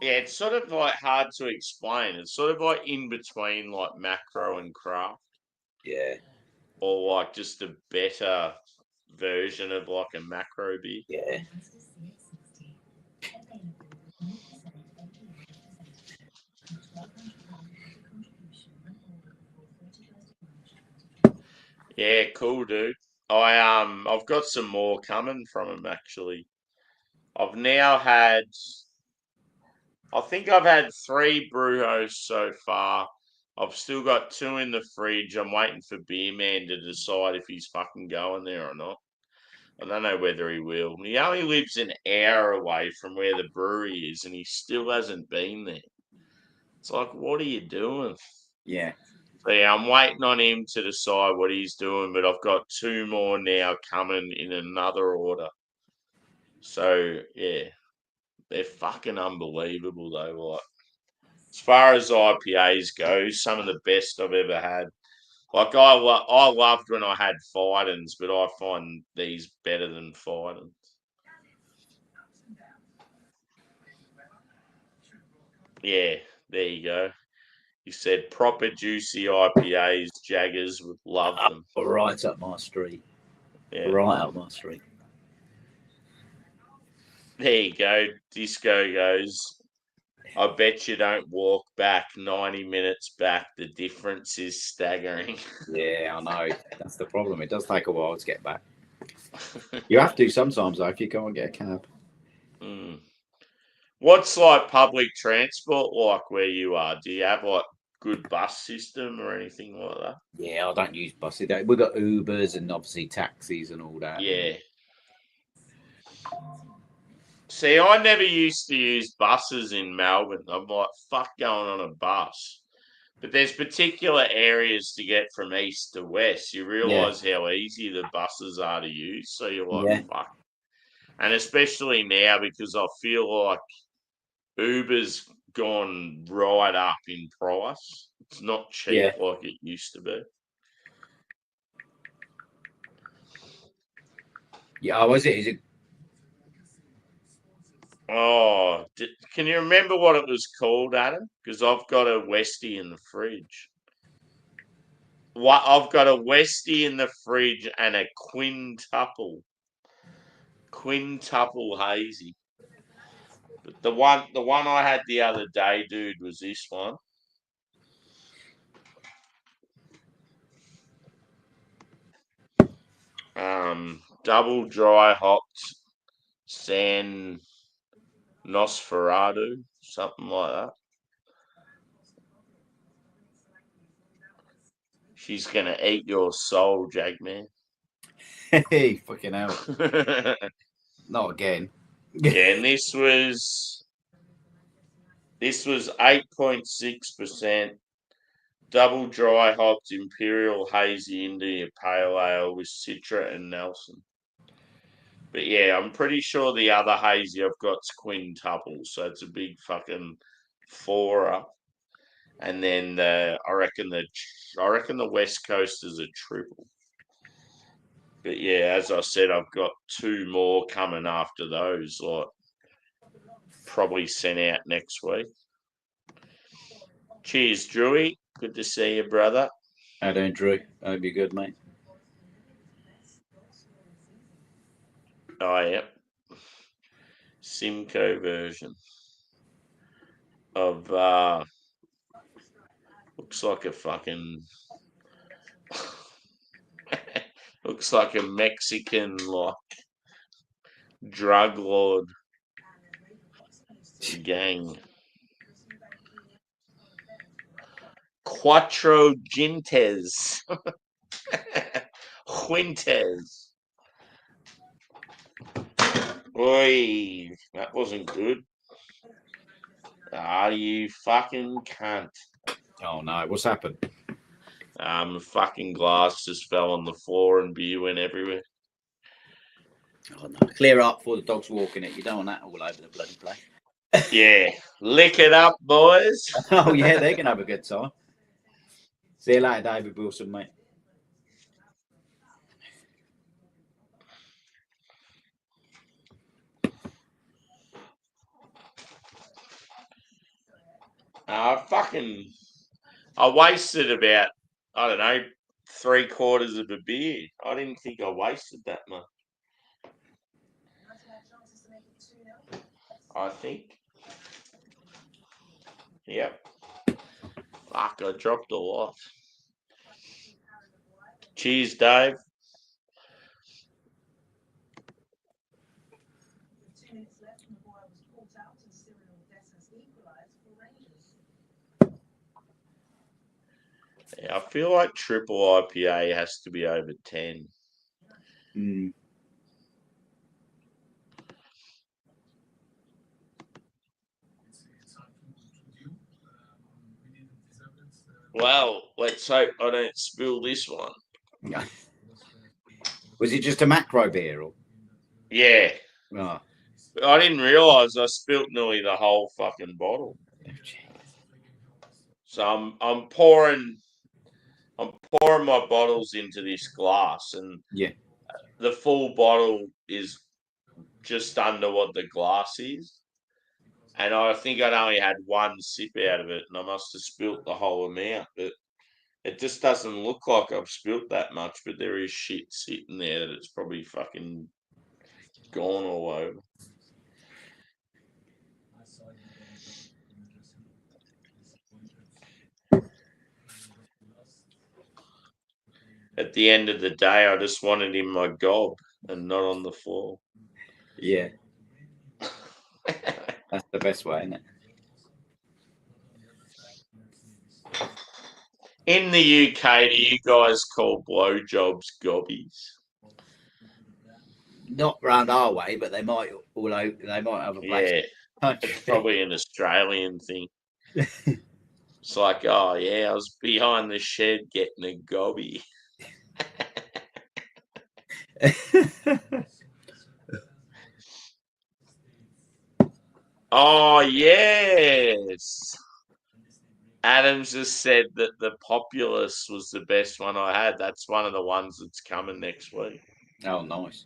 Speaker 1: it's sort of like hard to explain. It's sort of like in between like macro and craft.
Speaker 3: Yeah.
Speaker 1: Or like just a better version of like a macro beer.
Speaker 3: Yeah.
Speaker 1: Yeah, cool, dude. I've got some more coming from him actually. I've now had, I think I've had 3 Brujos so far. I've still got 2 in the fridge. I'm waiting for Beer Man to decide if he's fucking going there or not. I don't know whether he will. He only lives an hour away from where the brewery is, and he still hasn't been there. It's like, what are you doing?
Speaker 3: Yeah.
Speaker 1: So yeah, I'm waiting on him to decide what he's doing, but I've got 2 more now coming in another order. So yeah, they're fucking unbelievable though. Like, as far as IPAs go, some of the best I've ever had. Like I loved when I had Fidens, but I find these better than Fidens. Yeah, there you go. He said proper juicy IPAs, Jaggers would love them.
Speaker 3: Right up my street.
Speaker 1: Yeah.
Speaker 3: Right up my street.
Speaker 1: There you go. Disco goes, I bet you don't walk back 90 minutes back. The difference is staggering.
Speaker 3: Yeah, I know. That's the problem. It does take a while to get back. You have to sometimes, though, if you go and get a cab.
Speaker 1: What's like public transport like where you are? Do you have like good bus system or anything like that?
Speaker 3: Yeah, I don't use buses. We've got Ubers and obviously taxis and all that.
Speaker 1: Yeah. See, I never used to use buses in Melbourne. I'm like, fuck going on a bus. But there's particular areas to get from east to west. You realise how easy the buses are to use. So you're like, fuck. And especially now because I feel like Uber's gone right up in price. It's not cheap like it used to be.
Speaker 3: Yeah, was it? Is it?
Speaker 1: Oh, can you remember what it was called, Adam? Because I've got a Westie in the fridge. What I've got a Westie in the fridge and a quintuple hazy. But the one I had the other day, dude, was this one. Double dry hopped San Nosferatu, something like that. She's gonna eat your soul, Jagman.
Speaker 3: Hey, fucking hell! Not again.
Speaker 1: Yeah, and this was 8.6%. Double dry hopped Imperial Hazy India Pale Ale with Citra and Nelson. But yeah, I'm pretty sure the other hazy I've got's quintuple, so it's a big fucking fourer. And then I reckon the West Coast is a triple. But yeah, as I said, I've got two more coming after those, like probably sent out next week. Cheers, Drewy. Good to see you, brother.
Speaker 3: How doing, Drew? Hope you're good, mate.
Speaker 1: Oh, yeah. Simcoe version of looks like a fucking looks like a Mexican like drug lord gang. Cuatro Gintes. Quintes. Oi, that wasn't good. Ah, you fucking cunt.
Speaker 3: Oh no, what's happened?
Speaker 1: The fucking glass just fell on the floor and beer went everywhere.
Speaker 3: Oh no, clear up before the dog's walking it. You don't want that all over the bloody place.
Speaker 1: Yeah, lick it up, boys.
Speaker 3: Oh yeah, they can have a good time. See you later, David Wilson, mate.
Speaker 1: I wasted about, I don't know, 3/4 of a beer. I didn't think I wasted that much. I think. Yep. Fuck, I dropped a lot. Cheers, Dave. Yeah, I feel like triple IPA has to be over 10.
Speaker 3: Mm.
Speaker 1: Well, let's hope I don't spill this one.
Speaker 3: Was it just a macro beer? Or?
Speaker 1: Yeah.
Speaker 3: Oh.
Speaker 1: I didn't realise I spilt nearly the whole fucking bottle. So I'm pouring my bottles into this glass, and the full bottle is just under what the glass is. And I think I'd only had one sip out of it, and I must have spilt the whole amount. But it just doesn't look like I've spilt that much, but there is shit sitting there that it's probably fucking gone all over. At the end of the day, I just wanted in my gob and not on the floor.
Speaker 3: Yeah. That's the best way, isn't it?
Speaker 1: In the UK, do you guys call blowjobs gobbies?
Speaker 3: Not round our way, but they might all over. They might have a place.
Speaker 1: Yeah, it's probably an Australian thing. It's like, oh yeah, I was behind the shed getting a gobby. Oh yes. Adams just said that the Populous was the best one I had. That's one of the ones that's coming next week.
Speaker 3: Oh, nice.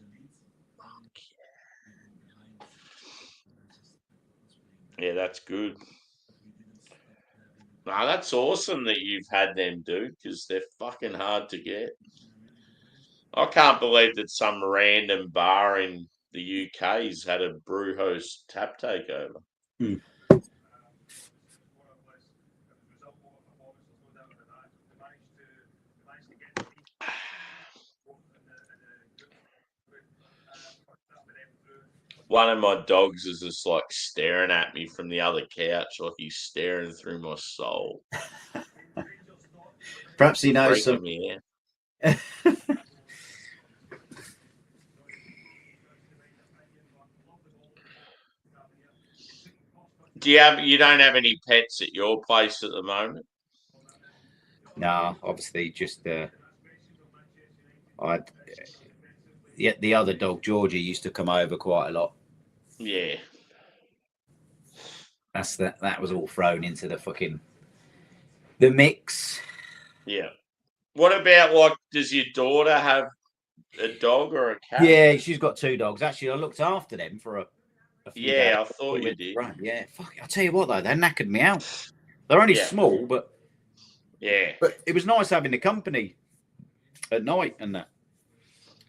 Speaker 1: Yeah, that's good. No, that's awesome that you've had them, dude, because they're fucking hard to get. I can't believe that some random bar in the UK's had a brew host tap takeover.
Speaker 3: Hmm.
Speaker 1: One of my dogs is just like staring at me from the other couch, like he's staring through my soul.
Speaker 3: Perhaps he knows
Speaker 1: Freaking
Speaker 3: some.
Speaker 1: me out. You don't have any pets at your place at the moment?
Speaker 3: No, obviously just the other dog Georgie used to come over quite a lot.
Speaker 1: Yeah.
Speaker 3: That was all thrown into the mix.
Speaker 1: Yeah. What about, like, does your daughter have a dog or a cat?
Speaker 3: Yeah, she's got 2 dogs. Actually, I looked after them for a few days.
Speaker 1: I thought you did.
Speaker 3: Right, yeah. Fuck, I'll tell you what though, they knackered me out. They're only small, but But it was nice having the company at night and that.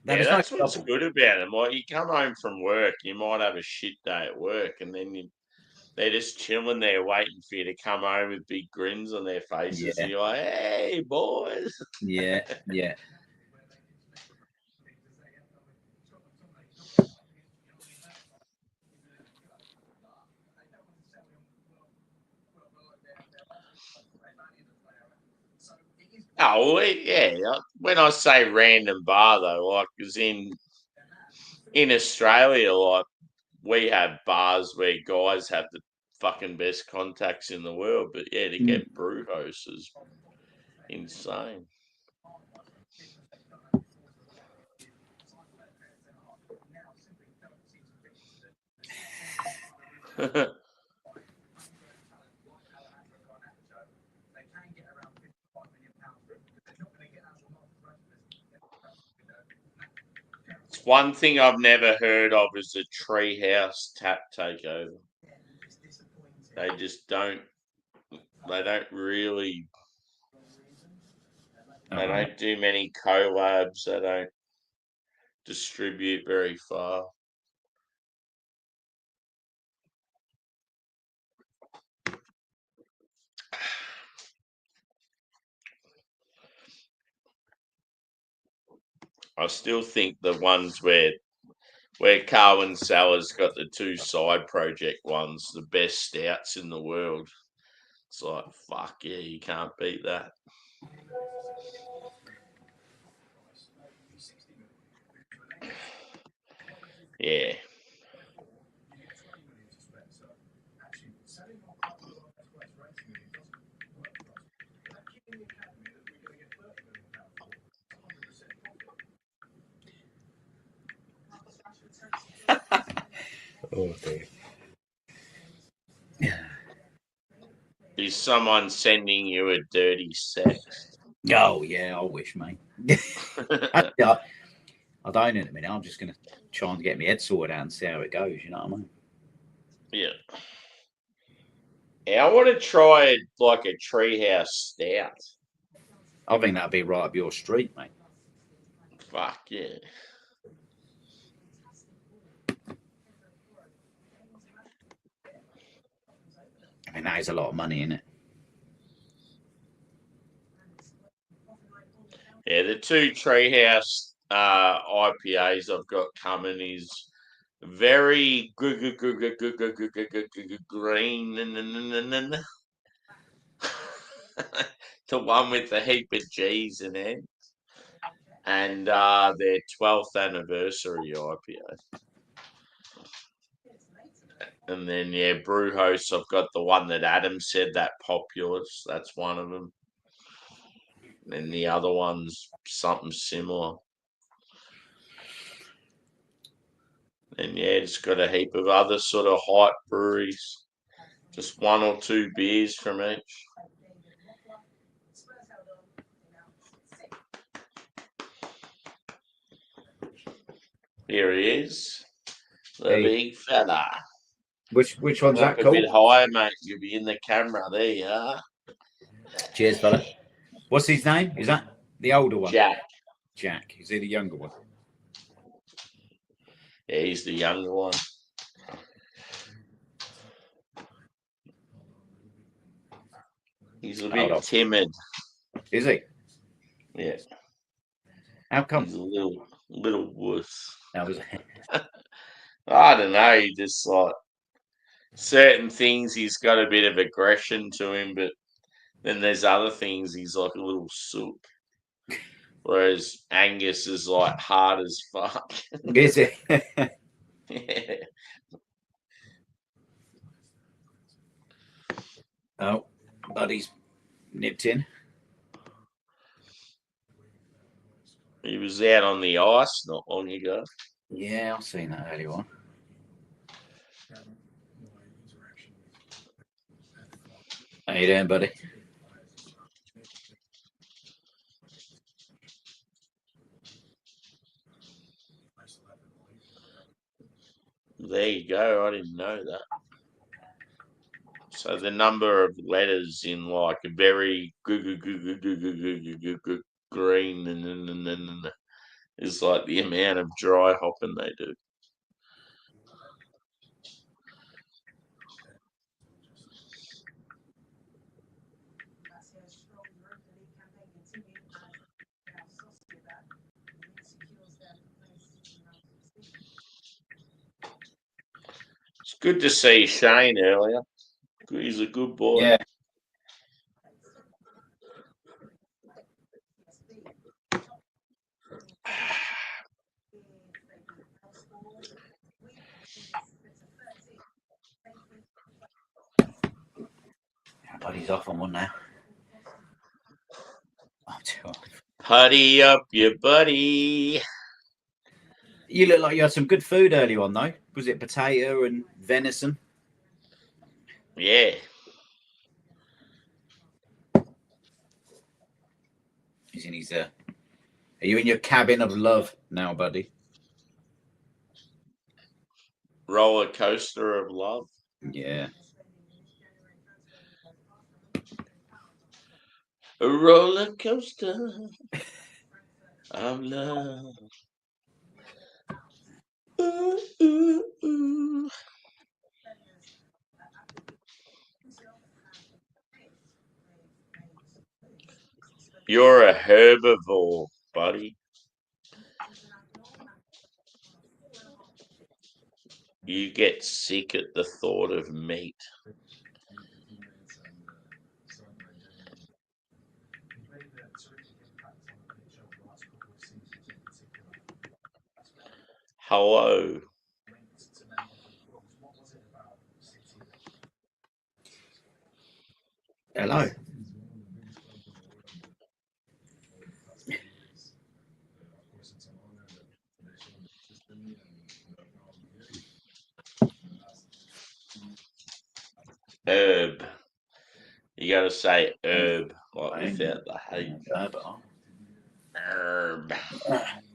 Speaker 1: That's what's good about them. Like, you come home from work, you might have a shit day at work, and then they're just chilling there waiting for you to come home with big grins on their faces.
Speaker 3: Yeah.
Speaker 1: And you're like, hey, boys.
Speaker 3: Yeah, yeah.
Speaker 1: Oh, well, yeah. When I say random bar, though, like, because in Australia, like, we have bars where guys have the fucking best contacts in the world. But yeah, to get brew hosts is insane. It's one thing I've never heard of is a treehouse tap takeover. They just don't. They don't really. They don't do many collabs. They don't distribute very far. I still think the ones where Carwyn Sellers got the 2 side project ones, the best stouts in the world. It's like, fuck yeah, you can't beat that. Yeah.
Speaker 3: Oh dear.
Speaker 1: Is someone sending you a dirty sext?
Speaker 3: Oh yeah, I wish, mate. I don't in a minute. I'm just gonna try and get my head sorted out and see how it goes. You know what I mean?
Speaker 1: Yeah. Yeah, I want to try like a treehouse stout.
Speaker 3: I think that'd be right up your street, mate.
Speaker 1: Fuck yeah.
Speaker 3: I mean, that is a lot of money, isn't it?
Speaker 1: Yeah, the 2 treehouse IPAs I've got coming is very green. The one with the heap of G's in it. And their 12th anniversary IPO. And then, yeah, Brew Hosts, I've got the one that Adam said, that Populous. That's one of them. And the other one's something similar. And, yeah, it's got a heap of other sort of hype breweries. Just one or two beers from each. Here he is. The big fella.
Speaker 3: Which one's
Speaker 1: Up
Speaker 3: that
Speaker 1: a
Speaker 3: called?
Speaker 1: bit higher, mate. You'll be in the camera. There you are.
Speaker 3: Cheers, fella. What's his name? Is that the older one?
Speaker 1: Jack.
Speaker 3: Is he the younger one?
Speaker 1: Yeah, he's the younger one. He's a bit timid.
Speaker 3: Is he?
Speaker 1: Yeah.
Speaker 3: How come?
Speaker 1: He's a little wuss.
Speaker 3: That was.
Speaker 1: I don't know. He just like certain things. He's got a bit of aggression to him, but then there's other things. He's like a little sook. Whereas Angus is like hard as fuck.
Speaker 3: Is he?
Speaker 1: Yeah.
Speaker 3: Oh, Buddy's nipped in.
Speaker 1: He was out on the ice not long ago.
Speaker 3: Yeah, I've seen that earlier on. How you doing, buddy?
Speaker 1: There you go. I didn't know that. So the number of letters in like a very green and is like the amount of dry hopping they do. It's good to see Shane earlier. He's a good boy.
Speaker 3: Yeah. Buddy's off on one now.
Speaker 1: Putty up your buddy.
Speaker 3: You look like you had some good food earlier on, though. Was it potato and venison?
Speaker 1: Yeah.
Speaker 3: He's in his. Are you in your cabin of love now, buddy?
Speaker 1: Roller coaster of love.
Speaker 3: Yeah.
Speaker 1: A roller coaster of love. Ooh, ooh, ooh. You're a herbivore, buddy. You get sick at the thought of meat. Hello.
Speaker 3: Hello.
Speaker 1: Herb. You got to say herb, like without the H. Herb.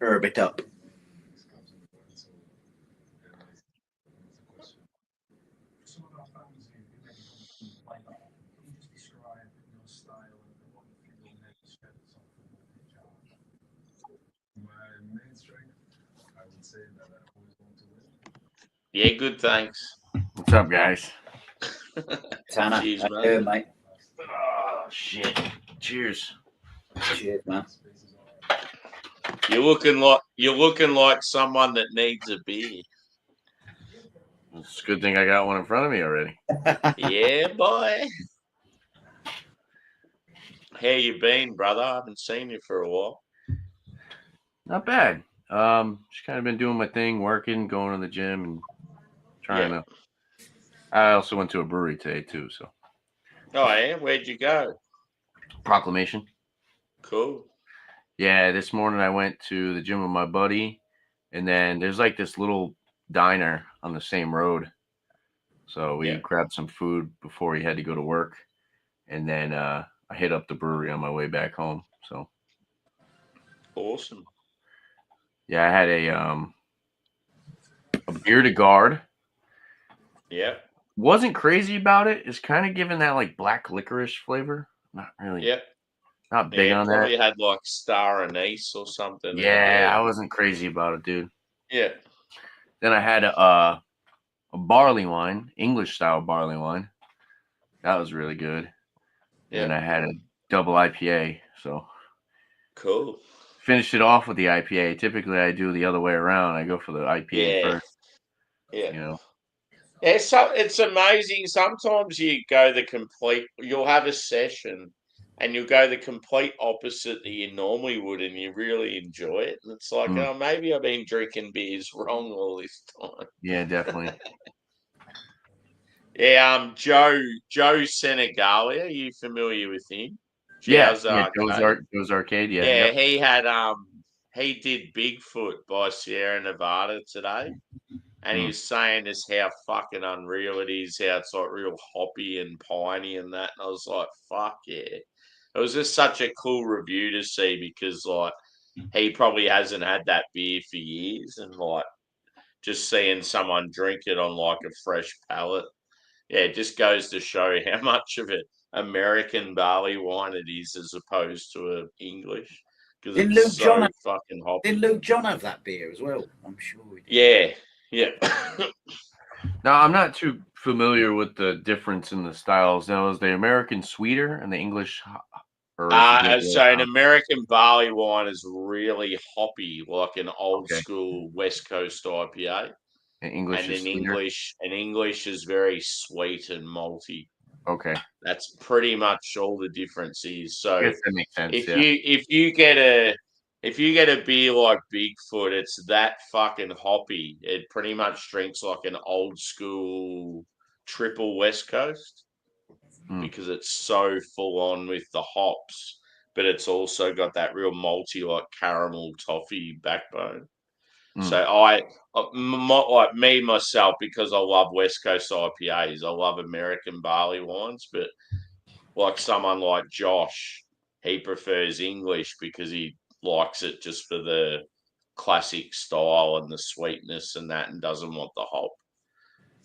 Speaker 3: Herb it up.
Speaker 1: Yeah, good, thanks.
Speaker 2: What's up, guys?
Speaker 3: Tanner,
Speaker 1: Cheers,
Speaker 3: how you doing, mate?
Speaker 2: Oh, shit. Cheers.
Speaker 3: Cheers, man.
Speaker 1: You're looking like someone that needs a beer.
Speaker 4: It's a good thing I got one in front of me already.
Speaker 1: Yeah, boy. How you been, brother? I haven't seen you for a while.
Speaker 4: Not bad. Just kind of been doing my thing, working, going to the gym, and trying to. I also went to a brewery today too. So.
Speaker 1: Oh, yeah. Where'd you go?
Speaker 4: Proclamation.
Speaker 1: Cool.
Speaker 4: Yeah, this morning I went to the gym with my buddy, and then there's like this little diner on the same road. So we grabbed some food before we had to go to work, and then I hit up the brewery on my way back home. So
Speaker 1: awesome.
Speaker 4: Yeah, I had a beer to guard.
Speaker 1: Yeah.
Speaker 4: Wasn't crazy about it. It's kind of giving that like black licorice flavor. Not really.
Speaker 1: Yep.
Speaker 4: Not big on
Speaker 1: probably
Speaker 4: that.
Speaker 1: had like star anise or something.
Speaker 4: Yeah, I wasn't crazy about it, dude.
Speaker 1: Yeah.
Speaker 4: Then I had a barley wine, English style barley wine. That was really good. Yeah. And I had a double IPA. So
Speaker 1: cool.
Speaker 4: Finished it off with the IPA. Typically, I do the other way around. I go for the IPA first.
Speaker 1: Yeah.
Speaker 4: You know.
Speaker 1: Yeah, so it's amazing. Sometimes you go you'll have a session and you'll go the complete opposite that you normally would and you really enjoy it. And it's like, oh, maybe I've been drinking beers wrong all this time.
Speaker 4: Yeah, definitely.
Speaker 1: Yeah, Joe Senegalia, are you familiar with him?
Speaker 4: Joe's Arcade, yeah.
Speaker 1: Yeah, he had he did Bigfoot by Sierra Nevada today. And he was saying just how fucking unreal it is, how it's like real hoppy and piney and that. And I was like, fuck yeah. It was just such a cool review to see because like he probably hasn't had that beer for years and like just seeing someone drink it on like a fresh palate. Yeah, it just goes to show how much of it American barley wine it is as opposed to an English. Because it's so fucking hoppy.
Speaker 3: Did Luke John have that beer as well? I'm sure he did.
Speaker 1: Yeah. Yeah.
Speaker 4: Now, I'm not too familiar with the difference in the styles. Now, is the American sweeter and the English?
Speaker 1: So an American barley wine is really hoppy, like an old school West Coast IPA.
Speaker 4: And
Speaker 1: English is very sweet and malty.
Speaker 4: Okay.
Speaker 1: That's pretty much all the difference is. So
Speaker 4: I guess that makes sense.
Speaker 1: If you get a beer like Bigfoot, it's that fucking hoppy. It pretty much drinks like an old school triple West Coast because it's so full on with the hops, but it's also got that real malty like caramel toffee backbone. So like me myself, because I love West Coast IPAs, I love American barley wines, but like someone like Josh, he prefers English because he likes it just for the classic style and the sweetness and that and doesn't want the hop.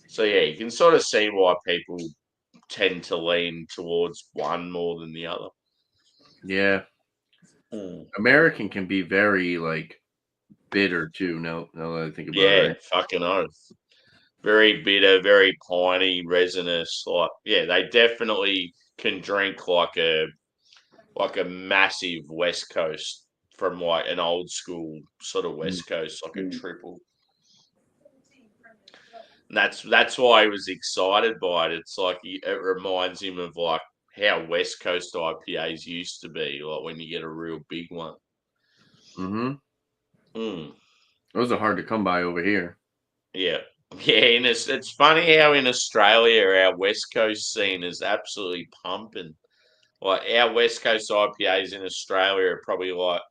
Speaker 1: So yeah, you can sort of see why people tend to lean towards one more than the other.
Speaker 4: Yeah. American can be very like bitter too. No, that I think about it.
Speaker 1: Yeah, fucking oath. Very bitter, very piney, resinous. Like, yeah, they definitely can drink like a massive West Coast from like an old school sort of West Coast, like a triple. And that's why I was excited by it. It's like it reminds him of like how West Coast IPAs used to be, like when you get a real big one.
Speaker 4: Those are hard to come by over here.
Speaker 1: Yeah. Yeah, and it's funny how in Australia our West Coast scene is absolutely pumping. Like our West Coast IPAs in Australia are probably like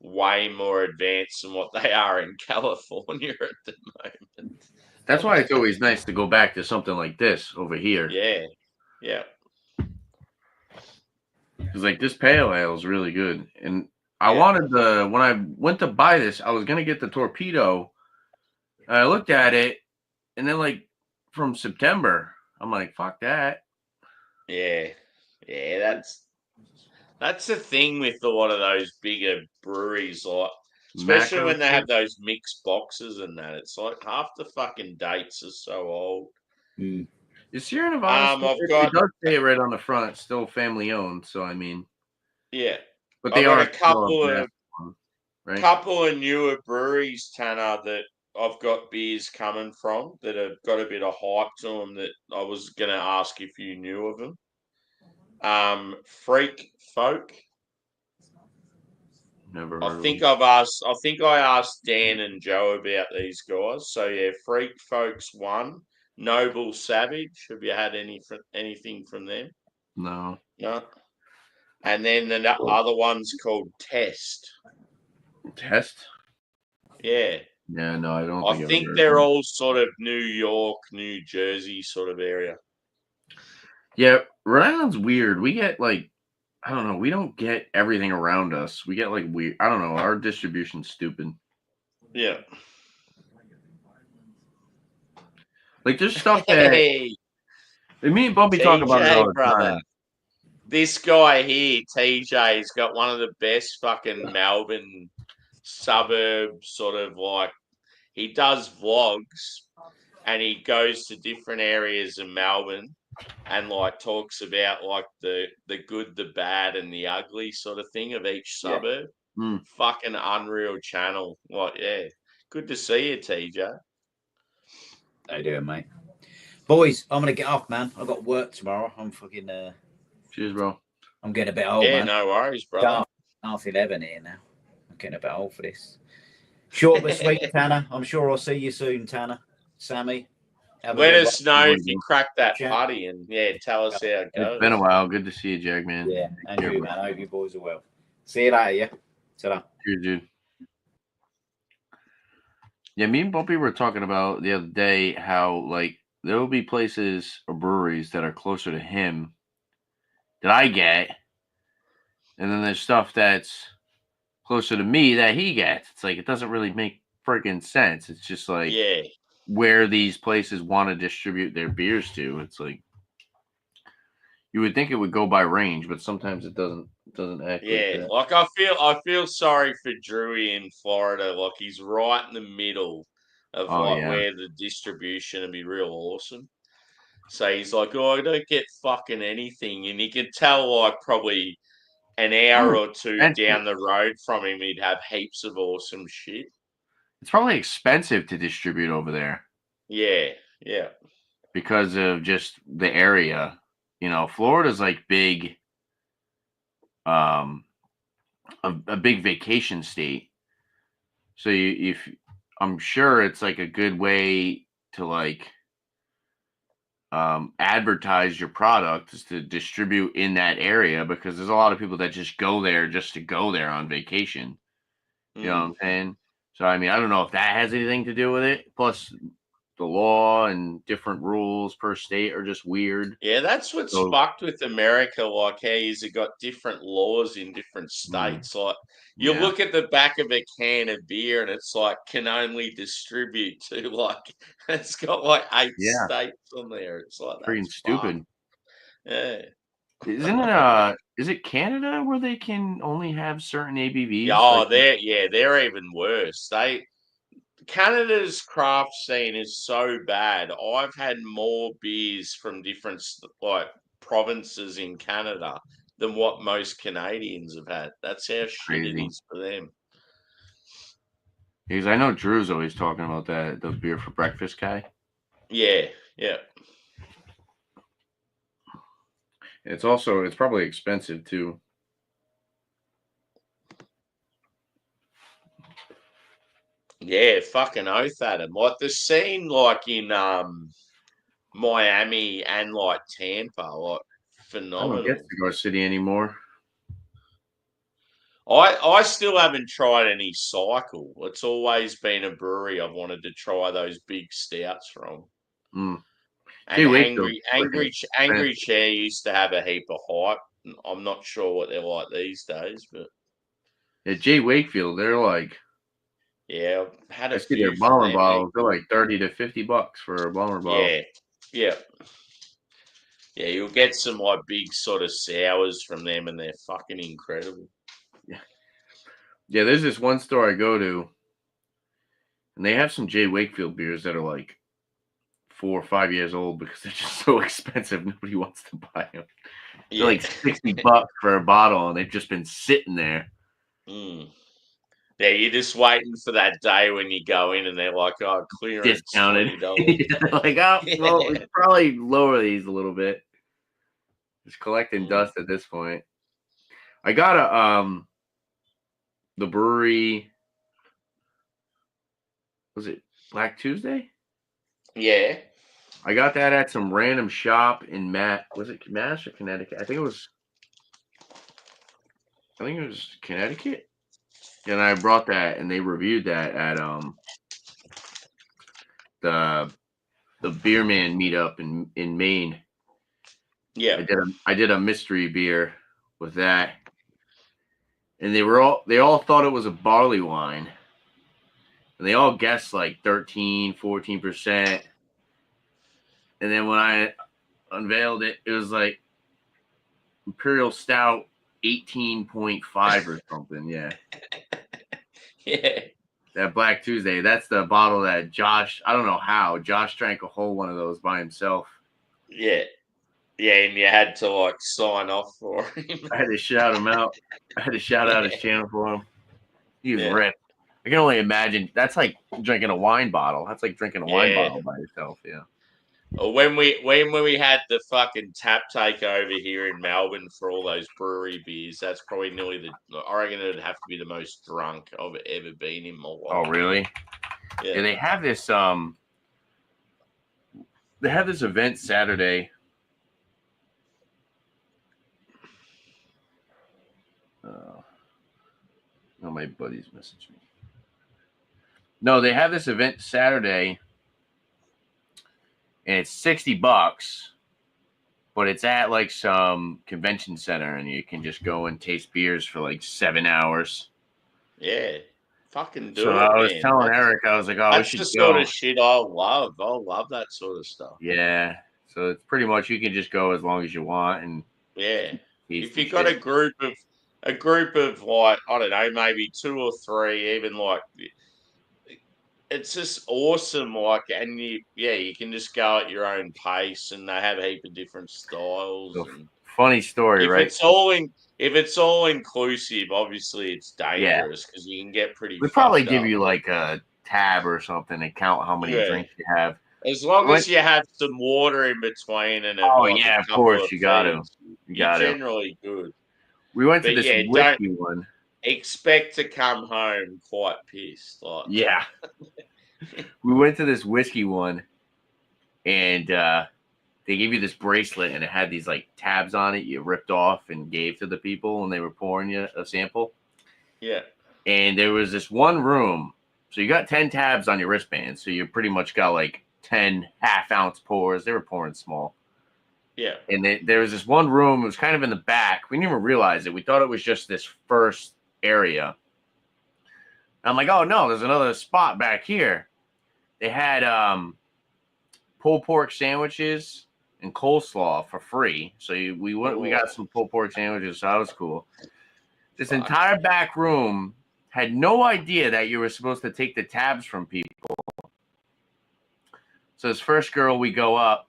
Speaker 1: way more advanced than what they are in California at the moment.
Speaker 4: That's why it's always nice to go back to something like this over here.
Speaker 1: Yeah, yeah.
Speaker 4: Because like this pale ale is really good, and I wanted when I went to buy this, I was gonna get the Torpedo. And I looked at it, and then like from September, I'm like, fuck that.
Speaker 1: Yeah, that's the thing with a lot of those bigger breweries, like especially when they have those mixed boxes and that. It's like half the fucking dates are so old.
Speaker 4: Is Sierra Nevada? It does say it right on the front. It's still family owned, so I mean,
Speaker 1: yeah.
Speaker 4: But they are
Speaker 1: a couple of newer breweries, Tanner, that I've got beers coming from that have got a bit of hype to them that I was going to ask if you knew of them. Freak Folk.
Speaker 4: Never
Speaker 1: I
Speaker 4: heard
Speaker 1: think
Speaker 4: of
Speaker 1: I asked Dan and Joe about these guys. So yeah, Freak Folks 1, Noble Savage. Have you had anything from them?
Speaker 4: them.
Speaker 1: No. And then the other one's called Test.
Speaker 4: No. Test?
Speaker 1: Yeah.
Speaker 4: Yeah, no, I don't
Speaker 1: I
Speaker 4: think I've
Speaker 1: think
Speaker 4: heard
Speaker 1: they're
Speaker 4: of them.
Speaker 1: all sort of New York, New Jersey sort of area.
Speaker 4: Yeah, Rhode Island's weird. We get like, I don't know, we don't get everything around us. We get like weird. I don't know. Our distribution's stupid.
Speaker 1: Yeah.
Speaker 4: Like there's stuff that
Speaker 1: Hey,
Speaker 4: me and Bumpy talk about it all
Speaker 1: TJ,
Speaker 4: the
Speaker 1: brother.
Speaker 4: time.
Speaker 1: This guy here, TJ's got one of the best fucking Melbourne suburb sort of like, he does vlogs and he goes to different areas of Melbourne and like talks about like the good, the bad, and the ugly sort of thing of each
Speaker 3: Yeah.
Speaker 1: suburb.
Speaker 4: Hmm.
Speaker 1: Fucking unreal channel. Like, yeah. Good to see you, TJ.
Speaker 3: How you doing, mate? Boys, I'm gonna get off, man. I've got work tomorrow. I'm fucking
Speaker 4: Cheers, bro.
Speaker 3: I'm getting a bit old,
Speaker 1: Yeah,
Speaker 3: man.
Speaker 1: no worries, brother.
Speaker 3: Half 11 here now. I'm getting a bit old for this. Short but sweet, Tanner. I'm sure I'll see you soon, Tanner. Sammy.
Speaker 1: Let us know if you
Speaker 4: Good
Speaker 1: crack that
Speaker 3: Jack.
Speaker 1: putty and yeah, tell us how it goes.
Speaker 4: It's been a while. Good to see you, Jag, man.
Speaker 3: Yeah, and
Speaker 4: Yeah,
Speaker 3: you,
Speaker 4: bro.
Speaker 3: man. I hope you boys are well. See you later, yeah? Ta-da.
Speaker 4: Cheers, dude. Yeah, me and Bumpy were talking about the other day how like there will be places or breweries that are closer to him that I get, and then there's stuff that's closer to me that he gets. It's like it doesn't really make freaking sense. It's just like
Speaker 1: Yeah,
Speaker 4: where these places want to distribute their beers to. It's like you would think it would go by range, but sometimes it doesn't. It doesn't act
Speaker 1: yeah.
Speaker 4: like that.
Speaker 1: Like I feel sorry for Drewy in Florida. Like he's right in the middle of
Speaker 4: Oh
Speaker 1: like
Speaker 4: yeah,
Speaker 1: where the distribution would be real awesome. So he's like, oh, I don't get fucking anything, and you can tell like probably an hour or two
Speaker 4: expensive.
Speaker 1: down the road from him, he'd have heaps of awesome shit.
Speaker 4: It's probably expensive to distribute over there
Speaker 1: Yeah, yeah,
Speaker 4: because of just the area. You know, Florida's like big, a big vacation state. So if I'm sure it's like a good way to like advertise your product is to distribute in that area because there's a lot of people that just go there just to go there on vacation. You know what I'm saying? So I mean, I don't know if that has anything to do with it. Plus, the law and different rules per state are just weird.
Speaker 1: Yeah, that's what's
Speaker 4: So-
Speaker 1: fucked with America. Like, how you've got different laws in different states. Like, you
Speaker 4: Yeah.
Speaker 1: look at the back of a can of beer, and it's like can only distribute to like it's got like 8
Speaker 4: Yeah.
Speaker 1: states on there. It's like
Speaker 4: Freaking
Speaker 1: that's
Speaker 4: stupid.
Speaker 1: fucked. Yeah.
Speaker 4: Isn't it? Is it Canada where they can only have certain ABVs?
Speaker 1: Yeah, oh,
Speaker 4: Like-
Speaker 1: they're even worse. Canada's craft scene is so bad. I've had more beers from different like provinces in Canada than what most Canadians have had. That's how shit it
Speaker 4: Crazy.
Speaker 1: is for them.
Speaker 4: Because I know Drew's always talking about that the beer for breakfast guy.
Speaker 1: Yeah, yeah.
Speaker 4: It's probably expensive too.
Speaker 1: Yeah, fucking oath at him. Like the scene like in Miami and like Tampa, like
Speaker 4: I
Speaker 1: phenomenal.
Speaker 4: don't get Cigar City anymore.
Speaker 1: I still haven't tried any Cycle. It's always been a brewery I've wanted to try those big stouts from.
Speaker 4: Mm.
Speaker 1: And
Speaker 4: Gee, Wakefield's
Speaker 1: Angry Chair used to have a heap of hype. I'm not sure what they're like these days, but
Speaker 4: At Jay Wakefield, they're like,
Speaker 1: yeah, I've had
Speaker 4: I
Speaker 1: a
Speaker 4: see
Speaker 1: few
Speaker 4: their
Speaker 1: from
Speaker 4: bomber
Speaker 1: them.
Speaker 4: bottles. They're like $30 to $50 for a bomber bottle.
Speaker 1: Yeah, yeah. Yeah, you'll get some like big sort of sours from them, and they're fucking incredible.
Speaker 4: Yeah, there's this one store I go to, and they have some Jay Wakefield beers that are like 4 or 5 years old because they're just so expensive. Nobody wants to buy them. They're like $60 for a bottle, and they've just been sitting there.
Speaker 1: Mm. Yeah, you're just waiting for that day when you go in and they're like, "Oh, clearance,
Speaker 4: Discounted.
Speaker 1: $20."
Speaker 4: Like, oh, well, we
Speaker 1: Yeah.
Speaker 4: should probably lower these a little bit. Just collecting
Speaker 1: Mm.
Speaker 4: dust at this point. I got the brewery. Was it Black Tuesday?
Speaker 1: Yeah.
Speaker 4: I got that at some random shop in Was it Mass or Connecticut? I think it was Connecticut. And I brought that, and they reviewed that at the beer man meetup in Maine.
Speaker 1: Yeah.
Speaker 4: I did a mystery beer with that, and they all thought it was a barley wine, and they all guessed like 13-14%. And then when I unveiled it, it was like Imperial Stout 18.5 or something. Yeah.
Speaker 1: Yeah.
Speaker 4: That Black Tuesday, that's the bottle that Josh, I don't know how, Josh drank a whole one of those by himself.
Speaker 1: Yeah. Yeah, and you had to like sign off for him.
Speaker 4: I had to shout him out. I had to shout out his channel for him. He was
Speaker 1: Yeah.
Speaker 4: ripped. I can only imagine. That's like drinking a wine bottle. That's like drinking a wine bottle by yourself. Yeah.
Speaker 1: Or when we had the fucking tap takeover here in Melbourne for all those brewery beers, that's probably nearly I reckon it'd have to be the most drunk I've ever been in my life.
Speaker 4: Oh, really?
Speaker 1: Yeah.
Speaker 4: Yeah, they have this event Saturday. Oh, my buddies messaged me. No, they have this event Saturday, and it's $60, but it's at like some convention center, and you can just go and taste beers for like 7 hours.
Speaker 1: Yeah. Fucking do
Speaker 4: so
Speaker 1: it,
Speaker 4: I was
Speaker 1: man.
Speaker 4: telling Eric, I was like, "Oh, we
Speaker 1: That's
Speaker 4: should
Speaker 1: the
Speaker 4: go."
Speaker 1: sort of shit I love. I love that sort of stuff.
Speaker 4: Yeah. So it's pretty much you can just go as long as you want, and
Speaker 1: Yeah.
Speaker 4: taste
Speaker 1: If you
Speaker 4: and
Speaker 1: got a
Speaker 4: shit.
Speaker 1: group of like, I don't know, maybe 2 or 3, even like, it's just awesome. Like, and you can just go at your own pace, and they have a heap of different styles.
Speaker 4: So,
Speaker 1: And
Speaker 4: funny story,
Speaker 1: if
Speaker 4: right?
Speaker 1: it's all inclusive, obviously it's
Speaker 4: Yeah.
Speaker 1: dangerous because you can get pretty.
Speaker 4: We probably
Speaker 1: fucked
Speaker 4: give
Speaker 1: up.
Speaker 4: you like a tab or something and count how many
Speaker 1: Yeah.
Speaker 4: drinks you have.
Speaker 1: As long as you have some water in between and
Speaker 4: Oh,
Speaker 1: like
Speaker 4: yeah,
Speaker 1: a
Speaker 4: of
Speaker 1: couple
Speaker 4: course,
Speaker 1: of
Speaker 4: you got to.
Speaker 1: feeds,
Speaker 4: You
Speaker 1: you're
Speaker 4: got to.
Speaker 1: generally good.
Speaker 4: We went to
Speaker 1: But
Speaker 4: this
Speaker 1: yeah,
Speaker 4: whiskey one.
Speaker 1: Expect to come home quite pissed. Like.
Speaker 4: Yeah. We went to this whiskey one, and they gave you this bracelet, and it had these like tabs on it you ripped off and gave to the people when they were pouring you a sample.
Speaker 1: Yeah.
Speaker 4: And there was this one room. So you got 10 tabs on your wristband. So you pretty much got like 10 half-ounce pours. They were pouring small.
Speaker 1: Yeah.
Speaker 4: And there was this one room. It was kind of in the back. We didn't even realize it. We thought it was just this first area. I'm like, oh, no, there's another spot back here. They had pulled pork sandwiches and coleslaw for free. So we got some pulled pork sandwiches. So that was cool. This entire back room had no idea that you were supposed to take the tabs from people. So this first girl, we go up,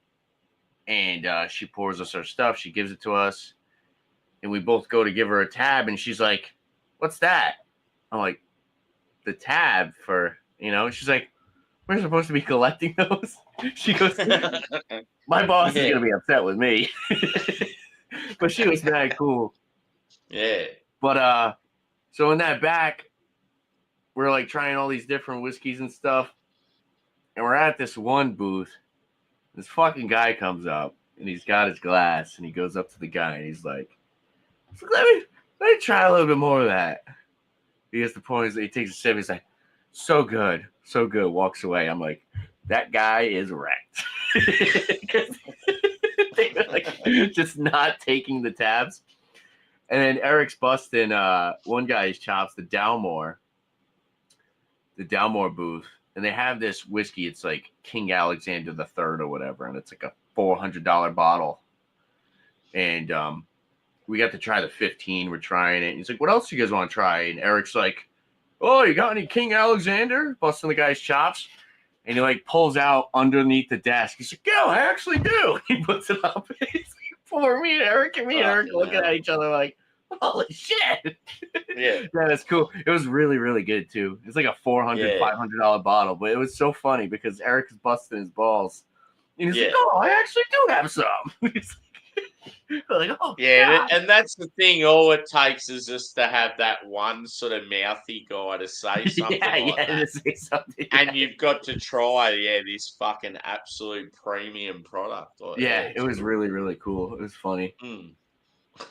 Speaker 4: and she pours us our stuff. She gives it to us, and we both go to give her a tab, and she's like, "What's that?" I'm like, "The tab for, She's like, "We're supposed to be collecting those." She goes, "My boss is going to be upset with me." But she was very cool.
Speaker 1: Yeah.
Speaker 4: But so in that back, we're like trying all these different whiskeys and stuff. And we're at this one booth. This fucking guy comes up, and he's got his glass, and he goes up to the guy, and he's like, let me try a little bit more of that. He has the point. He takes a sip. He's like, so good. Walks away. I'm like, that guy is wrecked. They were like, just not taking the tabs. And then Eric's busting one guy's chops, the Dalmore booth. And they have this whiskey. It's like King Alexander III or whatever. And it's like a $400 bottle. And we got to try the 15. We're trying it. And he's like, what else do you guys want to try? And Eric's like, oh, you got any King Alexander? Busting the guy's chops. And he like pulls out underneath the desk. He's like, yeah, I actually do. He puts it up. He's like, for me and Eric, Eric looking at each other like, Holy shit.
Speaker 1: Yeah.
Speaker 4: Yeah, that's cool. It was really, really good too. It's like a $400,
Speaker 1: Yeah.
Speaker 4: $500 bottle, but it was so funny because Eric is busting his balls. And he's like,
Speaker 1: Yeah.
Speaker 4: oh, I actually do have some. He's like, oh,
Speaker 1: Yeah,
Speaker 4: God.
Speaker 1: and that's the thing. All it takes is just to have that one sort of mouthy guy to say something like that.
Speaker 4: To say something.
Speaker 1: And you've got to try, this fucking absolute premium product. Like,
Speaker 4: Yeah, it was
Speaker 1: cool.
Speaker 4: really, really cool. It was funny.
Speaker 1: Mm.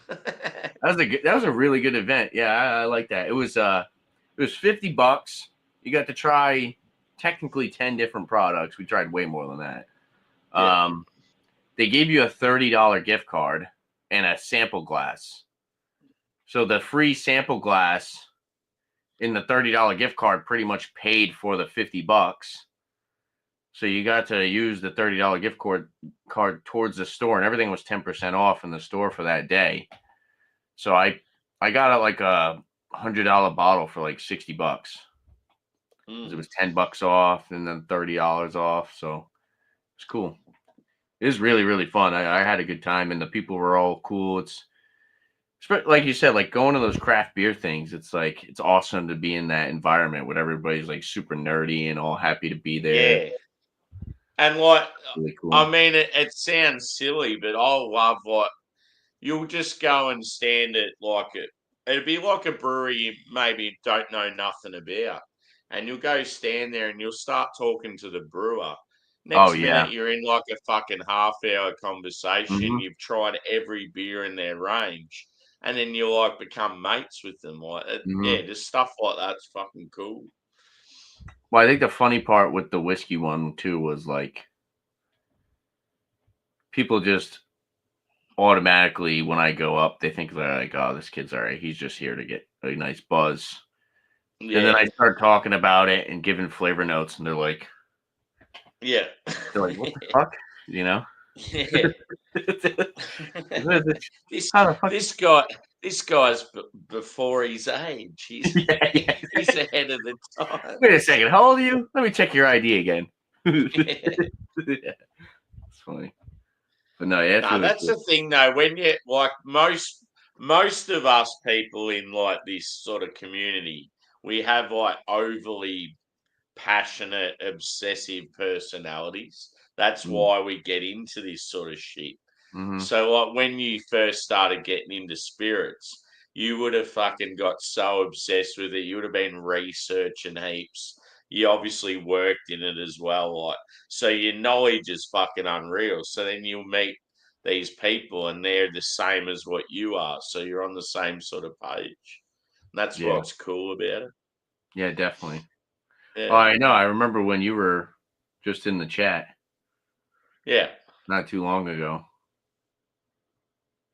Speaker 4: That was a really good event. Yeah, I like that. It was $50. You got to try technically 10 different products. We tried way more than that.
Speaker 1: Yeah.
Speaker 4: They gave you a $30 gift card and a sample glass. So the free sample glass in the $30 gift card pretty much paid for the $50. So you got to use the $30 gift card towards the store, and everything was 10% off in the store for that day. So I got like a $100 bottle for like $60. It was $10 off and then $30 off. So it's cool. It was really, really fun. I had a good time, and the people were all cool. It's like you said, like going to those craft beer things. It's like it's awesome to be in that environment where everybody's like super nerdy and all happy to be there.
Speaker 1: Yeah. And like,
Speaker 4: Really cool.
Speaker 1: I mean, it sounds silly, but I love like you'll just go and stand at like it'd be like a brewery you maybe don't know nothing about. And you'll go stand there and you'll start talking to the brewer. Next minute you're in like a fucking half-hour conversation.
Speaker 4: Mhm.
Speaker 1: You've tried every beer in their range. And then you like become mates with them. Like yeah, just stuff like that's fucking cool.
Speaker 4: Well, I think the funny part with the whiskey one too was like people just automatically when I go up, they think they're like, oh, this kid's all right. He's just here to get a nice buzz.
Speaker 1: Yeah.
Speaker 4: And then I start talking about it and giving flavor notes, and they're like,
Speaker 1: yeah.
Speaker 4: what the fuck? You know?
Speaker 1: Yeah. This guy's before his age. He's ahead of the time.
Speaker 4: Wait a second, how old are you? Let me check your ID again. It's funny. But no, yeah, really
Speaker 1: that's
Speaker 4: cool.
Speaker 1: the thing though. When you like most of us people in like this sort of community, we have like overly passionate, obsessive personalities. That's why we get into this sort of shit. So, like, when you first started getting into spirits, you would have fucking got so obsessed with it. You would have been researching heaps. You obviously worked in it as well, like, so your knowledge is fucking unreal. So then you'll meet these people, and they're the same as what you are. So you're on the same sort of page. And that's what's cool about it.
Speaker 4: Yeah, definitely.
Speaker 1: Yeah.
Speaker 4: Oh, I know. I remember when you were just in the chat.
Speaker 1: Yeah.
Speaker 4: Not too long ago.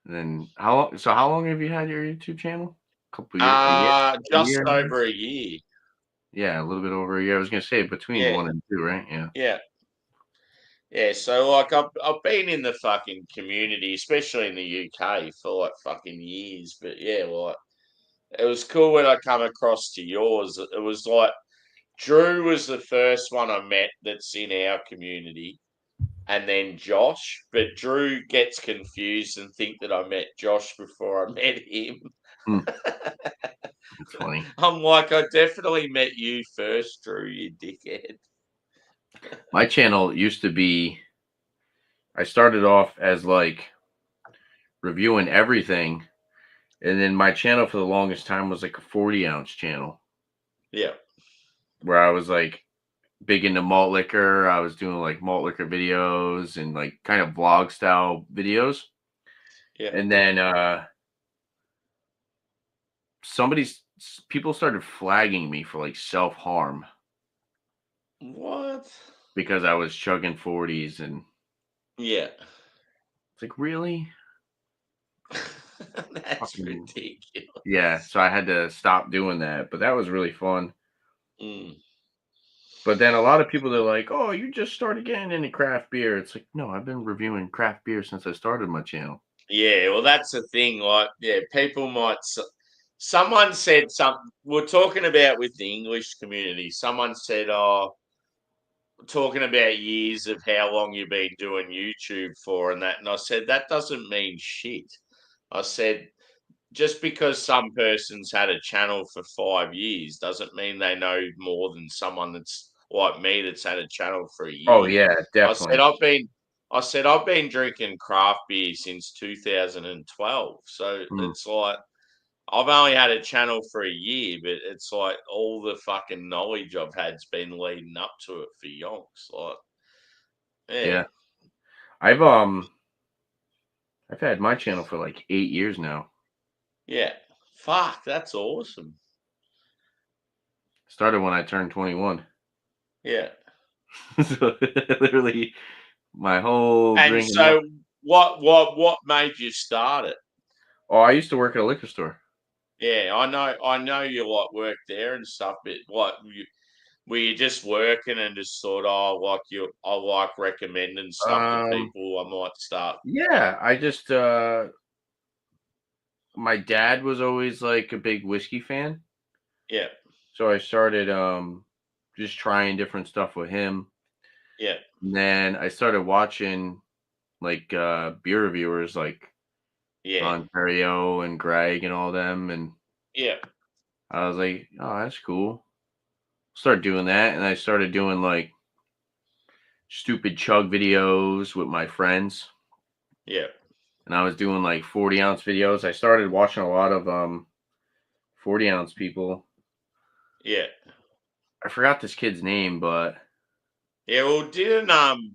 Speaker 4: And then how long have you had your YouTube channel? A couple years?
Speaker 1: Just over a year.
Speaker 4: Yeah, a little bit over a year. I was gonna say between 1 and 2, right? Yeah.
Speaker 1: Yeah. Yeah, so like I've been in the fucking community, especially in the UK, for like fucking years. But yeah, like it was cool when I come across to yours. It was like Drew was the first one I met that's in our community, and then Josh. But Drew gets confused and think that I met Josh before I met him.
Speaker 4: It's funny.
Speaker 1: I'm like, I definitely met you first, Drew, you dickhead.
Speaker 4: My channel used to be, I started off as like reviewing everything. And then my channel for the longest time was like a 40-ounce channel.
Speaker 1: Yeah.
Speaker 4: Where I was like big into malt liquor. I was doing like malt liquor videos and like kind of vlog style videos.
Speaker 1: Yeah.
Speaker 4: And then people started flagging me for like self-harm.
Speaker 1: What?
Speaker 4: Because I was chugging 40s and
Speaker 1: yeah.
Speaker 4: It's like, really?
Speaker 1: That's ridiculous.
Speaker 4: Yeah, so I had to stop doing that, but that was really fun. But then a lot of people are like, oh, you just started getting into craft beer. It's like, no, I've been reviewing craft beer since I started my channel.
Speaker 1: Yeah, well, that's the thing. Like, yeah, people might. Someone said something. We're talking about with the English community. Someone said, "Oh, talking about years of how long you've been doing YouTube for and that." And I said, that doesn't mean shit. I said, just because some person's had a channel for 5 years doesn't mean they know more than someone that's like me that's had a channel for a
Speaker 4: Oh
Speaker 1: year.
Speaker 4: yeah,
Speaker 1: I said
Speaker 4: definitely.
Speaker 1: I've been drinking craft beer since 2012. So
Speaker 4: Mm.
Speaker 1: it's like I've only had a channel for a year, but it's like all the fucking knowledge I've had's been leading up to it for yonks. Like, yeah,
Speaker 4: Yeah. I've had my channel for like 8 years now.
Speaker 1: yeah. Fuck, that's awesome.
Speaker 4: Started when I turned 21.
Speaker 1: Yeah.
Speaker 4: So literally my whole
Speaker 1: And
Speaker 4: drinking up.
Speaker 1: so what made you start it?
Speaker 4: Oh, I used to work at a liquor store.
Speaker 1: Yeah, I know you like work there and stuff, but like were you just working and just thought, oh, like I like recommending stuff to
Speaker 4: Um,
Speaker 1: people, I might start.
Speaker 4: yeah, I just my dad was always like a big whiskey fan.
Speaker 1: Yeah,
Speaker 4: So I started just trying different stuff with him.
Speaker 1: yeah,
Speaker 4: And then I started watching like beer reviewers like
Speaker 1: yeah,
Speaker 4: Ontario and Greg and all them, and
Speaker 1: yeah,
Speaker 4: I was like, oh, that's cool. Start doing that, and I started doing like stupid chug videos with my friends,
Speaker 1: yeah,
Speaker 4: and I was doing like 40-ounce videos. I started watching a lot of 40-ounce people.
Speaker 1: yeah.
Speaker 4: I forgot this kid's name, but I
Speaker 1: Yeah, well didn't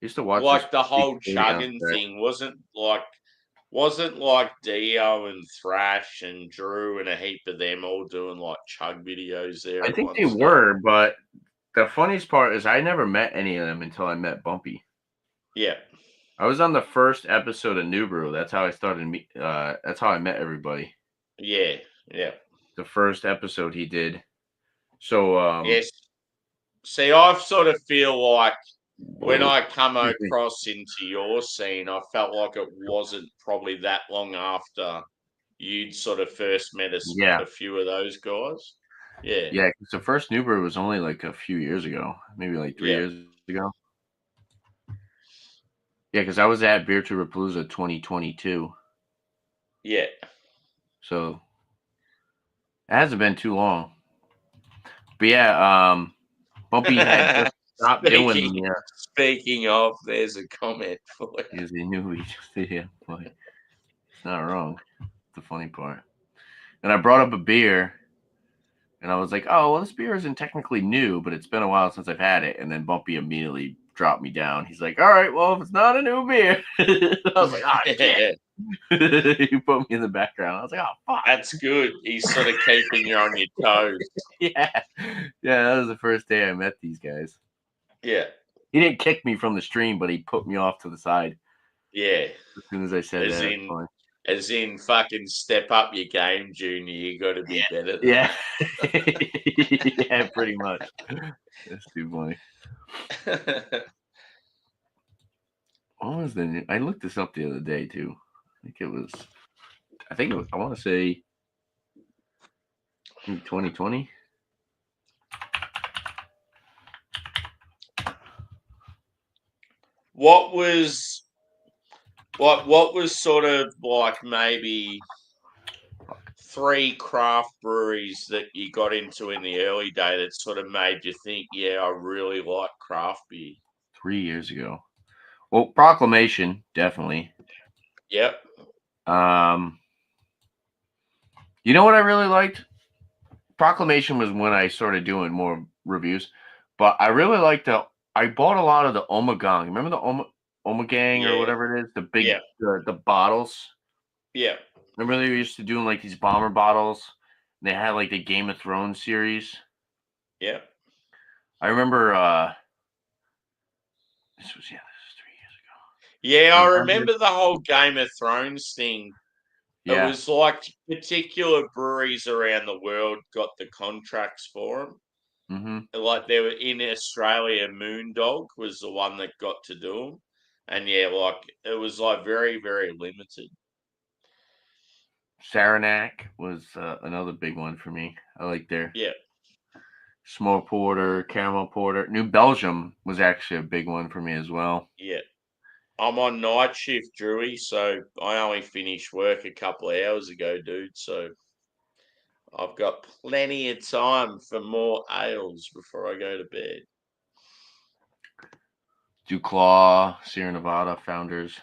Speaker 4: used to watch this
Speaker 1: like the
Speaker 4: big
Speaker 1: whole
Speaker 4: 40-ounce
Speaker 1: chugging
Speaker 4: guy.
Speaker 1: thing wasn't like Dio and Thrash and Drew and a heap of them all doing like chug videos there
Speaker 4: I
Speaker 1: at
Speaker 4: think
Speaker 1: one
Speaker 4: they
Speaker 1: stage.
Speaker 4: were, but the funniest part is I never met any of them until I met Bumpy.
Speaker 1: Yeah,
Speaker 4: I was on the first episode of New Brew. That's how I started. That's how I met everybody.
Speaker 1: yeah, yeah.
Speaker 4: The first episode he did. So
Speaker 1: Yes. See, I sort of feel like when I come
Speaker 4: excuse me.
Speaker 1: across into your scene, I felt like it wasn't probably that long after you'd sort of first met
Speaker 4: Yeah,
Speaker 1: a few of those guys. Yeah,
Speaker 4: yeah. 'Cause the first New Brew was only like a few years ago, maybe like 3
Speaker 1: yeah,
Speaker 4: years ago. Yeah, because I was at Beer to Rapalooza 2022,
Speaker 1: yeah.
Speaker 4: so it hasn't been too long. But yeah, Bumpy had just stopped doing
Speaker 1: speaking
Speaker 4: the
Speaker 1: speaking of, there's a comment for you.
Speaker 4: because he knew he yeah, but it's not wrong. The funny part. And I brought up a beer, and I was like, "Oh, well, this beer isn't technically new, but it's been a while since I've had it." And then Bumpy immediately dropped me down. He's like, "All right, well, if it's not a new beer," I was like, "Oh shit!"
Speaker 1: Yeah,
Speaker 4: He put me in the background. I was like, "Oh fuck!"
Speaker 1: that's good. He's sort of keeping you on your toes.
Speaker 4: Yeah, yeah. That was the first day I met these guys.
Speaker 1: Yeah,
Speaker 4: He didn't kick me from the stream, but he put me off to the side
Speaker 1: yeah.
Speaker 4: as soon as I said
Speaker 1: As
Speaker 4: that. It's
Speaker 1: in
Speaker 4: fine.
Speaker 1: as in fucking step up your game, Junior. You got to be better than
Speaker 4: Yeah, yeah, pretty much. That's too funny.
Speaker 1: that.
Speaker 4: What was the I looked this up the other day too. I think it was, I want to say 2020.
Speaker 1: What was what was sort of like maybe 3 craft breweries that you got into in the early day that sort of made you think, yeah, I really like craft beer?
Speaker 4: 3 years ago. Well, Proclamation, definitely.
Speaker 1: Yep.
Speaker 4: Um, you know what I really liked? Proclamation was when I started doing more reviews, but I really liked I bought a lot of the Omegang. Remember the Omegang or
Speaker 1: Yeah.
Speaker 4: whatever it is? The big,
Speaker 1: Yeah.
Speaker 4: the bottles.
Speaker 1: Yeah.
Speaker 4: Remember they used to doing like these bomber bottles? They had like the Game of Thrones series.
Speaker 1: Yeah.
Speaker 4: I remember, this was 3 years
Speaker 1: Yeah,
Speaker 4: ago.
Speaker 1: I
Speaker 4: I remember,
Speaker 1: remember the whole Game of Thrones thing. It
Speaker 4: yeah.
Speaker 1: was like particular breweries around the world got the contracts for them.
Speaker 4: Mm-hmm.
Speaker 1: Like they were in Australia, Moondog was the one that got to do them, and yeah, like it was like very, very limited.
Speaker 4: Saranac was another big one for me. I like their
Speaker 1: Yeah,
Speaker 4: small porter, caramel porter. New Belgium was actually a big one for me as well.
Speaker 1: yeah. I'm on night shift, Drewy, so I only finished work a couple of hours ago, dude. So I've got plenty of time for more ales before I go to bed.
Speaker 4: Duclaw, Sierra Nevada founders.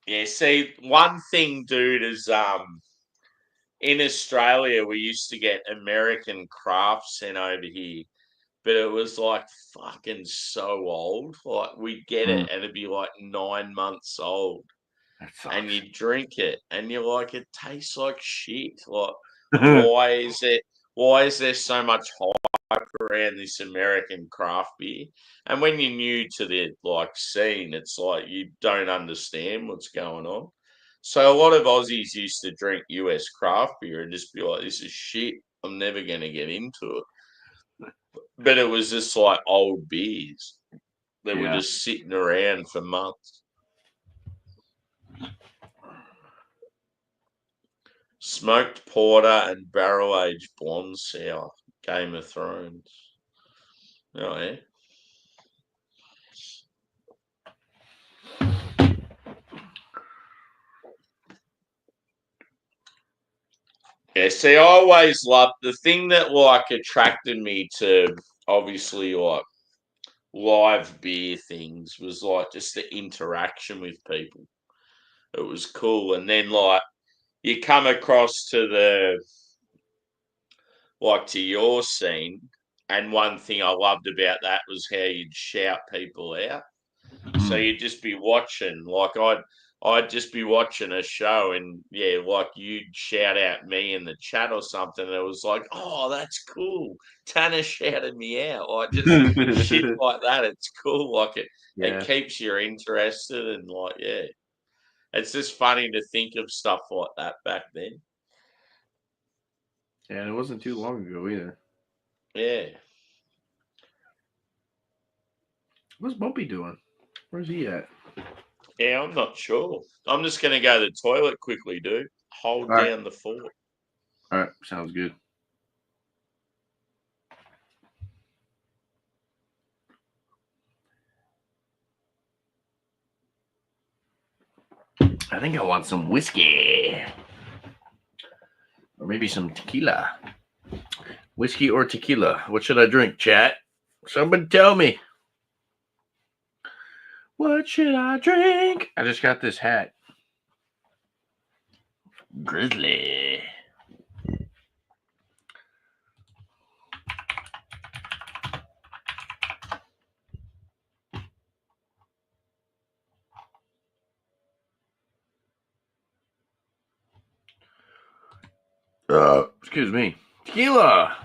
Speaker 1: Yeah, see, one thing, dude, is in Australia we used to get American craft sent over here, but it was like fucking so old. Like we'd get it and it'd be like 9 months old.
Speaker 4: That sucks.
Speaker 1: And you drink it and you're like, it tastes like shit. Like, why is there so much hype around this American craft beer? And when you're new to the like scene, it's like you don't understand what's going on. So a lot of Aussies used to drink US craft beer and just be like, this is shit. I'm never gonna get into it. But it was just like old beers that were just sitting around for months. Smoked porter and barrel aged blonde sour, Game of Thrones. Oh yeah. Yeah, see, I always loved the thing that like attracted me to obviously like live beer things was like just the interaction with people. It was cool. And then like you come across to to your scene, and one thing I loved about that was how you'd shout people out. So you'd just be watching, like I'd just be watching a show, and yeah, like you'd shout out me in the chat or something. And it was like, oh, that's cool. Tanner shouted me out, like just shit like that. It's cool, like it keeps you interested, and like it's just funny to think of stuff like that back then.
Speaker 4: Yeah, it wasn't too long ago either.
Speaker 1: Yeah.
Speaker 4: What's Bumpy doing? Where's he at?
Speaker 1: Yeah, I'm not sure. I'm just going to go to the toilet quickly, dude. Hold down the fort.
Speaker 4: All right, sounds good. I think I want some whiskey. Or maybe some tequila. Whiskey or tequila? What should I drink, chat? Somebody tell me. What should I drink? I just got this hat. Grizzly. Excuse me. Tequila.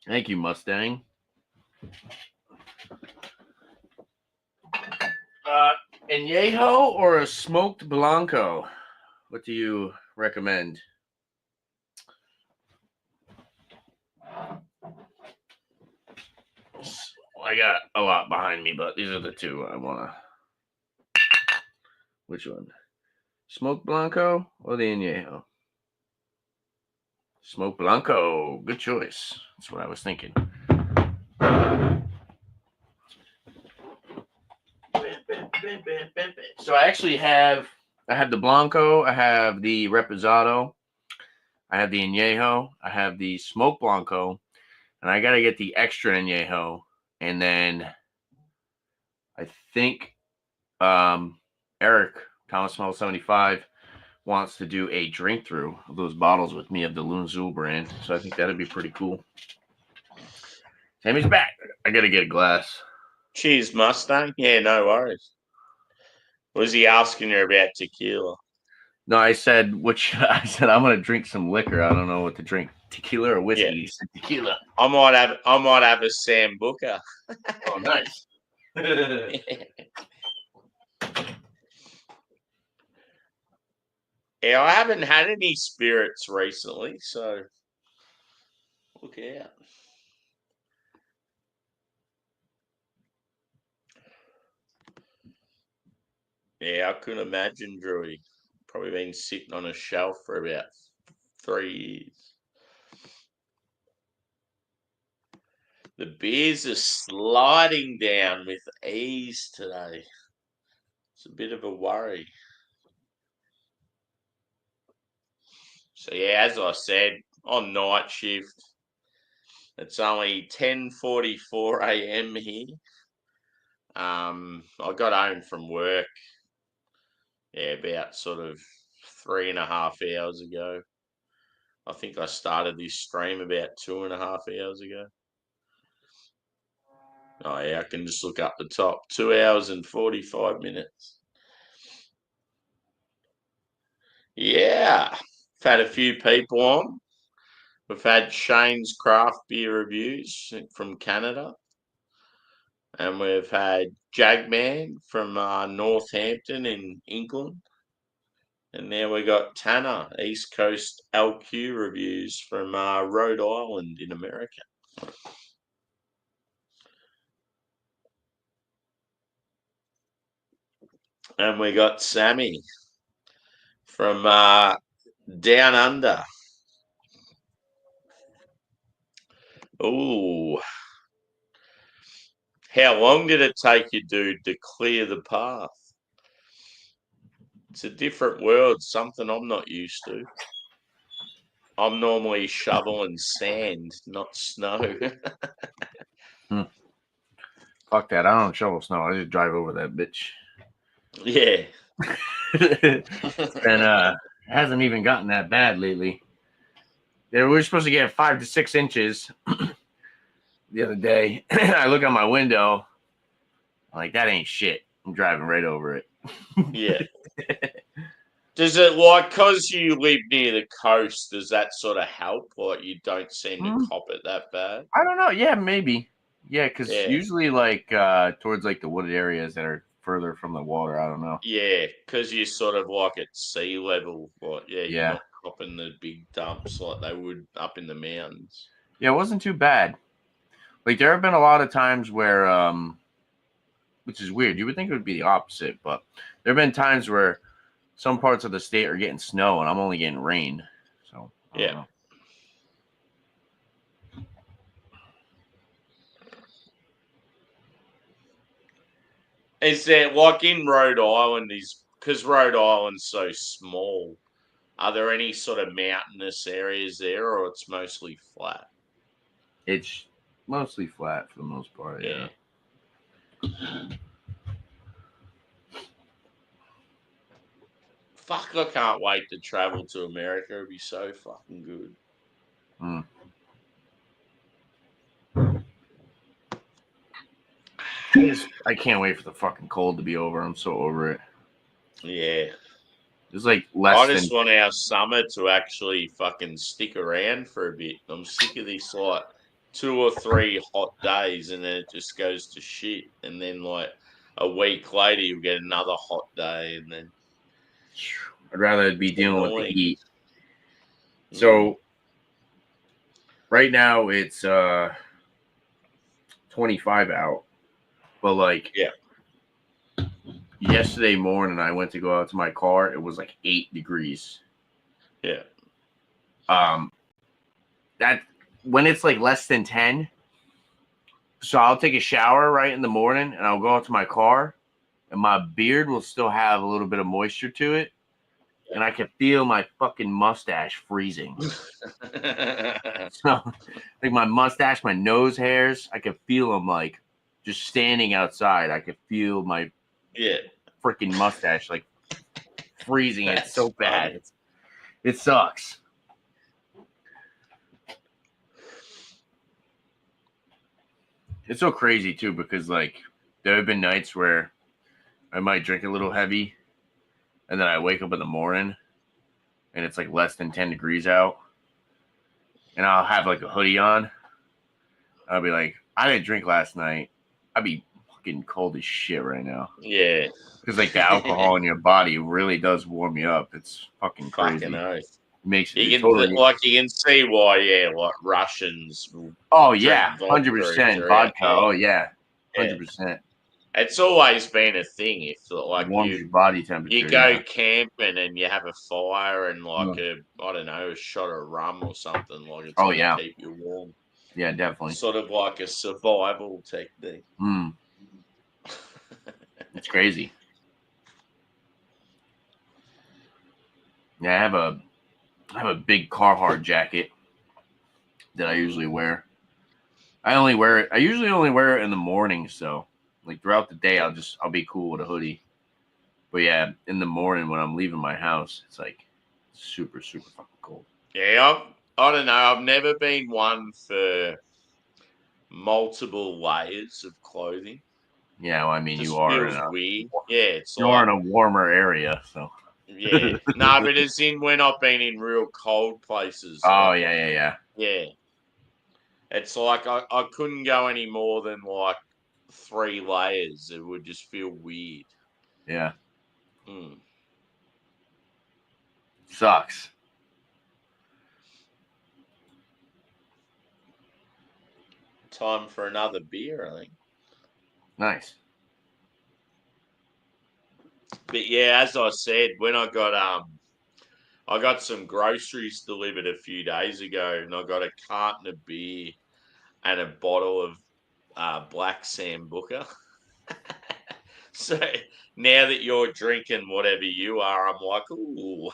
Speaker 4: Thank you, Mustang. Añejo or a smoked Blanco? What do you recommend? I got a lot behind me, but these are the two I want to. Which one? Smoked Blanco or the Añejo? Smoked Blanco. Good choice. That's what I was thinking. So I actually have the Blanco, I have the Reposado, I have the Añejo, I have the Smoked Blanco, and I got to get the extra Añejo. And then I think Eric, Thomas Small 75, wants to do a drink through of those bottles with me of the Lunzul brand. So I think that'd be pretty cool. Sammy's back. I got to get a glass.
Speaker 1: Cheers, Mustang. Yeah, no worries. Was he asking you about tequila?
Speaker 4: No, I said, I said, I'm going to drink some liquor. I don't know what to drink. Tequila or whiskey?
Speaker 1: Yeah.
Speaker 4: He said tequila.
Speaker 1: I might have a Sambuca.
Speaker 4: Oh, nice.
Speaker 1: Yeah, I haven't had any spirits recently, so look out. Yeah, I couldn't imagine, Drewy. Probably been sitting on a shelf for about 3 years. The beers are sliding down with ease today. It's a bit of a worry. So yeah, as I said, on night shift, it's only 10:44 a.m. here. I got home from work, about sort of 3.5 hours ago. I think I started this stream about 2.5 hours ago. Oh yeah, I can just look up the top. 2 hours and 45 minutes. Yeah, I've had a few people on. We've had Shane's Craft Beer Reviews from Canada. And we've had Jagman from Northampton in England. And now we got Tanner, East Coast LQ Reviews from Rhode Island in America. And we got Sammy from Down Under. Ooh. How long did it take you, dude, to clear the path? It's a different world, something I'm not used to. I'm normally shoveling sand, not snow.
Speaker 4: Fuck that. I don't shovel snow. I just drive over that bitch.
Speaker 1: Yeah.
Speaker 4: And hasn't even gotten that bad lately. We were supposed to get 5 to 6 inches the other day. I look out my window. I'm like, that ain't shit. I'm driving right over it.
Speaker 1: Yeah. Does it, like, because you live near the coast, does that sort of help? Like, you don't seem to cop it that bad?
Speaker 4: I don't know. Yeah, maybe. Yeah, because usually, like, towards, like, the wooded areas that are further from the water, I don't know.
Speaker 1: Yeah, because you're sort of, like, at sea level. Like, you're not copping the big dumps like they would up in the mountains.
Speaker 4: Yeah, it wasn't too bad. Like, there have been a lot of times where, which is weird. You would think it would be the opposite, but there have been times where some parts of the state are getting snow and I'm only getting rain. So, I don't know.
Speaker 1: Is there, like, in Rhode Island, because Rhode Island's so small, are there any sort of mountainous areas there, or it's mostly flat?
Speaker 4: It's mostly flat for the most part, yeah.
Speaker 1: Fuck, I can't wait to travel to America. It'd be so fucking good.
Speaker 4: I can't wait for the fucking cold to be over. I'm so over it.
Speaker 1: Yeah.
Speaker 4: It's like less than...
Speaker 1: I just want our summer to actually fucking stick around for a bit. I'm sick of this, like, 2 or 3 hot days and then it just goes to shit. And then, like, a week later, you'll get another hot day and then...
Speaker 4: I'd rather be dealing with the heat. So, right now, it's 25 out. But, like...
Speaker 1: Yeah.
Speaker 4: Yesterday morning, I went to go out to my car. It was like 8 degrees.
Speaker 1: Yeah.
Speaker 4: That when it's like less than 10. So I'll take a shower right in the morning, and I'll go out to my car, and my beard will still have a little bit of moisture to it, and I can feel my fucking mustache freezing. So, like my mustache, my nose hairs, I can feel them like just standing outside. I can feel my freaking mustache like freezing. It's so bad. It sucks. It's so crazy too because like there have been nights where I might drink a little heavy and then I wake up in the morning and it's like less than 10 degrees out and I'll have like a hoodie on. I'll be like, I didn't drink last night. I'd be fucking cold as shit right now.
Speaker 1: Yeah.
Speaker 4: Because like the alcohol in your body really does warm you up. It's fucking crazy.
Speaker 1: Fucking oath.
Speaker 4: Makes
Speaker 1: you
Speaker 4: it
Speaker 1: can,
Speaker 4: totally...
Speaker 1: like you can see why, like Russians.
Speaker 4: Oh yeah, 100% vodka. Oh yeah, 100%.
Speaker 1: It's always been a thing. If like
Speaker 4: warms your body temperature,
Speaker 1: you go camping and you have a fire and like I don't know, a shot of rum or something, like it's gonna keep you warm.
Speaker 4: Yeah, definitely.
Speaker 1: Sort of like a survival technique.
Speaker 4: Mm, it's crazy. Yeah, I have a big Carhartt jacket that I usually wear. I usually only wear it in the morning, so like throughout the day I'll be cool with a hoodie. But yeah, in the morning when I'm leaving my house, it's like super, super fucking cold.
Speaker 1: Yeah, I don't know. I've never been one for multiple layers of clothing.
Speaker 4: Yeah, well, I mean
Speaker 1: Just feels weird. Yeah, it's
Speaker 4: you're
Speaker 1: like,
Speaker 4: in a warmer area, so
Speaker 1: yeah. No, but it's in when I've been in real cold places.
Speaker 4: oh
Speaker 1: Like,
Speaker 4: yeah.
Speaker 1: yeah. It's like I couldn't go any more than like 3 layers. It would just feel weird.
Speaker 4: Yeah.
Speaker 1: Mm.
Speaker 4: Sucks.
Speaker 1: Time for another beer, I think.
Speaker 4: Nice.
Speaker 1: But yeah, as I said, when I got some groceries delivered a few days ago, and I got a carton of beer and a bottle of black Sambuca. So now that you're drinking whatever you are, I'm like, ooh,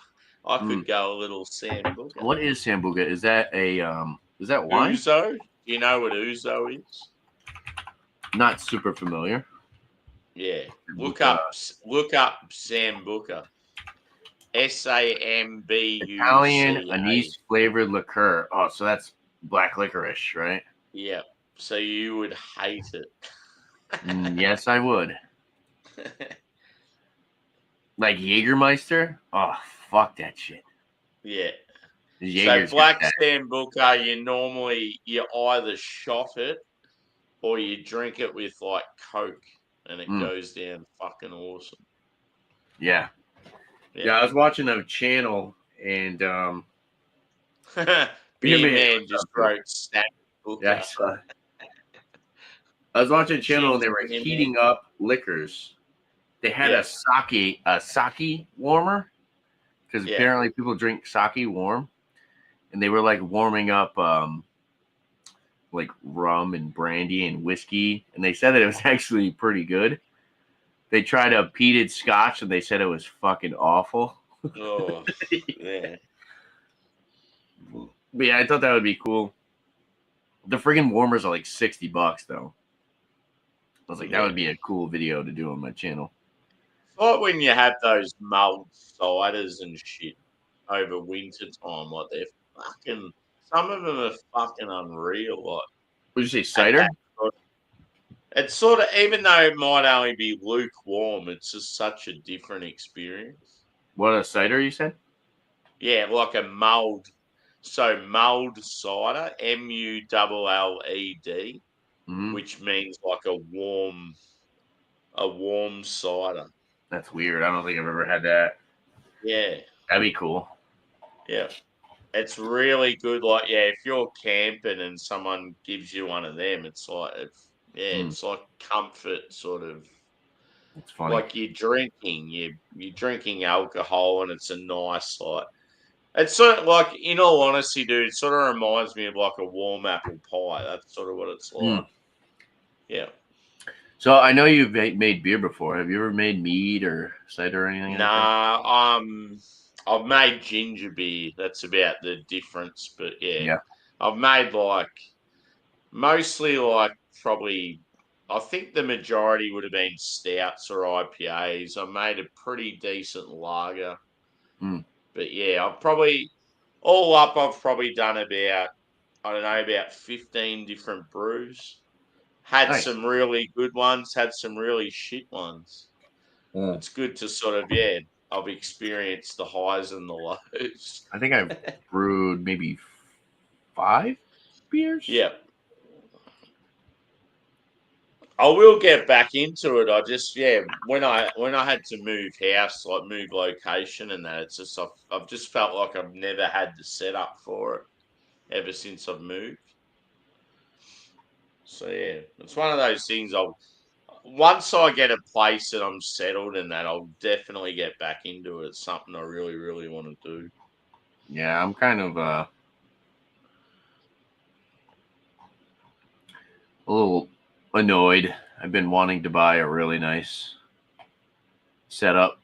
Speaker 1: I could go a little Sambuca.
Speaker 4: What is Sambuca? Is that is that wine?
Speaker 1: Ouzo? Do you know what ouzo is?
Speaker 4: Not super familiar.
Speaker 1: Yeah. Look
Speaker 4: Sambuca.
Speaker 1: up Sambuca.
Speaker 4: Italian
Speaker 1: Sambuca.
Speaker 4: anise flavored liqueur. Oh, so that's black licorice, right?
Speaker 1: Yeah. So you would hate it.
Speaker 4: Yes, I would. Like Jägermeister? Oh, fuck that shit.
Speaker 1: Yeah. So
Speaker 4: Jaeger's
Speaker 1: black
Speaker 4: got that.
Speaker 1: Sambuca, you either shot it or you drink it with like Coke, and it goes down fucking awesome.
Speaker 4: Yeah. Yeah, I was watching a channel and
Speaker 1: Beer Man just wrote Sambuca.
Speaker 4: yeah, I was watching a channel and they were
Speaker 1: Beer
Speaker 4: heating up liquors. They had a sake warmer because apparently people drink sake warm, and they were like warming up like rum and brandy and whiskey, and they said that it was actually pretty good. They tried a peated scotch and they said it was fucking awful.
Speaker 1: Oh, yeah.
Speaker 4: But yeah, I thought that would be cool. The friggin' warmers are like $60 though. I was like, that would be a cool video to do on my channel.
Speaker 1: Like when you have those mulled ciders and shit over winter time, like they're fucking. Some of them are fucking unreal. Like,
Speaker 4: Would you say cider?
Speaker 1: It's sort of, even though it might only be lukewarm, it's just such a different experience.
Speaker 4: What, a cider you said?
Speaker 1: Yeah, like a mulled. So mulled cider, MULLED, which means like a warm cider.
Speaker 4: That's weird. I don't think I've ever had that.
Speaker 1: Yeah.
Speaker 4: That'd be cool.
Speaker 1: Yeah. It's really good. Like, yeah, if you're camping and someone gives you one of them, it's like, it's like comfort sort of.
Speaker 4: It's funny.
Speaker 1: Like you're drinking alcohol, and it's a nice like. It's sort of like, in all honesty, dude, it sort of reminds me of like a warm apple pie. That's sort of what it's like. Yeah.
Speaker 4: So I know you've made beer before. Have you ever made mead or cider or anything?
Speaker 1: Nah, I've made ginger beer. That's about the difference. But yeah. I've made like mostly like probably. I think the majority would have been stouts or IPAs. I made a pretty decent lager. But yeah, I've probably I've probably done about, I don't know, about 15 different brews. Had some really good ones, had some really shit ones. It's good to sort of, I've experienced the highs and the lows.
Speaker 4: I think I've brewed maybe 5 beers.
Speaker 1: Yeah. I will get back into it. I just, when I had to move house, like move location and that, it's just, I've just felt like I've never had the setup for it ever since I've moved. So yeah, it's one of those things. Once I get a place that I'm settled in, that I'll definitely get back into it. It's something I really, really want to do.
Speaker 4: Yeah, I'm kind of a little annoyed. I've been wanting to buy a really nice setup,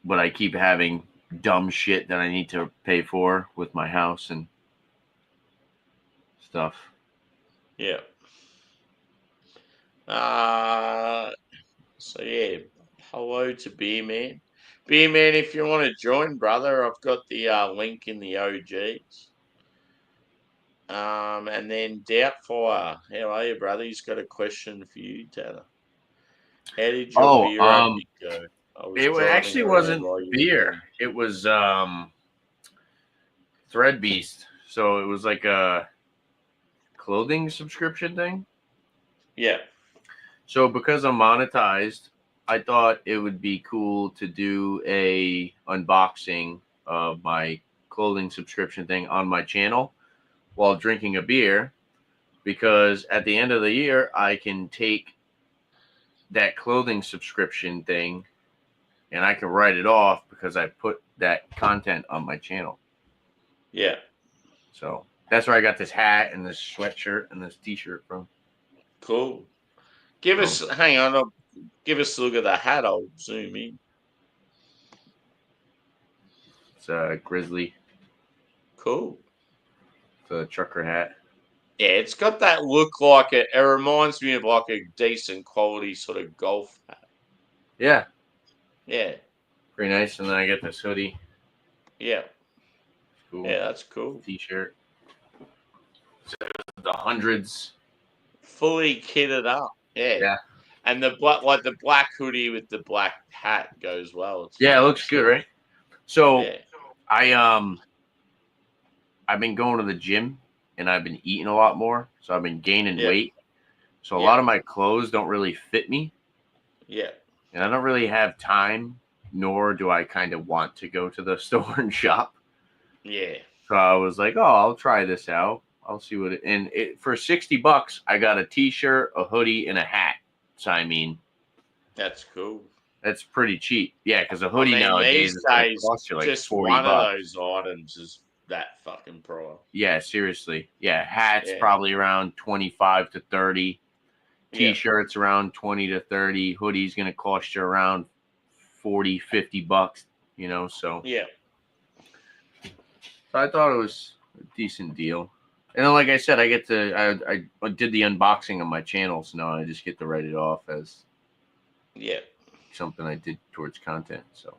Speaker 4: but I keep having dumb shit that I need to pay for with my house and stuff.
Speaker 1: Yeah. So yeah, hello to Beer Man. Beer Man, if you want to join, brother, I've got the link in the OGs. And then Doubtfire, how are you, brother? He's got a question for you, Tanner. How did your beer opening go?
Speaker 4: Actually wasn't beer. It was Thread Beast. So it was like a clothing subscription thing.
Speaker 1: Yeah.
Speaker 4: So because I'm monetized, I thought it would be cool to do a unboxing of my clothing subscription thing on my channel while drinking a beer, because at the end of the year I can take that clothing subscription thing and I can write it off because I put that content on my channel.
Speaker 1: Yeah.
Speaker 4: So that's where I got this hat and this sweatshirt and this t-shirt from.
Speaker 1: Cool. Give us a look at the hat. I'll zoom in.
Speaker 4: It's a Grizzly.
Speaker 1: Cool.
Speaker 4: The trucker hat.
Speaker 1: Yeah, it's got that look like it. It reminds me of like a decent quality sort of golf hat.
Speaker 4: Yeah.
Speaker 1: Yeah.
Speaker 4: Pretty nice. And then I get this hoodie.
Speaker 1: Yeah.
Speaker 4: Cool.
Speaker 1: Yeah, that's cool.
Speaker 4: T-shirt. So the hundreds.
Speaker 1: Fully kitted up. Yeah.
Speaker 4: Yeah.
Speaker 1: And the black hoodie with the black hat goes well.
Speaker 4: Yeah, it looks good, right? So
Speaker 1: yeah.
Speaker 4: I've been going to the gym and I've been eating a lot more. So I've been gaining weight. So a lot of my clothes don't really fit me.
Speaker 1: Yeah.
Speaker 4: And I don't really have time, nor do I kind of want to go to the store and shop.
Speaker 1: Yeah.
Speaker 4: So I was like, oh, I'll try this out. I'll see what for $60, I got a t-shirt, a hoodie, and a hat. So I mean,
Speaker 1: that's cool.
Speaker 4: That's pretty cheap. Yeah, because a hoodie nowadays is going to cost you like
Speaker 1: just
Speaker 4: $40.
Speaker 1: One of those items is that fucking price.
Speaker 4: Yeah, seriously. Yeah, hats probably around 25 to 30. T-shirts around 20 to 30. Hoodies going to cost you around 40, $50, you know, so.
Speaker 1: Yeah.
Speaker 4: So I thought it was a decent deal. And then, like I said, I get to, I did the unboxing on my channel, so now I just get to write it off as something I did towards content. So.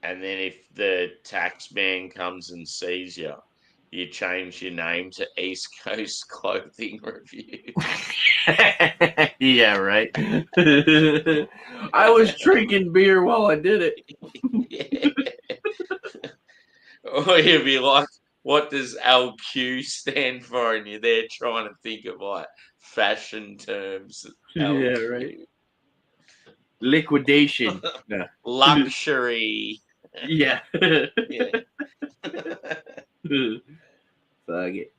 Speaker 1: And then if the tax man comes and sees you, you change your name to East Coast Clothing Review.
Speaker 4: Yeah, right. I was drinking beer while I did it.
Speaker 1: Yeah. Or you'd be like, what does LQ stand for? And you're there trying to think of like fashion terms.
Speaker 4: LQ. Yeah, right. Liquidation.
Speaker 1: Luxury.
Speaker 4: Yeah.
Speaker 1: Yeah.
Speaker 4: Fuck it.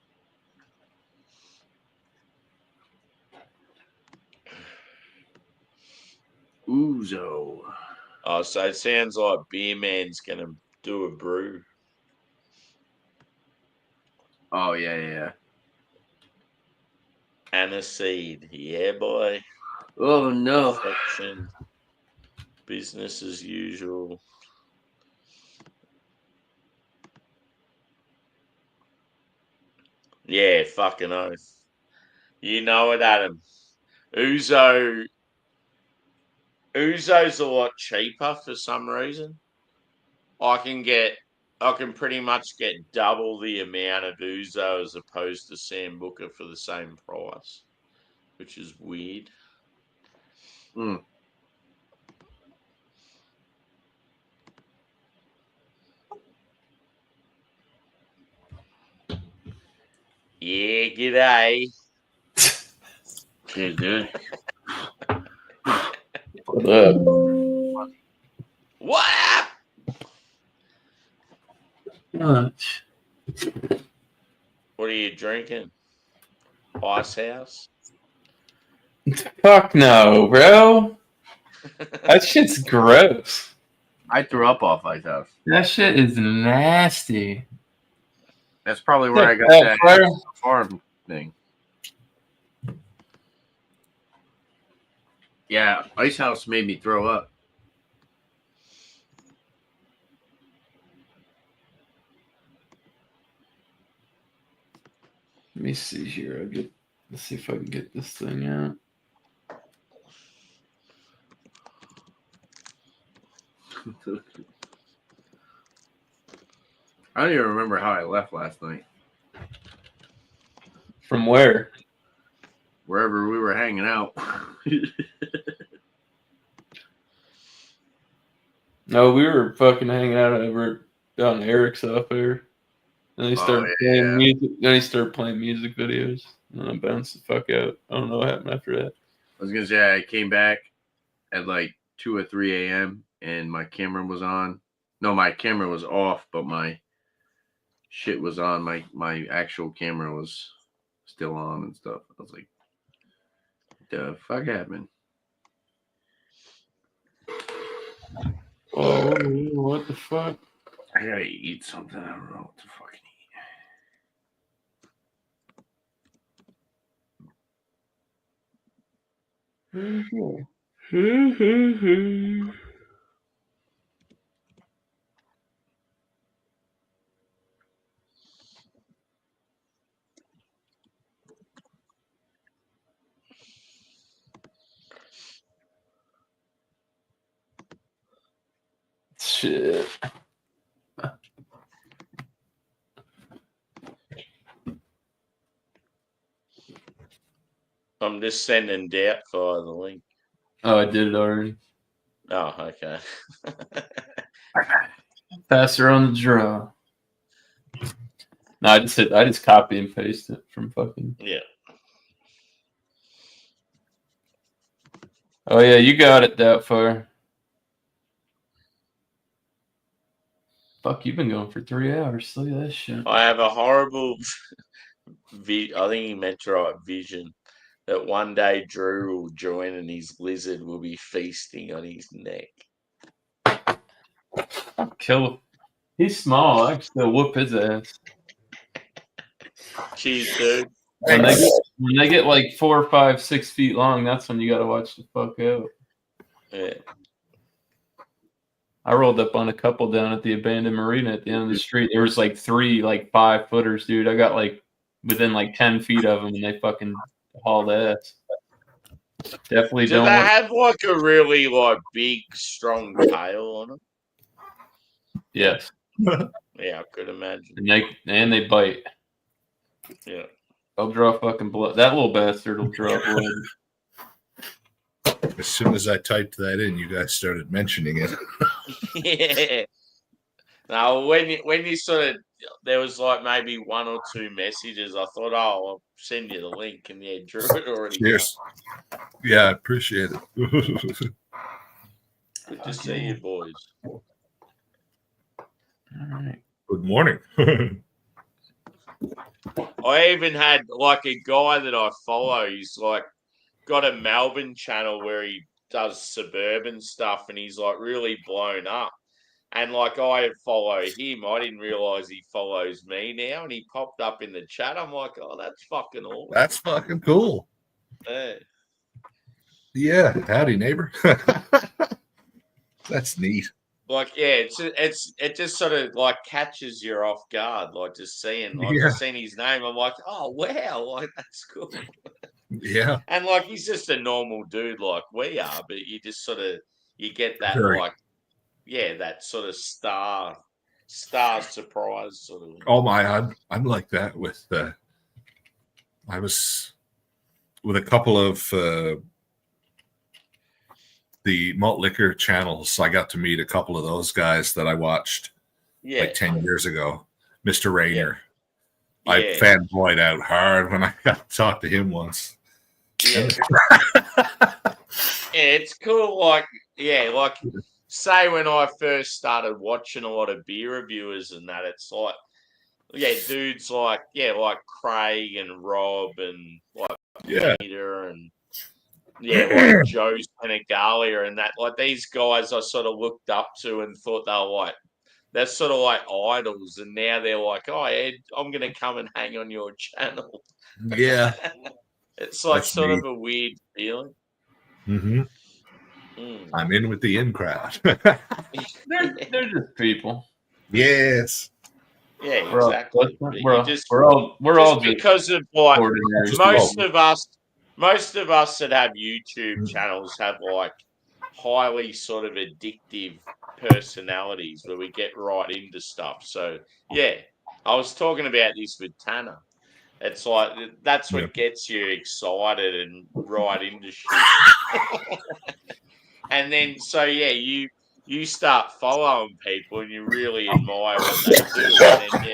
Speaker 4: Ouzo.
Speaker 1: Oh, so it sounds like Beer Man's going to do a brew.
Speaker 4: Oh, yeah.
Speaker 1: Aniseed. Yeah, boy.
Speaker 4: Oh, no.
Speaker 1: Perfection. Business as usual. Yeah, fucking oath. You know it, Adam. Ouzo's a lot cheaper for some reason. I can pretty much get double the amount of Ouzo as opposed to Sambuca for the same price, which is weird. Yeah, g'day.
Speaker 4: Cheers, dude.
Speaker 5: What up?
Speaker 1: What up?
Speaker 5: Much.
Speaker 1: What are you drinking? Ice House?
Speaker 5: Fuck no, bro. That shit's gross.
Speaker 4: I threw up off Ice House.
Speaker 5: That shit is nasty.
Speaker 4: That's probably where I got that farm thing. Yeah, Ice House made me throw up.
Speaker 5: Let me see here. Let's see if I can get this thing out.
Speaker 4: I don't even remember how I left last night.
Speaker 5: From where?
Speaker 4: Wherever we were hanging out.
Speaker 5: No, we were fucking hanging out over down Eric's up there. Then he started playing music. Then he started playing music videos. And then I bounced the fuck out. I don't know what happened after that.
Speaker 4: I was gonna say I came back at like 2 or 3 a.m. and my camera was on. No, my camera was off, but my shit was on. My actual camera was still on and stuff. I was like, the fuck happened?
Speaker 5: Oh, what the fuck?
Speaker 4: I gotta eat something. I don't know what to fucking eat.
Speaker 5: Shit.
Speaker 1: I'm just sending Doubtfire the link.
Speaker 5: Oh, I did it already.
Speaker 1: Oh, okay.
Speaker 5: Faster on the draw. No, I just copy and paste it from fucking.
Speaker 1: Yeah.
Speaker 5: Oh yeah, you got it, Doubtfire. Fuck, you've been going for 3 hours. Look at that shit.
Speaker 1: I have a horrible I think he meant to write vision that one day Drew will join and his lizard will be feasting on his neck.
Speaker 5: I'll kill him. He's small. I can still whoop his ass.
Speaker 1: Cheers, dude.
Speaker 5: When they get like 4, 5, 6 feet long, that's when you gotta watch the fuck out.
Speaker 1: Yeah.
Speaker 5: I rolled up on a couple down at the abandoned marina at the end of the street. There was like 3 like 5 footers, dude. I got like within like 10 feet of them, and they fucking hauled ass. Definitely
Speaker 1: Do
Speaker 5: don't.
Speaker 1: they have like a really like big, strong tail on them?
Speaker 5: Yes.
Speaker 1: Yeah, I could imagine.
Speaker 5: And they bite.
Speaker 1: Yeah.
Speaker 5: They'll draw fucking blood. That little bastard will draw blood.
Speaker 6: As soon as I typed that in, you guys started mentioning it.
Speaker 1: Yeah. Now, when you sort of, there was like maybe 1 or 2 messages. I thought, oh, I'll send you the link, and yeah, Drew had already.
Speaker 6: Cheers. Yeah, I appreciate it.
Speaker 1: Good to see you, boys.
Speaker 5: All right.
Speaker 6: Good morning.
Speaker 1: I even had like a guy that I follow. He's like got a Melbourne channel where he does suburban stuff, and he's like really blown up. And like I follow him, I didn't realize he follows me now, and he popped up in the chat. I'm like, oh, that's fucking awesome.
Speaker 6: That's fucking cool.
Speaker 1: Yeah.
Speaker 6: Yeah, howdy, neighbor. That's neat.
Speaker 1: Like, yeah, it just sort of like catches you off guard, like just seeing his name. I'm like, oh wow, like that's cool.
Speaker 6: Yeah.
Speaker 1: And like he's just a normal dude like we are, but you just sort of you get that
Speaker 6: Very.
Speaker 1: like that sort of star surprise sort of.
Speaker 6: Oh my, I'm like that with I was with a couple of the malt liquor channels. I got to meet a couple of those guys that I watched like 10 years ago. Mr. Rayner. Yeah. I fanboyed out hard when I got to talk to him once.
Speaker 1: Yeah. It's cool. Like say when I first started watching a lot of beer reviewers and that, it's like, dudes like Craig and Rob and like Peter and like Joe Senegalia and that, like these guys I sort of looked up to and thought they were like, they're sort of like idols, and now they're like, oh, Ed, I'm going to come and hang on your channel.
Speaker 6: Yeah.
Speaker 1: It's like
Speaker 6: That's
Speaker 1: sort
Speaker 6: neat.
Speaker 1: of a weird feeling.
Speaker 6: Mm-hmm.
Speaker 1: Mm.
Speaker 6: I'm in with the in crowd.
Speaker 5: they're just people.
Speaker 6: Yes.
Speaker 1: Yeah,
Speaker 5: We're
Speaker 1: exactly.
Speaker 5: we're all just
Speaker 1: because of like
Speaker 5: ordinary.
Speaker 1: most of us that have YouTube channels have like highly sort of addictive personalities where we get right into stuff. So yeah, I was talking about this with Tanner. It's like that's what gets you excited and right into shit. And then so yeah, you start following people and you really admire what they do. And then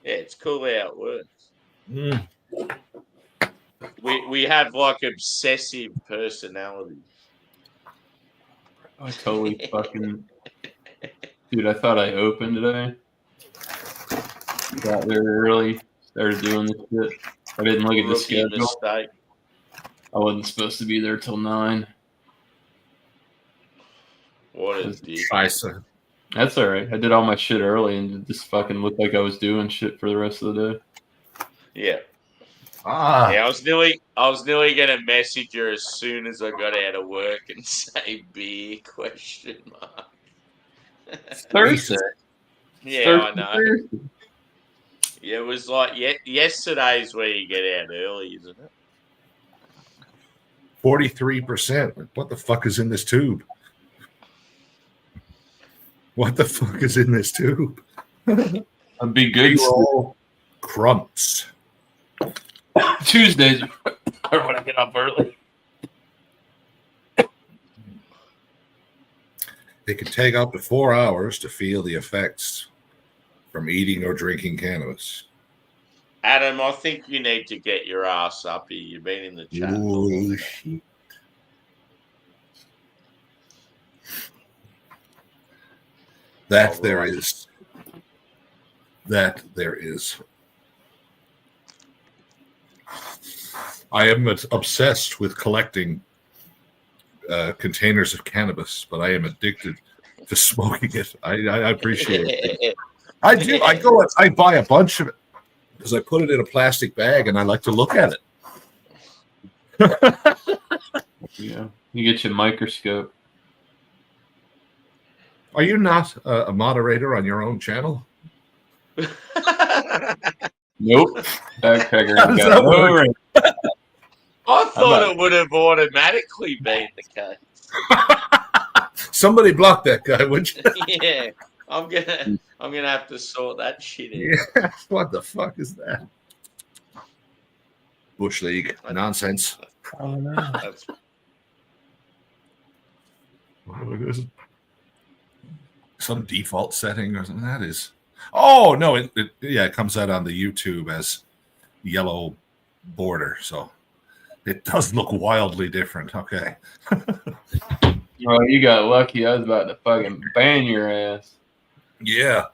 Speaker 1: yeah, it's cool how it works.
Speaker 6: Mm.
Speaker 1: We have like obsessive personalities.
Speaker 5: I totally fucking dude. I thought I opened today. Got there early. Started doing this shit. I didn't look at the schedule.
Speaker 1: Mistake.
Speaker 5: I wasn't supposed to be there till 9.
Speaker 1: What a dick.
Speaker 5: That's all right. I did all my shit early and it just fucking looked like I was doing shit for the rest of the day.
Speaker 1: Yeah.
Speaker 6: Yeah,
Speaker 1: I was nearly gonna message her as soon as I got out of work and say beer ?
Speaker 5: Thursday.
Speaker 1: Yeah, I know. Yeah, it was like yesterday's where you get out early, isn't it?
Speaker 6: 43%. What the fuck is in this tube? What the fuck is in this tube?
Speaker 5: I'd be good.
Speaker 6: Crumps.
Speaker 5: Tuesdays are when I get up early.
Speaker 6: It can take up to 4 hours to feel the effects from eating or drinking cannabis.
Speaker 1: Adam, I think you need to get your ass up here. You've been in the chat.
Speaker 6: Ooh, shit. That there is. I am obsessed with collecting containers of cannabis, but I am addicted to smoking it. I appreciate it. I do. I buy a bunch of it because I put it in a plastic bag and I like to look at it.
Speaker 5: Yeah, you get your microscope.
Speaker 6: Are you not a moderator on your own channel?
Speaker 5: Nope. Backpacker.
Speaker 1: I thought it would have automatically been the case.
Speaker 6: Somebody block that guy, would you?
Speaker 1: Yeah, I'm gonna have to sort that shit out.
Speaker 6: Yeah, what the fuck is that? Bush League nonsense.
Speaker 5: Oh no.
Speaker 1: That's
Speaker 6: some default setting or something. That is. Oh no! It comes out on the YouTube as yellow border, so it does look wildly different. Okay.
Speaker 5: Oh, you got lucky. I was about to fucking ban your ass.
Speaker 6: Yeah.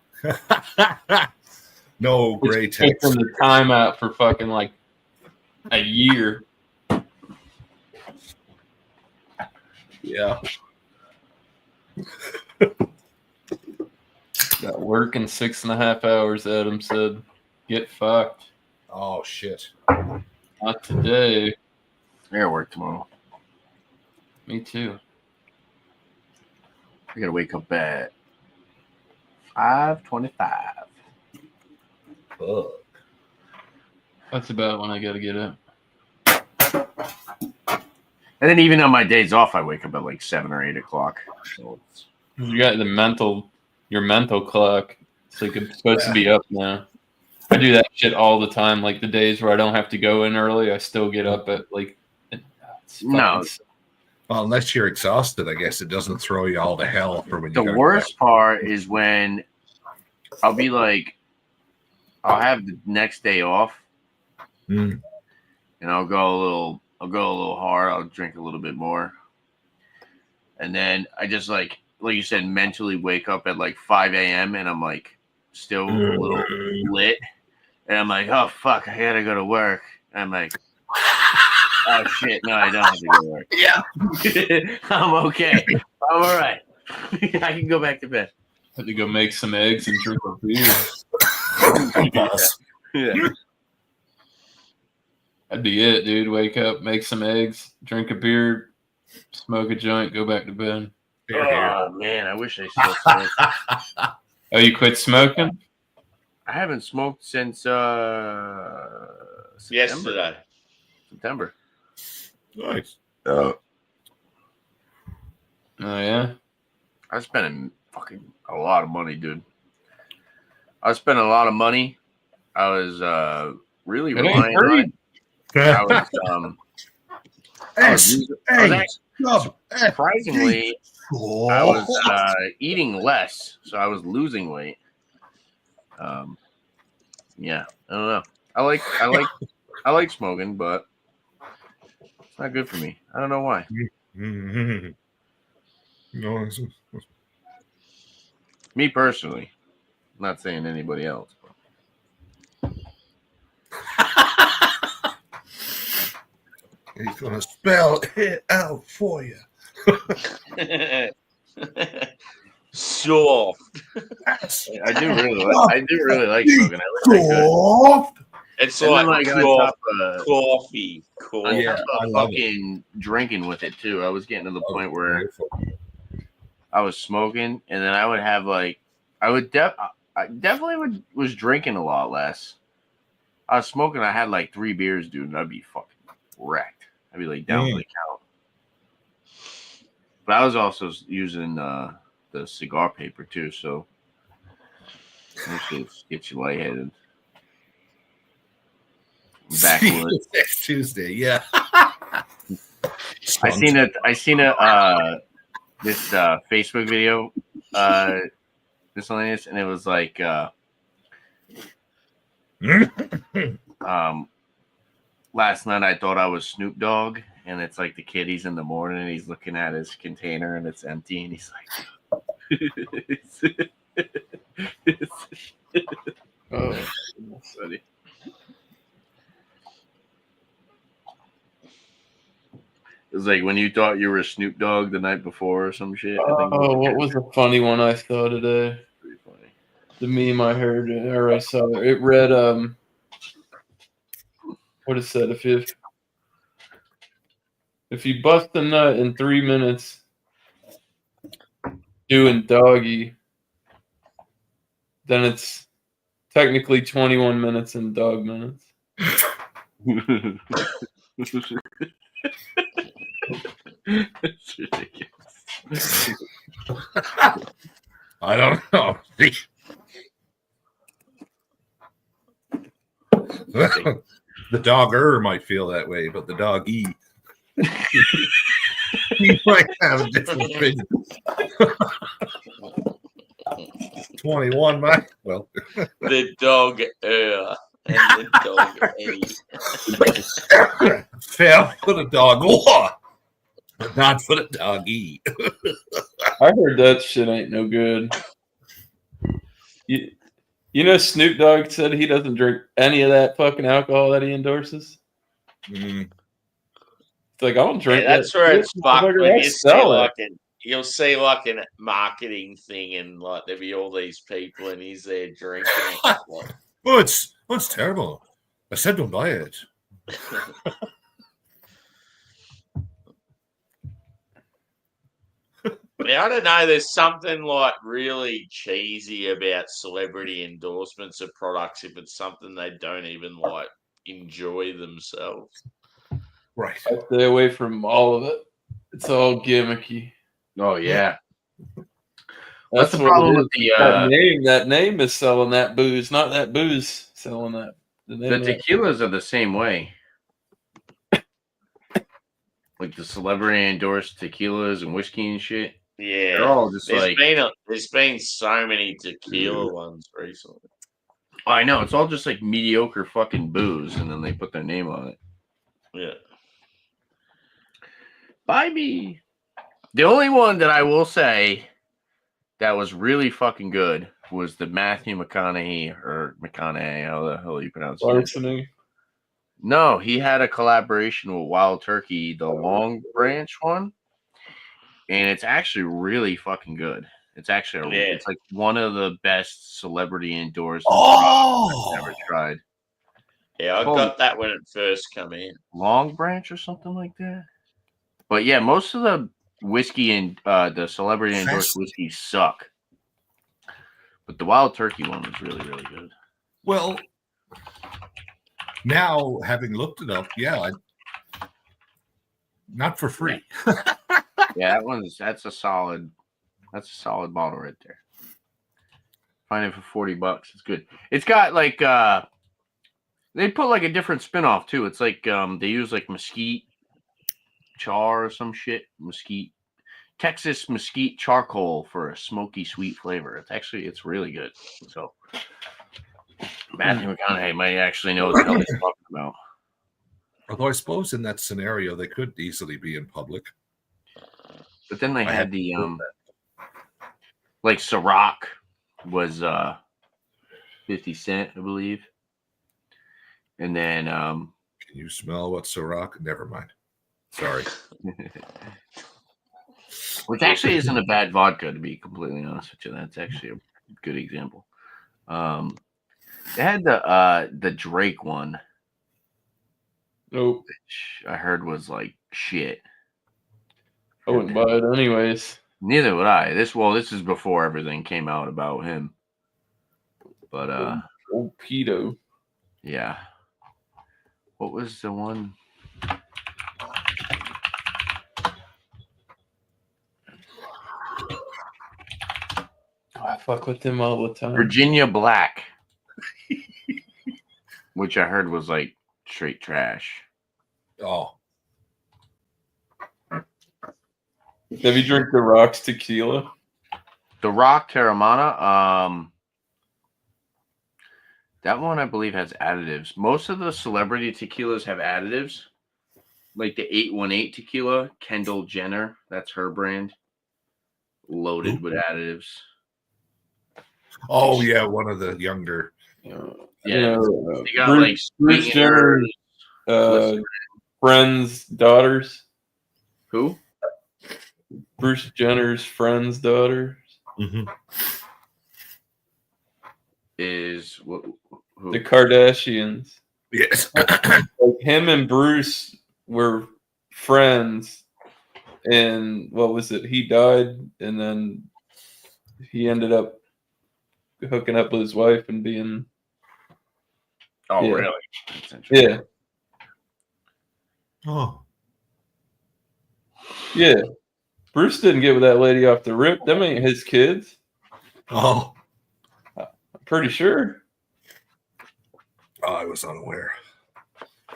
Speaker 6: No gray text.
Speaker 5: Taking the time out for fucking like a year.
Speaker 6: Yeah.
Speaker 5: Got work in 6.5 hours, Adam said. Get fucked.
Speaker 6: Oh, shit.
Speaker 5: Not today.
Speaker 4: I gotta work tomorrow.
Speaker 5: Me too.
Speaker 4: I gotta wake up at 5:25.
Speaker 6: Fuck.
Speaker 5: That's about when I gotta get up.
Speaker 4: And then even on my days off, I wake up at like 7 or 8 o'clock. So it's...
Speaker 5: You got your mental clock. It's like it's supposed to be up now. I do that shit all the time. Like the days where I don't have to go in early, I still get up at like.
Speaker 4: No.
Speaker 6: Well, unless you're exhausted, I guess it doesn't throw you all to hell for when you.
Speaker 4: The worst part is when I'll be like, I'll have the next day off, and I'll go a little hard. I'll drink a little bit more, and then I just like you said, mentally wake up at like 5 a.m. and I'm like still a little lit, and I'm like, oh fuck, I gotta go to work. And I'm like, oh shit, no, I don't have to go to work.
Speaker 6: Yeah,
Speaker 4: I'm okay. I'm all right. I can go back to bed.
Speaker 5: Had to go make some eggs and drink a beer.
Speaker 4: Yeah.
Speaker 5: That'd be it, dude. Wake up, make some eggs, drink a beer, smoke a joint, go back to bed.
Speaker 4: Oh man, I wish I still smoked.
Speaker 5: Oh, you quit smoking?
Speaker 4: I haven't smoked since
Speaker 1: Yesterday.
Speaker 4: September.
Speaker 6: Nice.
Speaker 4: Oh
Speaker 5: yeah.
Speaker 4: I spent fucking a lot of money, dude. I spent a lot of money. I was really relying on it. I was surprisingly, I was eating less, so I was losing weight. Yeah, I don't know. I like smoking, but it's not good for me. I don't know why.
Speaker 6: No,
Speaker 4: me personally, I'm not saying anybody else.
Speaker 6: He's gonna spell it out for you.
Speaker 1: Soft.
Speaker 4: I do really like smoking.
Speaker 6: Soft.
Speaker 1: It's
Speaker 4: and
Speaker 1: like coffee.
Speaker 4: Yeah, I love fucking drinking with it too. I was getting to the point where I was smoking, and then I would have I definitely was drinking a lot less. I was smoking. I had like 3 beers, dude, and I'd be fucking wrecked. I'd be like down to the count. But I was also using the cigar paper too, so it gets you lightheaded. Backwoods.
Speaker 6: Next Tuesday, yeah.
Speaker 4: I seen this Facebook video miscellaneous, and it was like last night I thought I was Snoop Dogg, and it's like the kid, he's in the morning and he's looking at his container and it's empty, and he's like
Speaker 5: oh,
Speaker 4: funny. It was like when you thought you were Snoop Dogg the night before or some shit.
Speaker 5: Oh, what was a funny one I saw today?
Speaker 4: Pretty funny.
Speaker 5: The meme I heard or I saw, it read what it said, if you bust a nut in 3 minutes doing doggy, then it's technically 21 minutes in dog minutes.
Speaker 4: It's ridiculous.
Speaker 6: I don't know. The dogger might feel that way, but the doggy he might have a different opinion. 21, Mike. Well,
Speaker 1: the dog and the dog
Speaker 6: fair for the dog, but not for the doggy.
Speaker 5: I heard that shit ain't no good. You know, Snoop Dogg said he doesn't drink any of that fucking alcohol that he endorses. It's like, I don't drink.
Speaker 1: Yeah, that's where it's fucked. You'll see like a marketing thing, and like there'll be all these people, and he's there drinking.
Speaker 6: Oh, it's terrible. I said don't buy it.
Speaker 1: I don't know. There's something like really cheesy about celebrity endorsements of products if it's something they don't even like enjoy themselves.
Speaker 6: Right.
Speaker 5: I stay away from all of it. It's all gimmicky.
Speaker 4: Oh yeah.
Speaker 5: That's
Speaker 4: the problem with
Speaker 5: that name is selling that booze, not that booze selling that.
Speaker 4: The tequilas are the same way. Like the celebrity endorsed tequilas and whiskey and shit.
Speaker 1: Yeah,
Speaker 4: they're all just
Speaker 1: there's been so many tequila ones recently.
Speaker 4: I know, it's all just like mediocre fucking booze, and then they put their name on it.
Speaker 1: Yeah.
Speaker 4: Buy me. The only one that I will say that was really fucking good was the Matthew McConaughey, how the hell you pronounce it?
Speaker 5: Larceny.
Speaker 4: No, he had a collaboration with Wild Turkey, the Long Branch one. And it's actually really fucking good. It's actually it's like one of the best celebrity endorsed I've ever tried.
Speaker 1: Yeah, I got that when it first came in.
Speaker 4: Long Branch or something like that. But yeah, most of the whiskey and the celebrity endorsed whiskey suck. But the Wild Turkey one was really, really good.
Speaker 6: Well, now having looked it up, not for free.
Speaker 4: Yeah, that's a solid bottle right there. Find it for $40. It's good. It's got like they put like a different spin-off too. It's like they use like mesquite char or some shit. Texas mesquite charcoal for a smoky sweet flavor. It's really good. So Matthew McConaughey might actually know what the hell he's talking about.
Speaker 6: Although I suppose in that scenario they could easily be in public.
Speaker 4: But then they had the like Ciroc was 50 cent, I believe. And then
Speaker 6: can you smell what Ciroc? Never mind. Sorry.
Speaker 4: Which actually isn't a bad vodka, to be completely honest with you. That's actually a good example. They had the Drake one.
Speaker 5: Nope.
Speaker 4: Which I heard was like shit.
Speaker 5: I wouldn't buy it anyways.
Speaker 4: Neither would I. This is before everything came out about him. But
Speaker 5: old pedo.
Speaker 4: Yeah. What was the one?
Speaker 5: I fuck with them all the time.
Speaker 4: Virginia Black. Which I heard was like straight trash.
Speaker 6: Oh.
Speaker 5: Have you drank The Rock's tequila?
Speaker 4: The Rock Terramana. That one I believe has additives. Most of the celebrity tequilas have additives. Like the 818 tequila, Kendall Jenner, that's her brand. Loaded with additives.
Speaker 5: Oh
Speaker 6: yeah, one of the younger.
Speaker 4: Yeah, they got
Speaker 5: Bruce Jenner's friends' daughters.
Speaker 4: Who?
Speaker 5: Bruce Jenner's friends' daughters.
Speaker 6: Mm-hmm.
Speaker 4: Is who?
Speaker 5: The Kardashians.
Speaker 6: Yes.
Speaker 5: Like him and Bruce were friends, and what was it? He died, and then he ended up hooking up with his wife and being.
Speaker 4: Oh,
Speaker 5: yeah.
Speaker 4: Really?
Speaker 5: Yeah.
Speaker 6: Oh.
Speaker 5: Yeah. Bruce didn't get with that lady off the rip. Them ain't his kids.
Speaker 6: Oh.
Speaker 5: I'm pretty sure.
Speaker 6: Oh, I was unaware.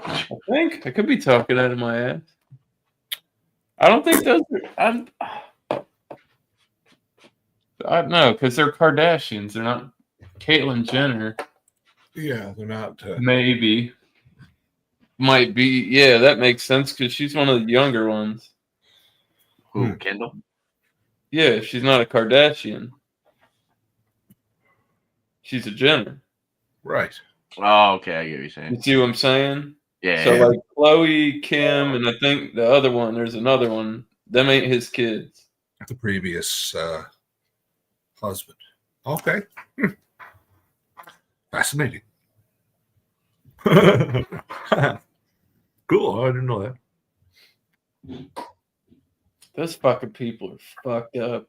Speaker 5: I think I could be talking out of my ass. I don't think those are. I don't know, because they're Kardashians. They're not Caitlyn Jenner.
Speaker 6: Yeah, they're not.
Speaker 5: Maybe. Might be. Yeah, that makes sense because she's one of the younger ones.
Speaker 4: Who? Kendall?
Speaker 5: Yeah, she's not a Kardashian. She's a Jenner.
Speaker 6: Right.
Speaker 4: Oh, okay. I get what you're saying.
Speaker 5: You see what I'm saying?
Speaker 4: Yeah.
Speaker 5: So like Khloe, Kim, and I think the other one, there's another one. Them ain't his kids.
Speaker 6: The previous husband. Okay. Fascinating. Cool. I didn't know that.
Speaker 5: Those fucking people are fucked up.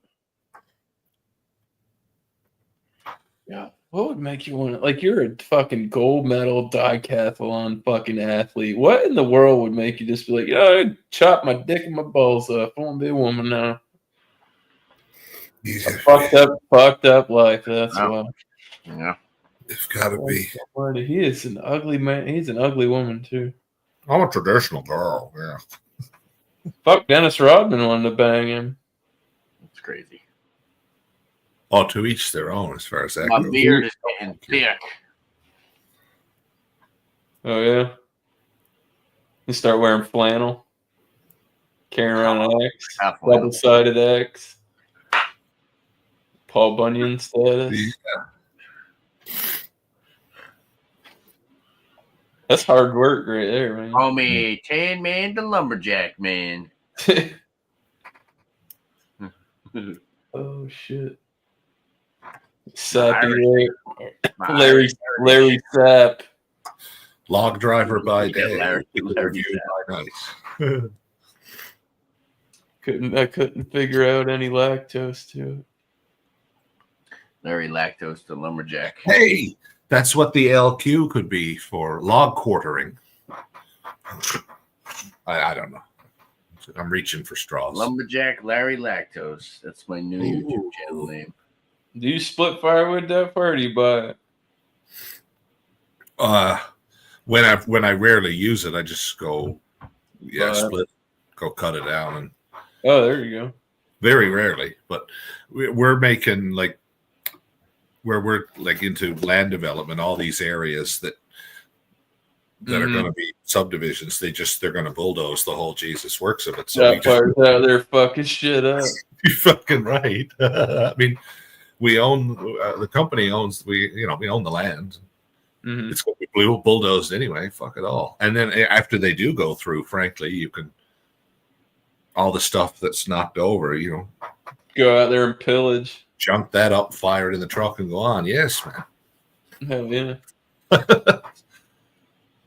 Speaker 5: Yeah. What would make you want to, like, you're a fucking gold medal decathlon fucking athlete. What in the world would make you just be like, I chop my dick and my balls off. I want to be a woman now.
Speaker 6: Yeah.
Speaker 5: Fucked up life. That's why.
Speaker 4: Yeah.
Speaker 6: It's got to be.
Speaker 5: He is an ugly man. He's an ugly woman, too.
Speaker 6: I'm a traditional girl. Yeah.
Speaker 5: Fuck, Dennis Rodman wanted to bang him.
Speaker 4: That's crazy.
Speaker 6: Oh, to each their own, as far as that
Speaker 4: My
Speaker 6: goes.
Speaker 4: beard is getting thick.
Speaker 5: Oh, yeah? You start wearing flannel. Carrying around an X. Double-sided X. Paul Bunyan status.
Speaker 6: Yeah.
Speaker 5: That's hard work right there, man.
Speaker 4: Call me Tan Man the Lumberjack Man.
Speaker 5: Oh, shit. Sappy Larry Sapp.
Speaker 6: Log driver by
Speaker 4: Yeah,
Speaker 6: day,
Speaker 4: Larry
Speaker 6: review by night.
Speaker 5: I couldn't figure out any lactose to it.
Speaker 4: Larry Lactose the lumberjack.
Speaker 6: Hey, that's what the LQ could be for log quartering. I don't know. I'm reaching for straws.
Speaker 4: Lumberjack Larry Lactose. That's my new YouTube channel name.
Speaker 5: Do you split firewood that far, or do you buy it?
Speaker 6: When I rarely use it, I just go, split, go cut it down, and
Speaker 5: oh, there you go.
Speaker 6: Very rarely, but we're making like where we're like into land development, all these areas that are going to be subdivisions. They're going to bulldoze the whole Jesus works of it. So
Speaker 5: that part's out there fucking shit up.
Speaker 6: You're fucking right. I mean, we own the company owns we own the land. Mm-hmm. It's going to be bulldozed anyway. Fuck it all. And then after they do go through, frankly, you can all the stuff that's knocked over.
Speaker 5: Go out there and pillage.
Speaker 6: Junk that up, fire it in the truck, and go on. Yes, man.
Speaker 5: Hell yeah.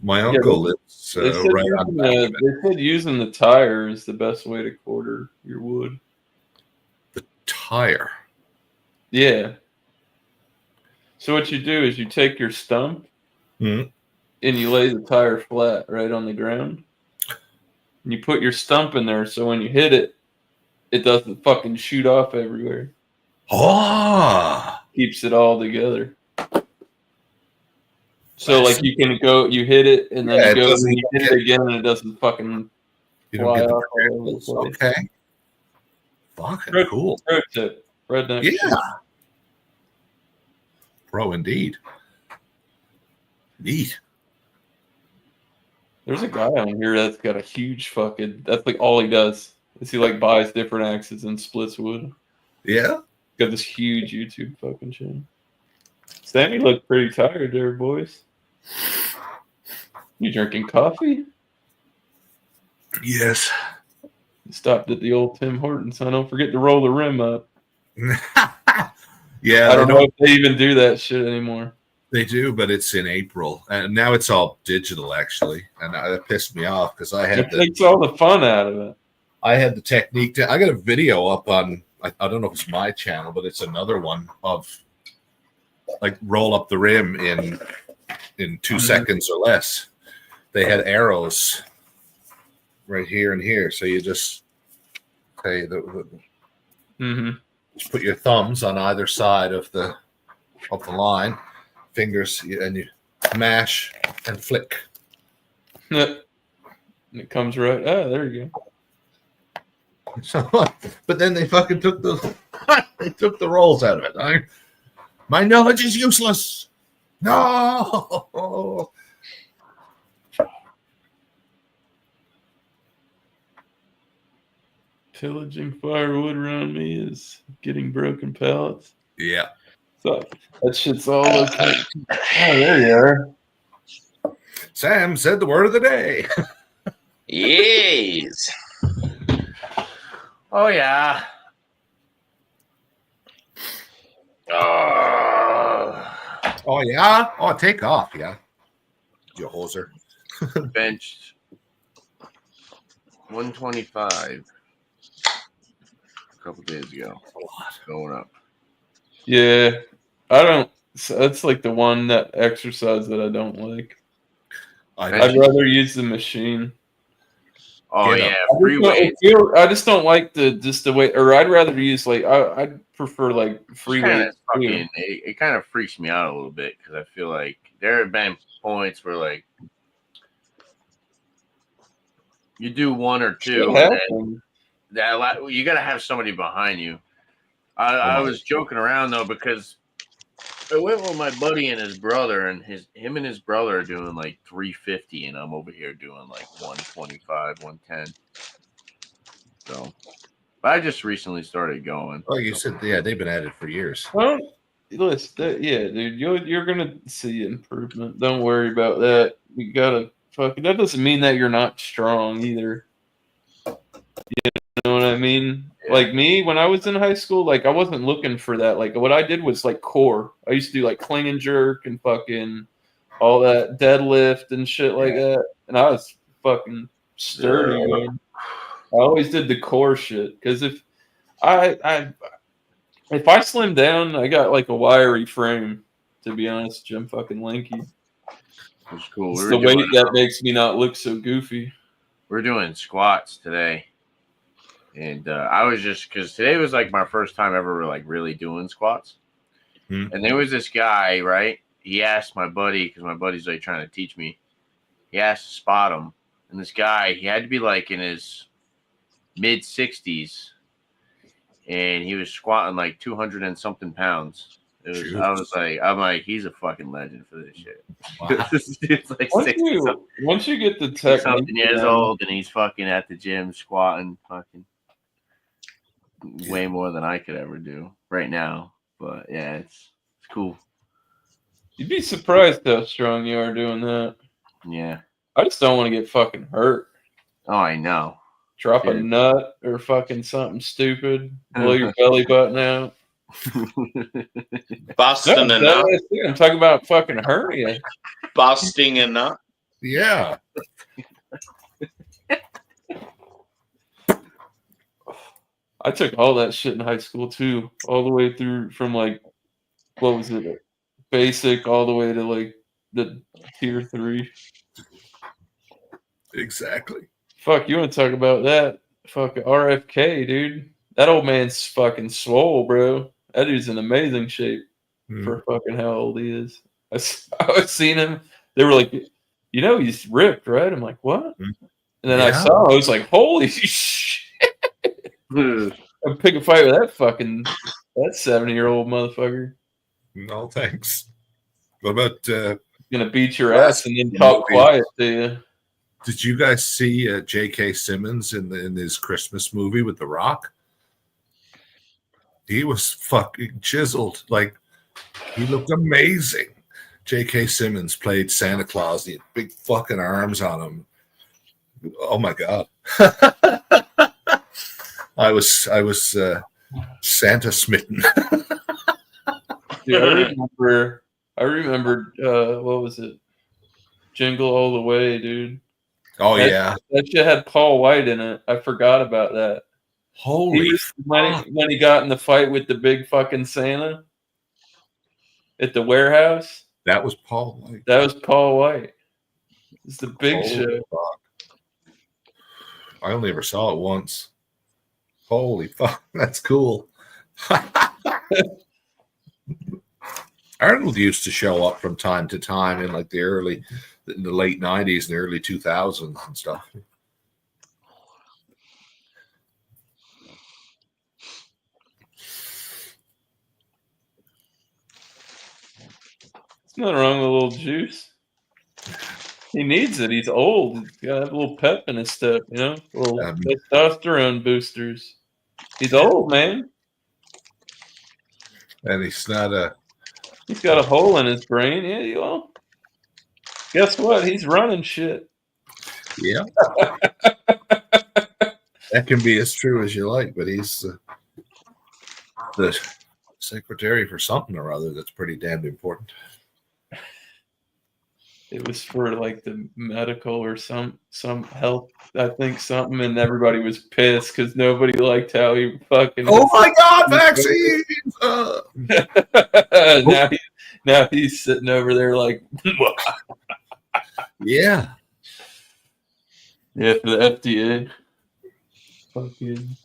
Speaker 6: My uncle lives right on the back of it.
Speaker 5: They said using the tire is the best way to quarter your wood.
Speaker 6: The tire?
Speaker 5: Yeah. So what you do is you take your stump and you lay the tire flat right on the ground. And you put your stump in there so when you hit it, it doesn't fucking shoot off everywhere.
Speaker 6: Oh!
Speaker 5: Keeps it all together. So like you can go, you hit it, and then you go and you hit it again, and it doesn't fucking fly off all over the place.
Speaker 6: Okay. Fucking cool.
Speaker 5: Pro tip. Redneck.
Speaker 6: Yeah. Bro, indeed. Neat.
Speaker 5: There's a guy on here that's got a huge fucking. That's like all he does. Is he like buys different axes and splits wood.
Speaker 6: Yeah.
Speaker 5: Got this huge YouTube fucking channel. Sammy looked pretty tired there, boys. You drinking coffee?
Speaker 6: Yes.
Speaker 5: Stopped at the old Tim Hortons. So don't forget to roll the rim up.
Speaker 6: Yeah.
Speaker 5: I don't know if they even do that shit anymore.
Speaker 6: They do, but it's in April. And now it's all digital, actually. And that pissed me off because I had
Speaker 5: it takes all the fun out of it.
Speaker 6: I had the technique. I got a video up on, I don't know if it's my channel, but it's another one of like roll up the rim in 2 seconds or less. They had arrows right here and here. So you just say just put your thumbs on either side of the line, fingers, and you mash and flick.
Speaker 5: And it comes right. Oh, there you go.
Speaker 6: So, but then they fucking took the rolls out of it. My knowledge is useless. No.
Speaker 5: Pillaging firewood around me is getting broken pallets.
Speaker 6: Yeah.
Speaker 5: So that shit's all okay. Oh, there you are.
Speaker 6: Sam said the word of the day.
Speaker 1: Yes.
Speaker 4: Oh, yeah.
Speaker 6: Oh, yeah? Oh, take off, yeah. You hoser.
Speaker 4: Benched 125 a couple days ago. Going up.
Speaker 5: Yeah. I don't. That's like the one that exercise that I don't like. I'd rather use the machine.
Speaker 4: Oh
Speaker 6: Yeah.
Speaker 4: yeah, free weights.
Speaker 5: I just don't like the way, or I'd rather use like I'd prefer like free weights.
Speaker 4: It kind of freaks me out a little bit because I feel like there have been points where like you do one or two, and that you got to have somebody behind you. I was joking around though because I went with my buddy and his brother, and him and his brother are doing like 350, and I'm over here doing like 125, 110. So, but I just recently started going.
Speaker 6: Like you said, yeah, they've been at it for years.
Speaker 5: Well, listen, yeah, dude, you're gonna see improvement. Don't worry about that. You gotta fucking. That doesn't mean that you're not strong either. You know what I mean? Yeah. Like me, when I was in high school, like I wasn't looking for that. Like what I did was like core. I used to do like clean and jerk and fucking all that deadlift and shit like that. And I was fucking sturdy, man. I always did the core shit because if I slim down, I got like a wiry frame. To be honest, Jim, fucking lanky.
Speaker 4: It's cool.
Speaker 5: It's the weight that makes me not look so goofy.
Speaker 4: We're doing squats today, and I was just because today was like my first time ever like really doing squats. And there was this guy, right? He asked my buddy, because my buddy's like trying to teach me. He asked to spot him, and this guy, he had to be like in his mid 60s, and he was squatting like 200 and something pounds. I'm like, he's a fucking legend for this shit. Wow. It's like
Speaker 5: once you get the technique,
Speaker 4: something years old, and he's fucking at the gym squatting fucking way more than I could ever do right now. But yeah, it's cool.
Speaker 5: You'd be surprised how strong you are doing that.
Speaker 4: Yeah.
Speaker 5: I just don't want to get fucking hurt.
Speaker 4: Oh, I know.
Speaker 5: Drop a nut or fucking something stupid. Blow your belly button out.
Speaker 1: Busting a nut.
Speaker 5: I'm talking about fucking hernia.
Speaker 1: Busting a nut.
Speaker 6: Yeah.
Speaker 5: I took all that shit in high school too, all the way through from like, what was it, basic all the way to like the tier 3.
Speaker 6: Exactly.
Speaker 5: Fuck, you want to talk about that? Fuck RFK, dude. That old man's fucking swole, bro. That dude's in amazing shape for fucking how old he is. I was seeing him. They were like, you know, he's ripped, right? I'm like, what? And then I saw him. I was like, holy shit. I'd pick a fight with that 70-year-old motherfucker.
Speaker 6: No, thanks. What about
Speaker 5: gonna beat your ass and then talk quiet to you?
Speaker 6: Did you guys see J.K. Simmons in his Christmas movie with The Rock? He was fucking chiseled. Like, he looked amazing. J.K. Simmons played Santa Claus. He had big fucking arms on him. Oh my god. I was Santa smitten.
Speaker 5: Dude, I remember what was it? Jingle All the Way, dude.
Speaker 6: Oh yeah.
Speaker 5: That shit had Paul White in it. I forgot about that.
Speaker 6: Holy
Speaker 5: when he got in the fight with the big fucking Santa at the warehouse.
Speaker 6: That was Paul White.
Speaker 5: That was Paul White. It's the big show.
Speaker 6: Fuck. I only ever saw it once. Holy fuck, that's cool. Arnold used to show up from time to time in like the late 90s and the early 2000s and stuff.
Speaker 5: There's nothing wrong with a little juice. He needs it. He's old. He's got to have a little pep in his step, you know? Little testosterone boosters. He's old, man.
Speaker 6: And he's got
Speaker 5: a hole in his brain. Yeah, you all. Guess what? He's running shit.
Speaker 6: Yeah. That can be as true as you like, but he's the secretary for something or other that's pretty damn important.
Speaker 5: It was for like the medical or some health, I think something, and everybody was pissed because nobody liked how he fucking.
Speaker 6: Oh my god, vaccines!
Speaker 5: Now he's sitting over there like,
Speaker 6: yeah,
Speaker 5: for the FDA. Fucking.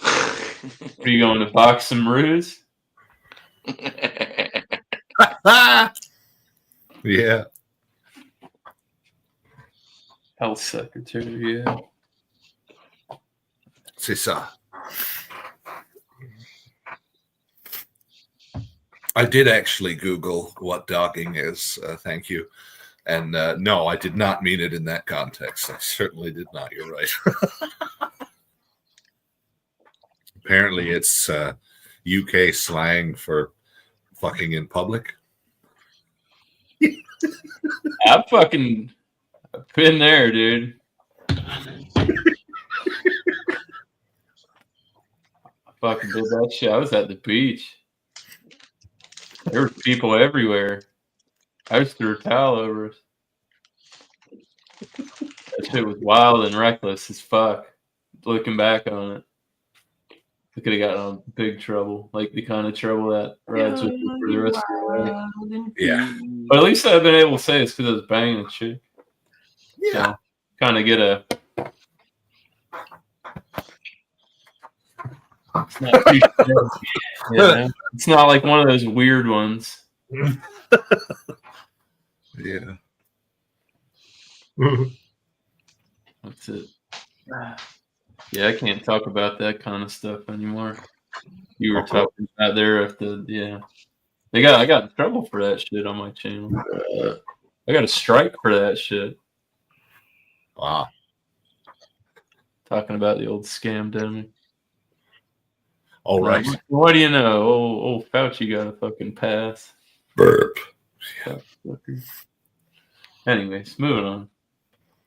Speaker 5: Are you going to box some ruse?
Speaker 6: Yeah.
Speaker 5: Health secretary, yeah.
Speaker 6: C'est ça. I did actually Google what dogging is. Thank you. And no, I did not mean it in that context. I certainly did not. You're right. Apparently, it's UK slang for fucking in public.
Speaker 5: I've been there, dude. I fucking did that shit. I was at the beach. There were people everywhere. I just threw a towel over us. That shit was wild and reckless as fuck. Looking back on it, I could have gotten in big trouble, like the kind of trouble that rides with you for the rest of your life.
Speaker 6: Yeah.
Speaker 5: But at least I've been able to say it's because I was banging a chick.
Speaker 6: Yeah.
Speaker 5: So, kind of get a. It's not too It's not like one of those weird ones.
Speaker 6: Yeah.
Speaker 5: That's it. Yeah, I can't talk about that kind of stuff anymore. You were talking about there if I got in trouble for that shit on my channel. I got a strike for that shit.
Speaker 6: Wow.
Speaker 5: Talking about the old scam dummy.
Speaker 6: All right.
Speaker 5: What do you know? Old Fauci got a fucking pass.
Speaker 6: Burp.
Speaker 5: Anyways, moving on.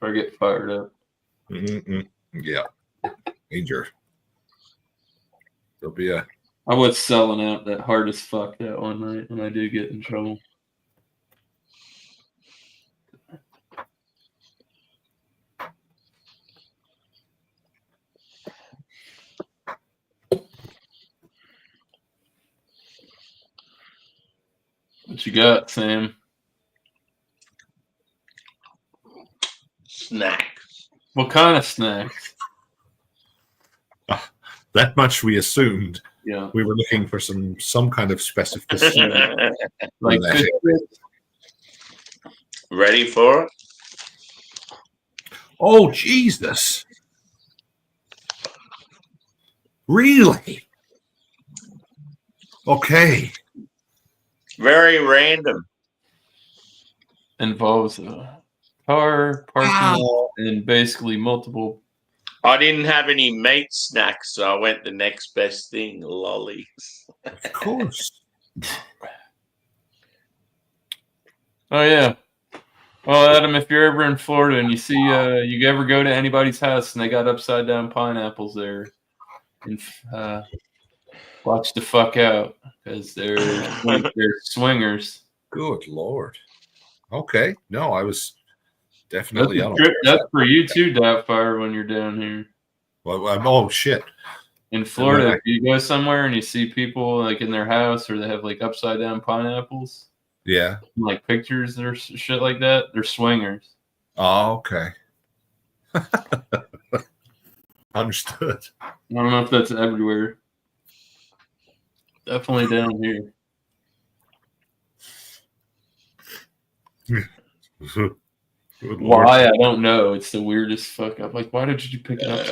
Speaker 5: Or get fired up.
Speaker 6: Yeah. Danger. There'll be a.
Speaker 5: I was selling out that hard as fuck that one night when I do get in trouble. What you got, Sam?
Speaker 1: Snacks.
Speaker 5: What kind of snacks?
Speaker 6: That much we assumed.
Speaker 5: Yeah.
Speaker 6: We were looking for some kind of specificity.
Speaker 5: Like
Speaker 1: ready for it?
Speaker 6: Oh, Jesus. Really? Okay.
Speaker 1: Very random.
Speaker 5: Involves a car, parking lot, and basically multiple.
Speaker 1: I didn't have any meat snacks, so I went the next best thing, lollies.
Speaker 6: Of course.
Speaker 5: Oh, yeah. Well, Adam, if you're ever in Florida and you see, you ever go to anybody's house and they got upside down pineapples there, and watch the fuck out because they're swingers.
Speaker 6: Good Lord. Okay. No, I was definitely
Speaker 5: That's for you too, Doubtfire, when you're down here.
Speaker 6: Well, oh, shit.
Speaker 5: In Florida, if you go somewhere and you see people like in their house or they have like upside down pineapples.
Speaker 6: Yeah.
Speaker 5: Like pictures or shit like that, they're swingers.
Speaker 6: Oh, okay. Understood.
Speaker 5: I don't know if that's everywhere. Definitely down here. Why? I don't know. It's the weirdest fuck up. Like, why did you pick it up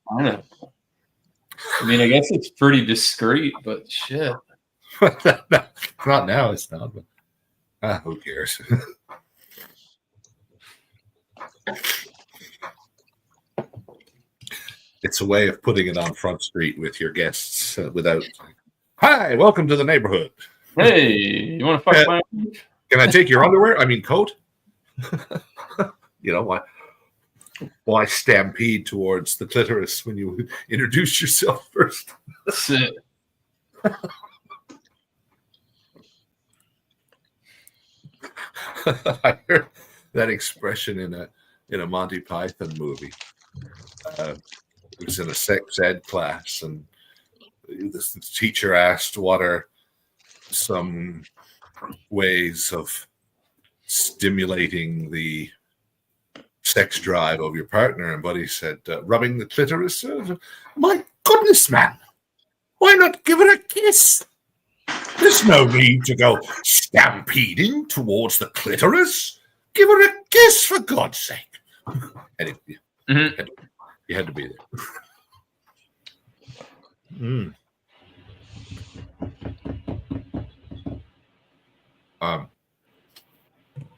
Speaker 5: pineapple? I mean, I guess it's pretty discreet, but shit.
Speaker 6: Not now, it's not. But who cares? It's a way of putting it on Front Street with your guests without. Hi, welcome to the neighborhood.
Speaker 5: Hey, you want to fuck my?
Speaker 6: Can I take your underwear? I mean, coat. You know why? Why stampede towards the clitoris when you introduce yourself first?
Speaker 5: That's it.
Speaker 6: I heard that expression in a Monty Python movie. It was in a sex ed class, and the teacher asked, "What are some ways of stimulating the sex drive of your partner?" And Buddy said, "Rubbing the clitoris." My goodness, man! Why not give her a kiss? There's no need to go stampeding towards the clitoris. Give her a kiss, for God's sake. Anyway, you had to be there.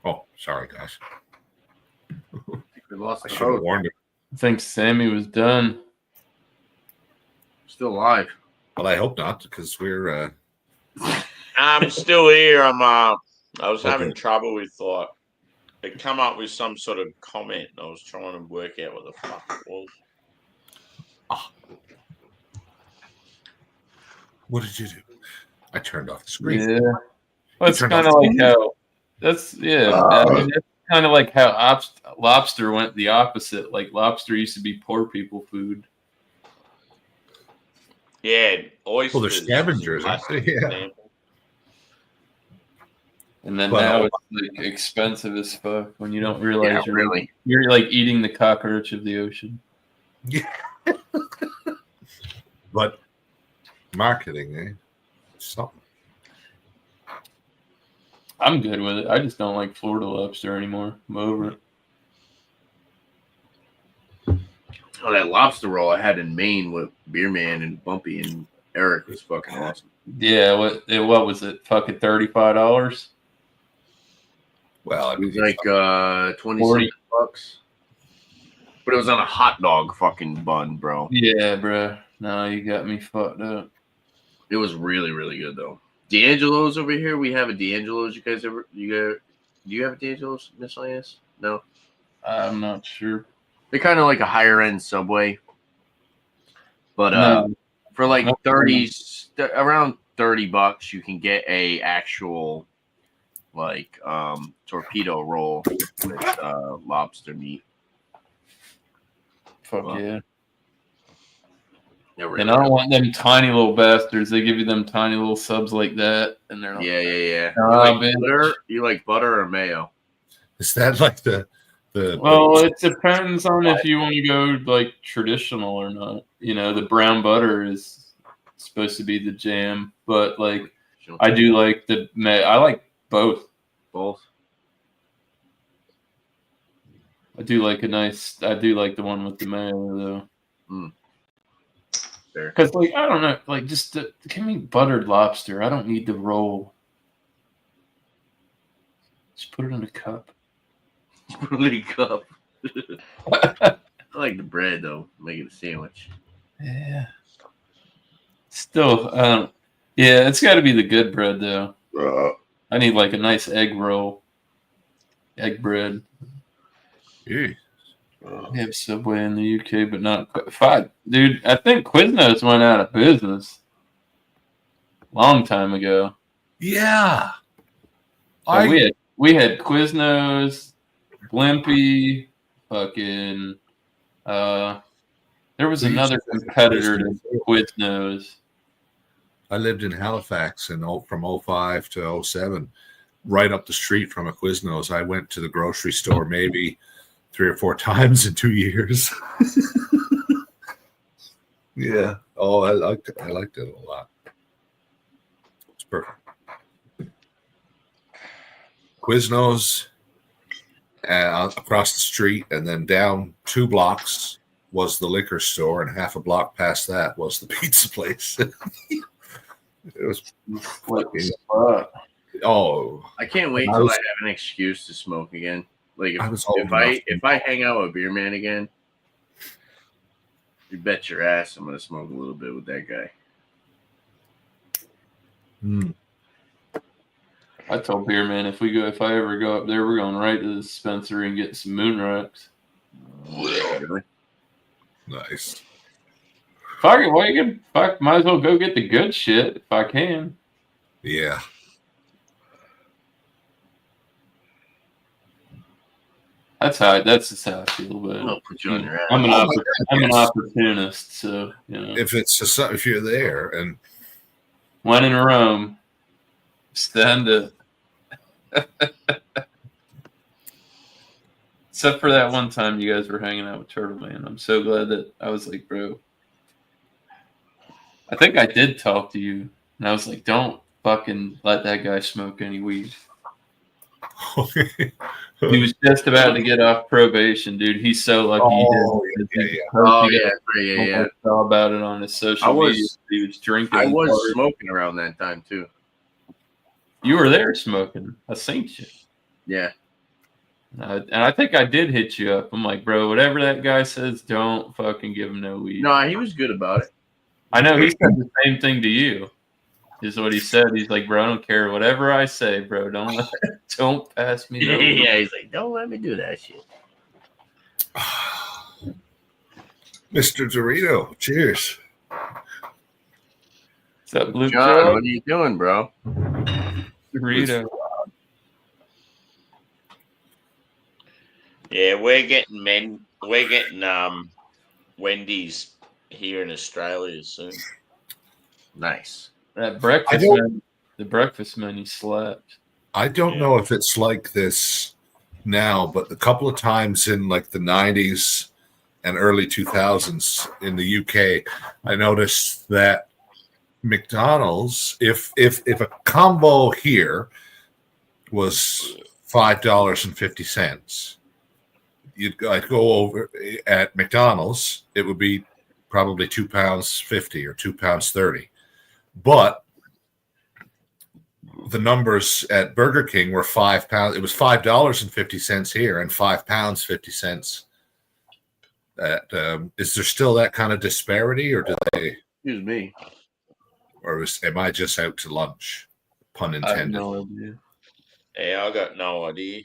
Speaker 6: Oh, sorry, guys.
Speaker 4: We lost
Speaker 6: I
Speaker 4: the
Speaker 6: should have
Speaker 4: host.
Speaker 6: warned her.
Speaker 5: I think Sammy was done.
Speaker 4: Still alive.
Speaker 6: Well, I hope not, because we're.
Speaker 1: I'm still here. I was having trouble with it come up with some sort of comment. And I was trying to work out what the fuck it was.
Speaker 6: What did you do? I turned off the screen.
Speaker 5: Yeah. Well, it's kind of like how that's I mean, that's kind of like how lobster went the opposite. Like lobster used to be poor people food.
Speaker 1: Yeah, oysters.
Speaker 6: Well, they're scavengers, aren't they? Yeah.
Speaker 5: And then now it's like expensive as fuck when you don't realize you're like eating the cockroach of the ocean.
Speaker 6: Yeah. But marketing, eh? Something.
Speaker 5: I'm good with it. I just don't like Florida lobster anymore. I'm over it.
Speaker 4: Oh, that lobster roll I had in Maine with Beerman and Bumpy and Eric was fucking awesome.
Speaker 5: Yeah, what was it? Fucking $35?
Speaker 6: Well,
Speaker 4: it was like $20 bucks. But it was on a hot dog fucking bun, bro.
Speaker 5: Yeah, bro. No, you got me fucked up.
Speaker 4: It was really, really good though. D'Angelo's over here. We have a D'Angelo's. You guys ever? Do you have a D'Angelo's, Miss Linus? No,
Speaker 5: I'm not sure.
Speaker 4: They're kind of like a higher end Subway, but for like around $30, you can get a actual like torpedo roll with lobster meat.
Speaker 5: Fuck yeah.
Speaker 4: Really
Speaker 5: and I don't want them tiny little bastards. They give you them tiny little subs like that, and they're like,
Speaker 4: yeah. You like butter or mayo?
Speaker 6: Is that like the?
Speaker 5: Well, it depends on if you want to go like traditional or not. You know, the brown butter is supposed to be the jam, but like I do like I like both.
Speaker 4: Both.
Speaker 5: I do like the one with the mayo though. Because like I don't know, like just give me buttered lobster. I don't need the roll. Just put it in a cup.
Speaker 4: Put it in a cup. I like the bread though. Make it a sandwich.
Speaker 5: Yeah. Still, yeah, it's got to be the good bread though. I need like a nice egg roll, egg bread.
Speaker 6: Yeah.
Speaker 5: We have Subway in the UK, but not dude. I think Quiznos went out of business long time ago.
Speaker 6: Yeah,
Speaker 5: we had Quiznos, Blimpie, fucking. There was another competitor to Quiznos.
Speaker 6: I lived in Halifax from 05 to 07, right up the street from a Quiznos. I went to the grocery store maybe 3 or 4 times in 2 years. Yeah. Oh, I liked it a lot. It's perfect. Quiznos across the street, and then down 2 blocks was the liquor store, and half a block past that was the pizza place. It was fucking. Oh,
Speaker 4: I can't wait till I have an excuse to smoke again. Like if I hang out with Beerman again, you bet your ass I'm gonna smoke a little bit with that guy.
Speaker 5: I told Beerman if I ever go up there, we're going right to the dispensary and get some moon rocks.
Speaker 4: Really?
Speaker 6: Nice.
Speaker 5: Fuck it, might as well go get the good shit if I can.
Speaker 6: Yeah.
Speaker 5: That's just how I feel. But
Speaker 4: I'll put you on your ass.
Speaker 5: I'm an opportunist, so you know.
Speaker 6: If you're there and
Speaker 5: when in Rome, stand up. Except for that one time you guys were hanging out with Turtle Man. I'm so glad that I was like, bro. I think I did talk to you, and I was like, don't fucking let that guy smoke any weed. He was just about to get off probation, dude. He's so lucky.
Speaker 4: Yeah.
Speaker 5: Saw about it on his social media. He was drinking.
Speaker 4: I was smoking around that time too.
Speaker 5: You were there smoking. I seen you.
Speaker 4: Yeah.
Speaker 5: And I think I did hit you up. I'm like, bro, whatever that guy says, don't fucking give him no weed.
Speaker 4: No, he was good about it.
Speaker 5: I know he said the same thing to you. Is what he said. He's like, bro, I don't care whatever I say, bro. Don't pass me.
Speaker 4: Yeah, he's like, don't let me do that shit.
Speaker 6: Mr. Dorito, cheers.
Speaker 5: What's up, Luke?
Speaker 4: John, what are you doing, bro?
Speaker 5: Dorito.
Speaker 1: Yeah, we're getting Wendy's here in Australia soon.
Speaker 4: Nice.
Speaker 5: That breakfast menu, the breakfast menu slapped.
Speaker 6: I don't know if it's like this now, but a couple of times in like the 90s and early 2000s in the UK, I noticed that McDonald's, if a combo here was $5.50, I'd go over at McDonald's, it would be probably £2.50 or £2.30. But the numbers at Burger King were £5. It was $5.50 here and £5.50 at. Is there still that kind of disparity, or do they?
Speaker 4: Excuse me.
Speaker 6: Or am I just out to lunch? Pun intended.
Speaker 5: I have no idea.
Speaker 1: Yeah, I got no idea.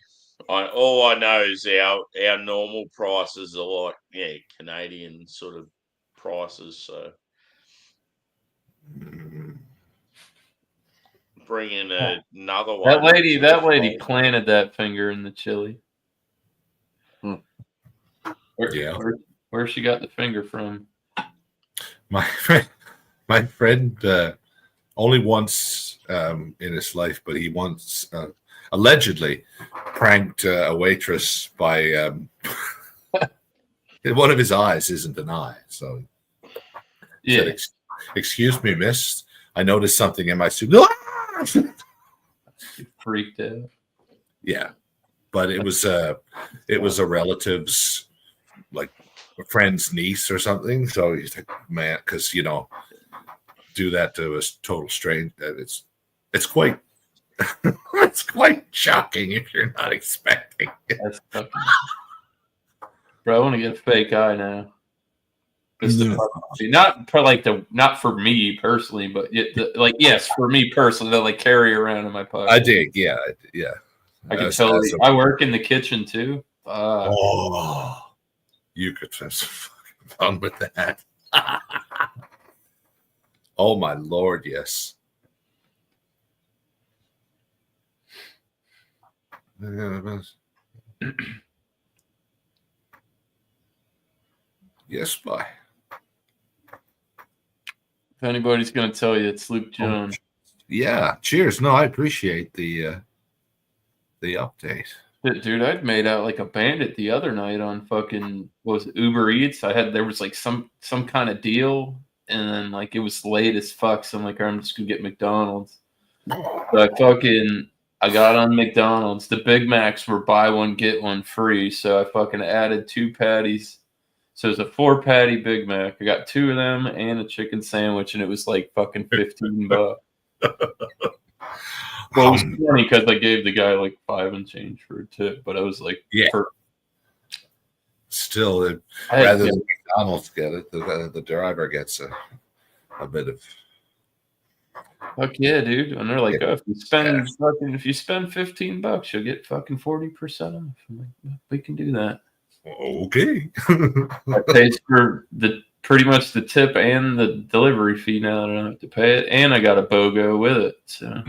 Speaker 1: All I know is our normal prices are like Canadian sort of prices. So bring in another one.
Speaker 5: That lady planted that finger in the chili. Where she got the finger from?
Speaker 6: My friend only once in his life, but he once allegedly pranked a waitress by one of his eyes isn't an eye. So said, excuse me, miss, I noticed something in my soup.
Speaker 5: Freaked out.
Speaker 6: Yeah, but it was a relative's, like a friend's niece or something. So he's like, man, because do that to a total stranger. It's quite it's quite shocking if you're not expecting it.
Speaker 5: That's fucking... Bro, I want to get a fake eye now. Not for me personally, but yes, for me personally, that like carry around in my pocket.
Speaker 6: I dig, yeah.
Speaker 5: I can totally. I work in the kitchen too.
Speaker 6: You could have some fucking fun with that. Oh my Lord, yes. Yes, bye.
Speaker 5: If anybody's going to tell you, it's Luke Jones.
Speaker 6: Yeah, cheers. No, I appreciate the update.
Speaker 5: Dude, I'd made out like a bandit the other night on fucking Uber Eats. There was like some kind of deal, and then like it was late as fuck. So I'm like, I'm just gonna get McDonald's. So I got on McDonald's. The Big Macs were buy one get one free. So I fucking added 2 patties. So it's a 4-patty Big Mac. I got 2 of them and a chicken sandwich, and it was like fucking $15. Well, it was funny because I gave the guy like 5 and change for a tip, but I was like,
Speaker 6: still, rather than McDonald's get it, the driver gets a bit of.
Speaker 5: Fuck yeah, dude! And they're like, if you spend $15, you'll get fucking 40% off. I'm like, we can do that.
Speaker 6: Okay.
Speaker 5: I paid for pretty much the tip and the delivery fee now. I don't have to pay it, and I got a BOGO with it. So.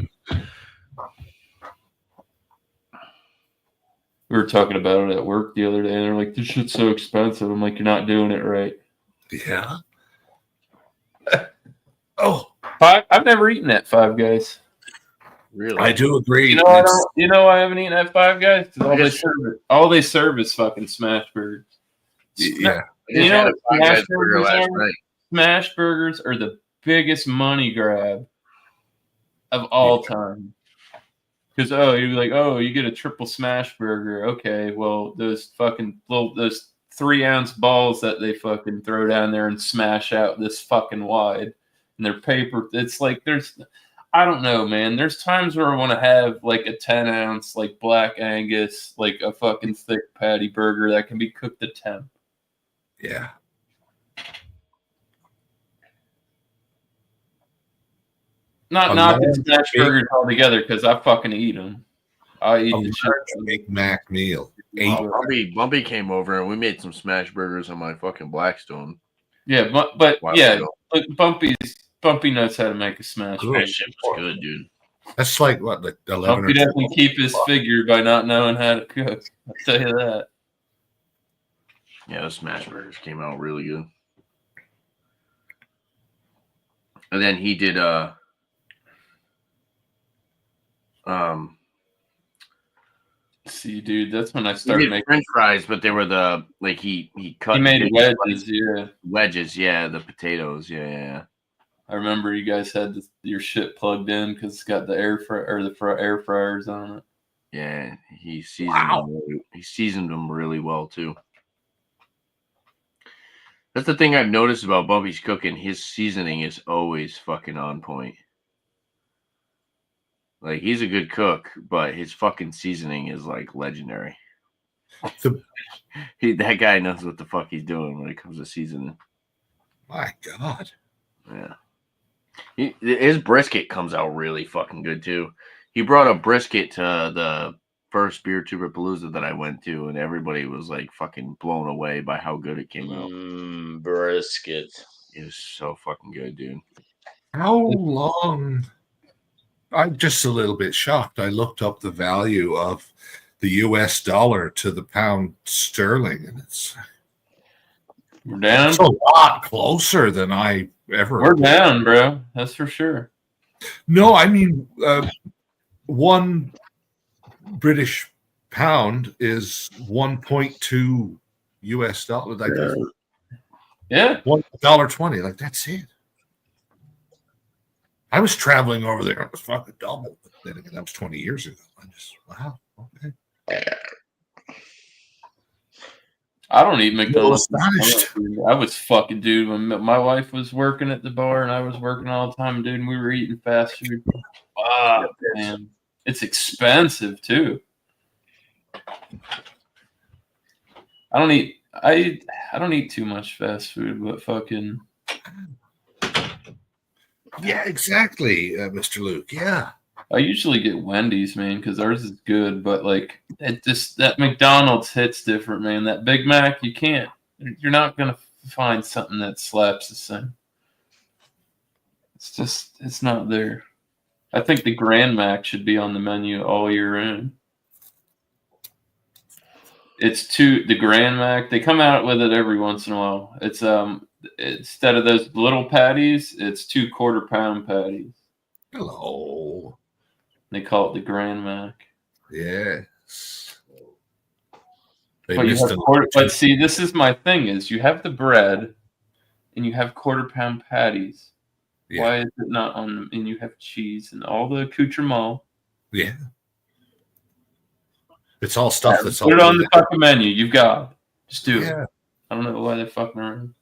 Speaker 5: We were talking about it at work the other day, and they're like, this shit's so expensive. I'm like, you're not doing it right.
Speaker 6: Yeah.
Speaker 5: I've never eaten at Five Guys.
Speaker 4: Really?
Speaker 6: I do agree.
Speaker 5: You know I haven't eaten at Five Guys? Because all they serve is fucking smash burgers.
Speaker 6: Yeah.
Speaker 5: You know what smash burgers are? Smash burgers are the biggest money grab of all time. Because you're like, you get a triple smash burger. Okay, well those 3-ounce balls that they fucking throw down there and smash out this fucking wide, and they're paper. It's like I don't know, man. There's times where I want to have like a 10-ounce like Black Angus, like a fucking thick patty burger that can be cooked to temp.
Speaker 6: Yeah.
Speaker 5: Not the smash burgers all together, because I fucking eat them. I eat the shit.
Speaker 6: Big Mac meal.
Speaker 4: Bumpy came over and we made some smash burgers on my fucking Blackstone.
Speaker 5: Yeah, but Bumpy knows how to make a smash burger.
Speaker 4: That shit was good, dude.
Speaker 6: That's like what, like 11
Speaker 5: Hope he doesn't keep his figure by not knowing how to cook. I'll tell you that.
Speaker 4: Yeah, the smash burgers came out really good. And then he did
Speaker 5: see, dude, that's when I started making
Speaker 4: French fries, but they were the like he cut.
Speaker 5: He made wedges,
Speaker 4: wedges, the potatoes, yeah.
Speaker 5: I remember you guys had your shit plugged in because it's got the air fryers on it.
Speaker 4: Yeah, he seasoned them really well too. That's the thing I've noticed about Bumpy's cooking. His seasoning is always fucking on point. Like, he's a good cook, but his fucking seasoning is like legendary. That guy knows what the fuck he's doing when it comes to seasoning.
Speaker 6: My God.
Speaker 4: Yeah. His brisket comes out really fucking good too. He brought a brisket to the first Beer Tuber Palooza that I went to, and everybody was like fucking blown away by how good it came out.
Speaker 1: Brisket.
Speaker 4: It was so fucking good, dude.
Speaker 6: How long? I'm just a little bit shocked. I looked up the value of the US dollar to the pound sterling, and
Speaker 5: we're down.
Speaker 6: It's a lot closer than I ever.
Speaker 5: We're down, bro. That's for sure.
Speaker 6: No, I mean, 1 British pound is 1.2 US dollars. Like,
Speaker 5: yeah,
Speaker 6: $1.20. Like, that's it. I was traveling over there. It was fucking double. But then again, that was 20 years ago. Wow. Okay.
Speaker 5: I don't eat McDonald's.
Speaker 6: I
Speaker 5: was fucking, dude, when my wife was working at the bar and I was working all the time, dude, and we were eating fast food. Wow, man. It's expensive too. I don't eat too much fast food, but fucking
Speaker 6: yeah, exactly, Mr. Luke. Yeah.
Speaker 5: I usually get Wendy's, man, because ours is good, but like that McDonald's hits different, man. That Big Mac, you're not gonna find something that slaps the same. It's not there. I think the Grand Mac should be on the menu all year round. The Grand Mac, they come out with it every once in a while. It's instead of those little patties, it's 2 quarter-pound patties.
Speaker 6: Hello.
Speaker 5: They call it the Grand Mac.
Speaker 6: Yes.
Speaker 5: But see, this is my thing: is you have the bread, and you have quarter-pound patties. Yeah. Why is it not on them? And you have cheese and all the accoutrement.
Speaker 6: Yeah. It's all stuff that's
Speaker 5: put it on the fucking menu. You've got it. Just do it.
Speaker 6: I
Speaker 5: don't know why they're fucking around.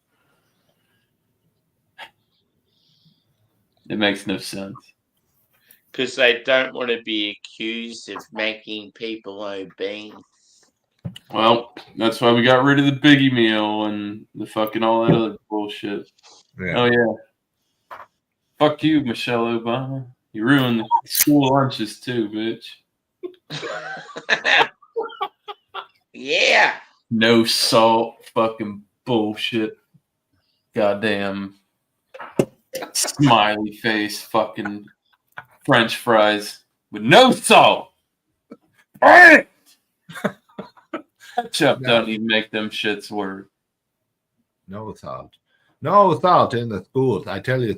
Speaker 5: It makes no sense.
Speaker 1: Because they don't want to be accused of making people obese.
Speaker 5: Well, that's why we got rid of the Biggie meal and the fucking all that other bullshit. Yeah. Oh, yeah. Fuck you, Michelle Obama. You ruined the school lunches too, bitch.
Speaker 1: Yeah.
Speaker 5: No salt, fucking bullshit. Goddamn smiley face, fucking French fries with no salt. Ketchup don't even make them shits work.
Speaker 6: No salt. No salt in the schools. I tell you,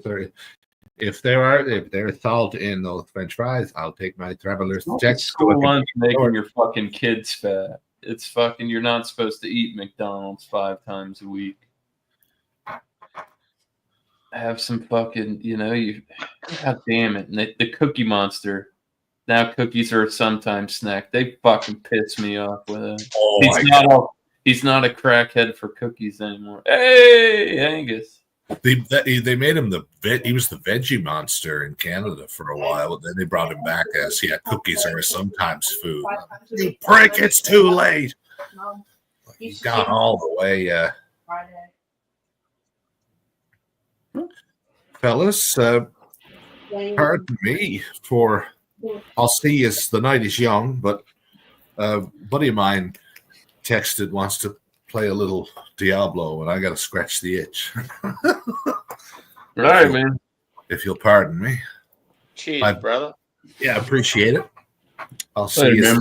Speaker 6: if there's salt in those French fries, I'll take my traveler's check.
Speaker 5: School lunch making your fucking kids fat. It's fucking. You're not supposed to eat McDonald's 5 times a week. Have some fucking, God damn it. And the Cookie Monster. Now cookies are sometimes snack. They fucking piss me off with it. Oh, he's not a crackhead for cookies anymore. Hey, Angus.
Speaker 6: They made him he was the Veggie Monster in Canada for a while, but then they brought him back as cookies are sometimes food. You prick, it's too late. He's gone all the way. Fellas, pardon me for I'll see as the night is young, but a buddy of mine texted, wants to play a little Diablo, and I got to scratch the itch.
Speaker 5: Right, man.
Speaker 6: If you'll pardon me.
Speaker 1: Cheers, brother.
Speaker 6: Yeah, appreciate it. I'll see you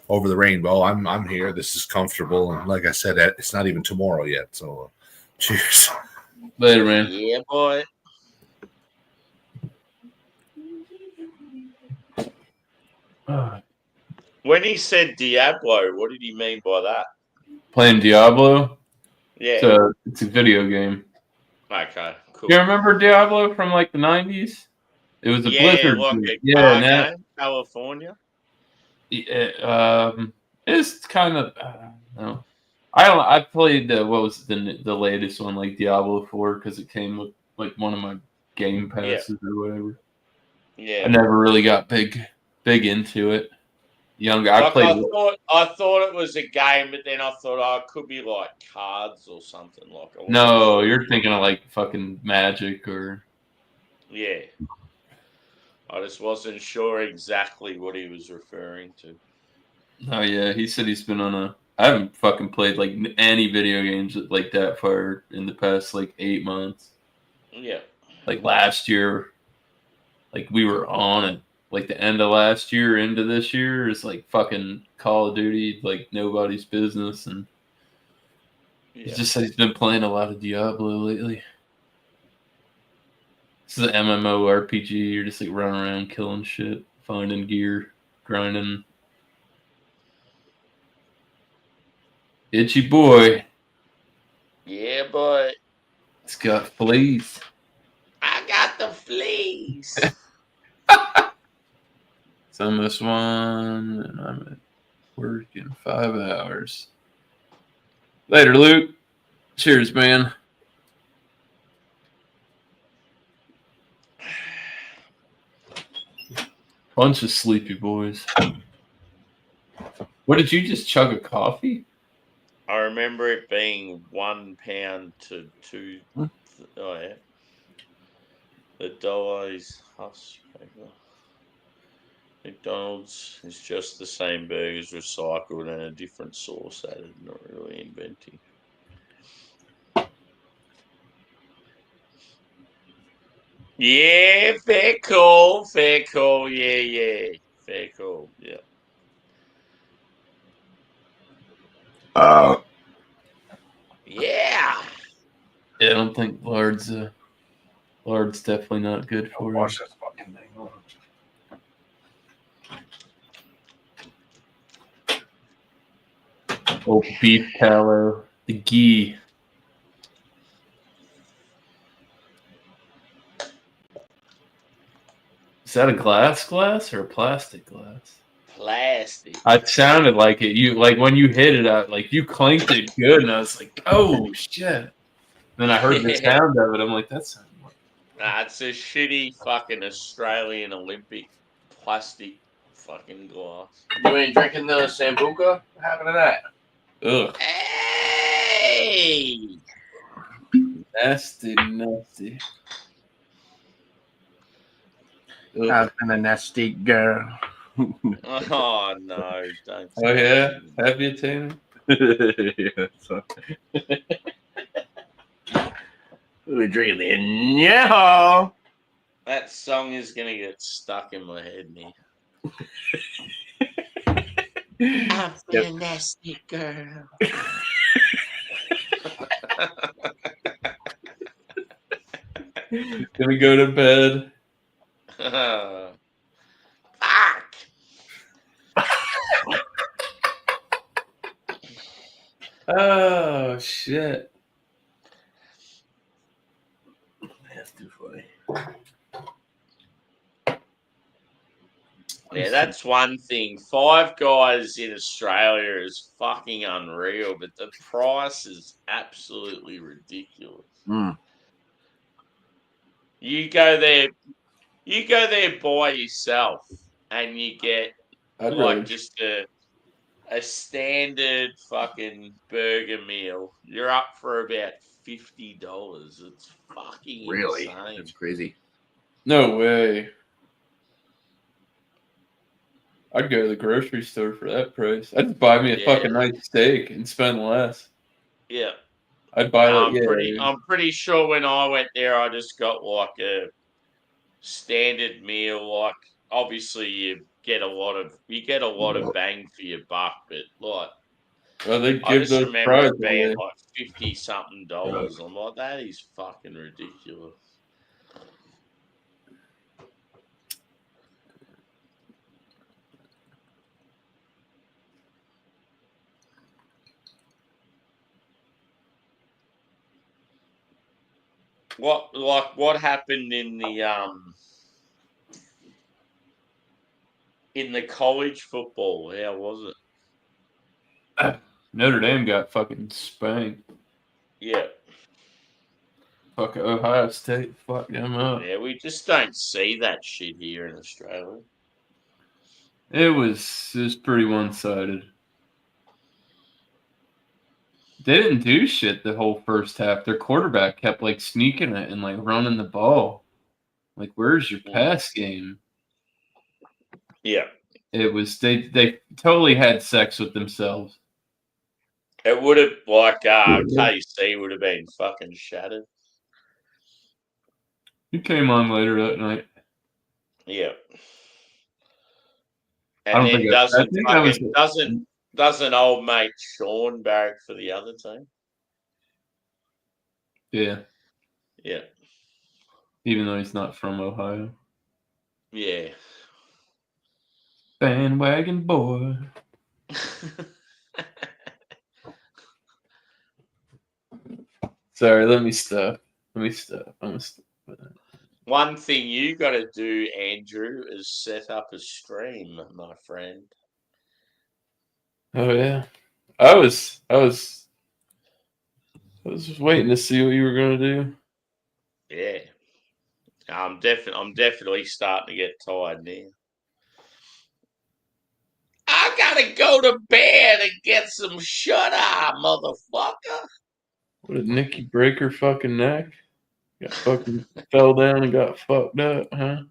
Speaker 6: over the rainbow. I'm here. This is comfortable, and like I said, it's not even tomorrow yet. So, cheers.
Speaker 5: Later, man.
Speaker 1: Yeah, boy. When he said Diablo, what did he mean by that?
Speaker 5: Playing Diablo?
Speaker 1: Yeah.
Speaker 5: It's a video game.
Speaker 1: Okay, cool.
Speaker 5: You remember Diablo from like the 90s? It was a Blizzard
Speaker 1: like
Speaker 5: game.
Speaker 1: game, California.
Speaker 5: It's kind of no. I played what was the latest one, like Diablo 4, because it came with like one of my game passes or whatever.
Speaker 1: Yeah,
Speaker 5: I never really got big into it. I
Speaker 1: thought it was a game, but then I thought it could be like cards or something like.
Speaker 5: No, you're thinking of like fucking Magic or.
Speaker 1: Yeah, I just wasn't sure exactly what he was referring to.
Speaker 5: Oh yeah, he said he's been on a. I haven't fucking played like any video games like that far in the past like 8 months.
Speaker 1: Yeah.
Speaker 5: Like last year, like we were on it. Like the end of last year into this year is like fucking Call of Duty, like nobody's business, and he just said he's been playing a lot of Diablo lately. This is an MMORPG. You're just like running around killing shit, finding gear, grinding. Itchy boy.
Speaker 1: Yeah, boy.
Speaker 5: It's got fleas.
Speaker 1: I got the fleas.
Speaker 5: It's on this one, and I'm at work in 5 hours. Later, Luke. Cheers, man. Bunch of sleepy boys. What did you just chug a coffee?
Speaker 1: I remember it being £1 to 2. Oh yeah. The Dolly's Husk paper. McDonald's is just the same burgers recycled and a different sauce added, not really inventing. Yeah, fair call. Yeah, fair call. Yeah. Yeah.
Speaker 5: Yeah, I don't think lard's definitely not good for you.
Speaker 6: Watch this fucking thing.
Speaker 5: Oh, beef tallow, the ghee. Is that a glass or a plastic glass?
Speaker 1: Plastic.
Speaker 5: It sounded like it. You like when you hit it out, like you clanked it good, and I was like, "Oh shit!" Then I heard the sound of it. I'm like, "That sounded like."
Speaker 1: Nah, it's a shitty fucking Australian Olympic plastic fucking glass.
Speaker 4: You ain't drinking the Sambuca? What happened to that?
Speaker 5: Ugh.
Speaker 1: Hey!
Speaker 5: Nasty.
Speaker 4: I've been a nasty girl.
Speaker 1: Oh no! Don't.
Speaker 5: Oh yeah, have you, Tanner?
Speaker 4: Yeah, so. We're drinking yeah.
Speaker 1: That song is gonna get stuck in my head now. I've been a nasty girl.
Speaker 5: Gonna go to bed.
Speaker 1: Fuck!
Speaker 5: Oh shit!
Speaker 4: That's too funny.
Speaker 1: Yeah, that's one thing. Five Guys in Australia is fucking unreal, but the price is absolutely ridiculous. You go there by yourself, and you get just a standard fucking burger meal. You're up for about $50. It's fucking insane.
Speaker 4: That's crazy.
Speaker 5: No way. I'd go to the grocery store for that price. I'd buy me a fucking nice steak and spend less.
Speaker 1: Yeah.
Speaker 5: I'd buy
Speaker 1: I'm pretty sure when I went there, I just got like a standard meal, like obviously you get a lot of bang for your buck, but like.
Speaker 5: Well, they
Speaker 1: I
Speaker 5: give
Speaker 1: just
Speaker 5: those
Speaker 1: remember
Speaker 5: prizes
Speaker 1: it being
Speaker 5: away.
Speaker 1: like $50-something. I'm like, that is fucking ridiculous. What happened in the college football? How was
Speaker 5: it? Notre Dame got fucking spanked.
Speaker 1: Yeah.
Speaker 5: Fuck Ohio State. Fuck them up.
Speaker 1: Yeah, we just don't see that shit here in Australia.
Speaker 5: It was pretty one-sided. They didn't do shit the whole first half. Their quarterback kept like sneaking it and like running the ball. Like, where's your pass game?
Speaker 1: Yeah.
Speaker 5: It was they totally had sex with themselves.
Speaker 1: It would have KC would have been fucking shattered.
Speaker 5: He came on later that night.
Speaker 1: Yeah.
Speaker 5: I don't think
Speaker 1: doesn't old mate Sean barrack for the other team?
Speaker 5: Yeah.
Speaker 1: Yeah.
Speaker 5: Even though he's not from Ohio.
Speaker 1: Yeah.
Speaker 5: Bandwagon boy. Sorry, let me stop. I'm gonna stop.
Speaker 1: One thing you got to do, Andrew, is set up a stream, my friend.
Speaker 5: Oh yeah, I was just waiting to see what you were gonna do.
Speaker 1: Yeah, I'm definitely starting to get tired now. I gotta go to bed and get some shut eye, motherfucker.
Speaker 5: What did Nikki break her fucking neck? Got fucking fell down and got fucked up, huh?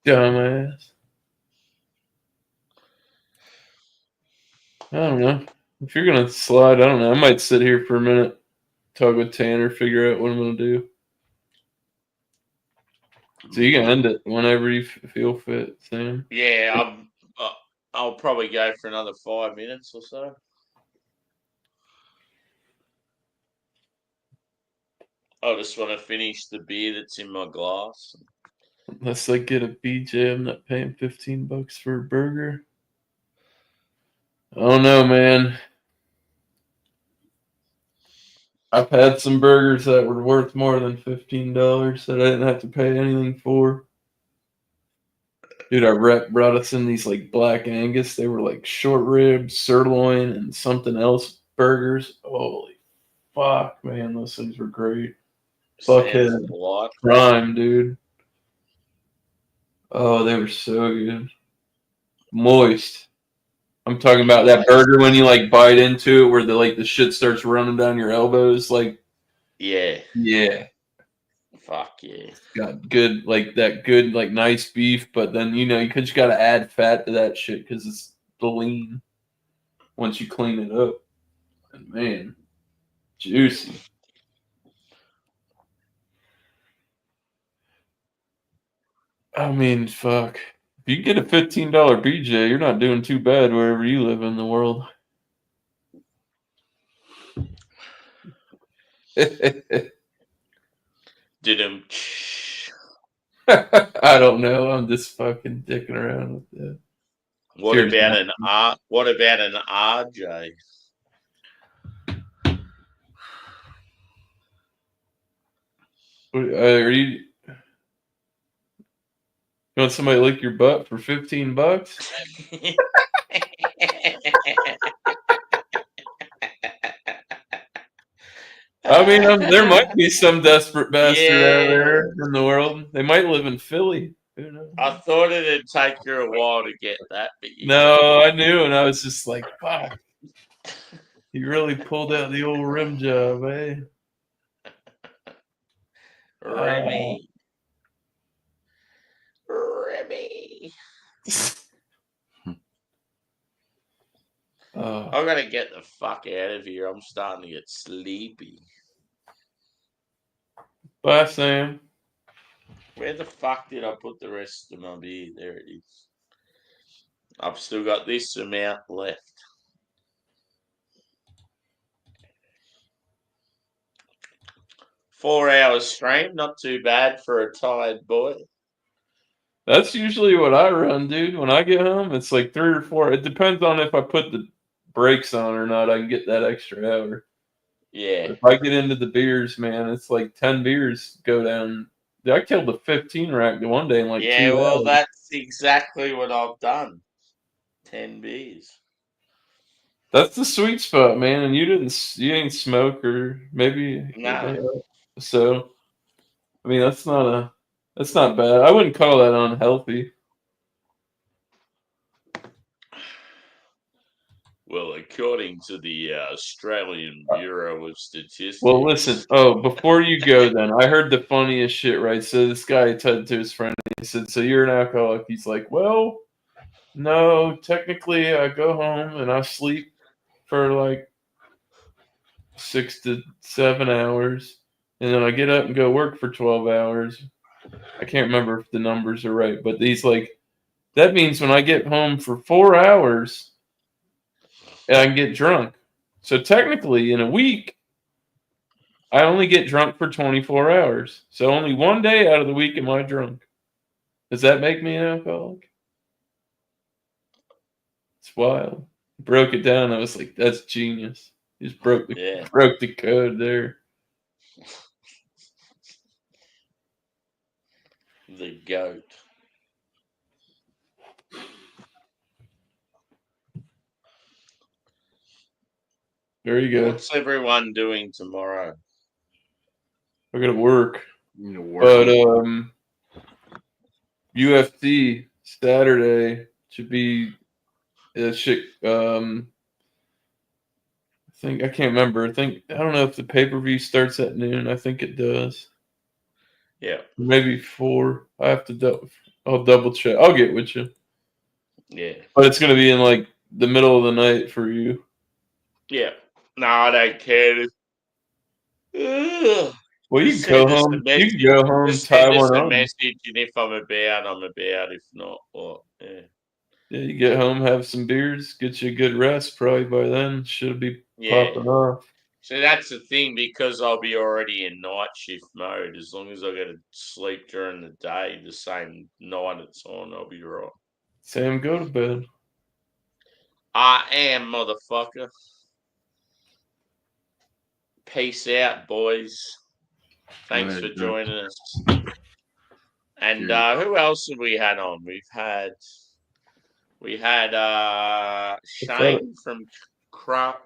Speaker 5: Dumbass. I don't know. If you're gonna slide, I don't know. I might sit here for a minute, talk with Tanner, figure out what I'm gonna do. So you can end it whenever you feel fit, Sam.
Speaker 1: Yeah, I'll probably go for another 5 minutes or so. I just want to finish the beer that's in my glass.
Speaker 5: Unless I get a BJ, I'm not paying $15 for a burger. I don't know, man. I've had some burgers that were worth more than $15 that I didn't have to pay anything for. Dude, our rep brought us in these like Black Angus. They were like short rib, sirloin, and something else burgers. Holy fuck, man. Those things were great. Fuckhead prime, dude. Oh, they were so good. Moist. I'm talking about that burger when you like bite into it where the shit starts running down your elbows. Like,
Speaker 1: yeah. Fuck yeah.
Speaker 5: Got good, like that good, like nice beef, but then you just got to add fat to that shit because it's the lean once you clean it up. And man, juicy. I mean, fuck. If you get a $15 BJ, you're not doing too bad wherever you live in the world. I don't know. I'm just fucking dicking around with that.
Speaker 1: What about an RJ?
Speaker 5: Are you want somebody to lick your butt for $15? I mean, there might be some desperate bastard out there in the world. They might live in Philly. Who knows?
Speaker 1: I thought it'd take you a while to get that, but
Speaker 5: no, I knew, and I was just like, "Fuck!" You really pulled out the old rim job, eh?
Speaker 1: Remy. I gotta get the fuck out of here. I'm starting to get sleepy.
Speaker 5: Bye, Sam.
Speaker 1: Where the fuck did I put the rest of my beer? There it is. I've still got this amount left. Four-hour stream, not too bad for a tired boy.
Speaker 5: That's usually what I run, dude. When I get home, it's like 3 or 4. It depends on if I put the brakes on or not. I can get that extra hour.
Speaker 1: Yeah.
Speaker 5: But if I get into the beers, man, it's like 10 beers go down. I killed a 15 rack the one day in like 2 hours.
Speaker 1: That's exactly what I've done. 10 beers.
Speaker 5: That's the sweet spot, man. And you ain't smoke or maybe
Speaker 1: No.
Speaker 5: So, I mean, that's not bad. I wouldn't call that unhealthy.
Speaker 1: Well, according to the Australian Bureau of Statistics.
Speaker 5: Well, listen. Oh, before you go, then I heard the funniest shit. Right, so this guy said to his friend, he said, "So you're an alcoholic?" He's like, "Well, no. Technically, I go home and I sleep for like 6 to 7 hours, and then I get up and go work for 12 hours." I can't remember if the numbers are right, but he's like, that means when I get home for 4 hours, and I can get drunk. So technically, in a week, I only get drunk for 24 hours. So only one day out of the week am I drunk. Does that make me an alcoholic? It's wild. Broke it down. I was like, that's genius. He just broke the code there.
Speaker 1: The goat.
Speaker 5: Very good.
Speaker 1: What's everyone doing tomorrow?
Speaker 5: I gotta work. But UFC Saturday should be shit. I think I can't remember. I don't know if the pay-per-view starts at noon. I think it does.
Speaker 1: Yeah.
Speaker 5: Maybe 4. I have to I'll double check. I'll get with you.
Speaker 1: Yeah.
Speaker 5: But it's gonna be in like the middle of the night for you.
Speaker 1: Yeah. No, I don't care. Ugh.
Speaker 5: Well, you can go home. You can go home.
Speaker 1: Just send us a message, and if I'm about, I'm about. If not, well, yeah.
Speaker 5: Yeah, you get home, have some beers, get you a good rest. Probably by then, should be popping off.
Speaker 1: So that's the thing, because I'll be already in night shift mode. As long as I get to sleep during the day, the same night it's on, I'll be right.
Speaker 5: Sam, go to bed.
Speaker 1: I am, motherfucker. Peace out, boys. Thanks for joining us. And who else have we had on? We had Shane from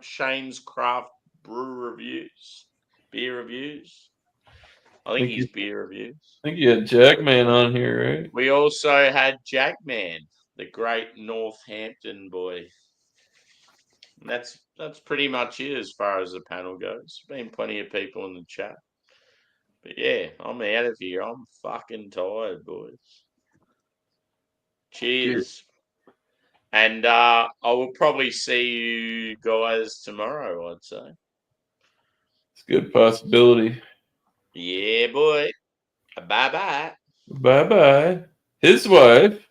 Speaker 1: Shane's Craft Beer Reviews. I think he's beer reviews.
Speaker 5: I think you had Jackman on here, right?
Speaker 1: We also had Jackman, the great Northampton boy. And that's pretty much it as far as the panel goes. Been plenty of people in the chat. But yeah, I'm out of here. I'm fucking tired, boys. Cheers. And I will probably see you guys tomorrow, I'd say.
Speaker 5: It's a good possibility.
Speaker 1: Yeah, boy. Bye-bye.
Speaker 5: Bye-bye. His wife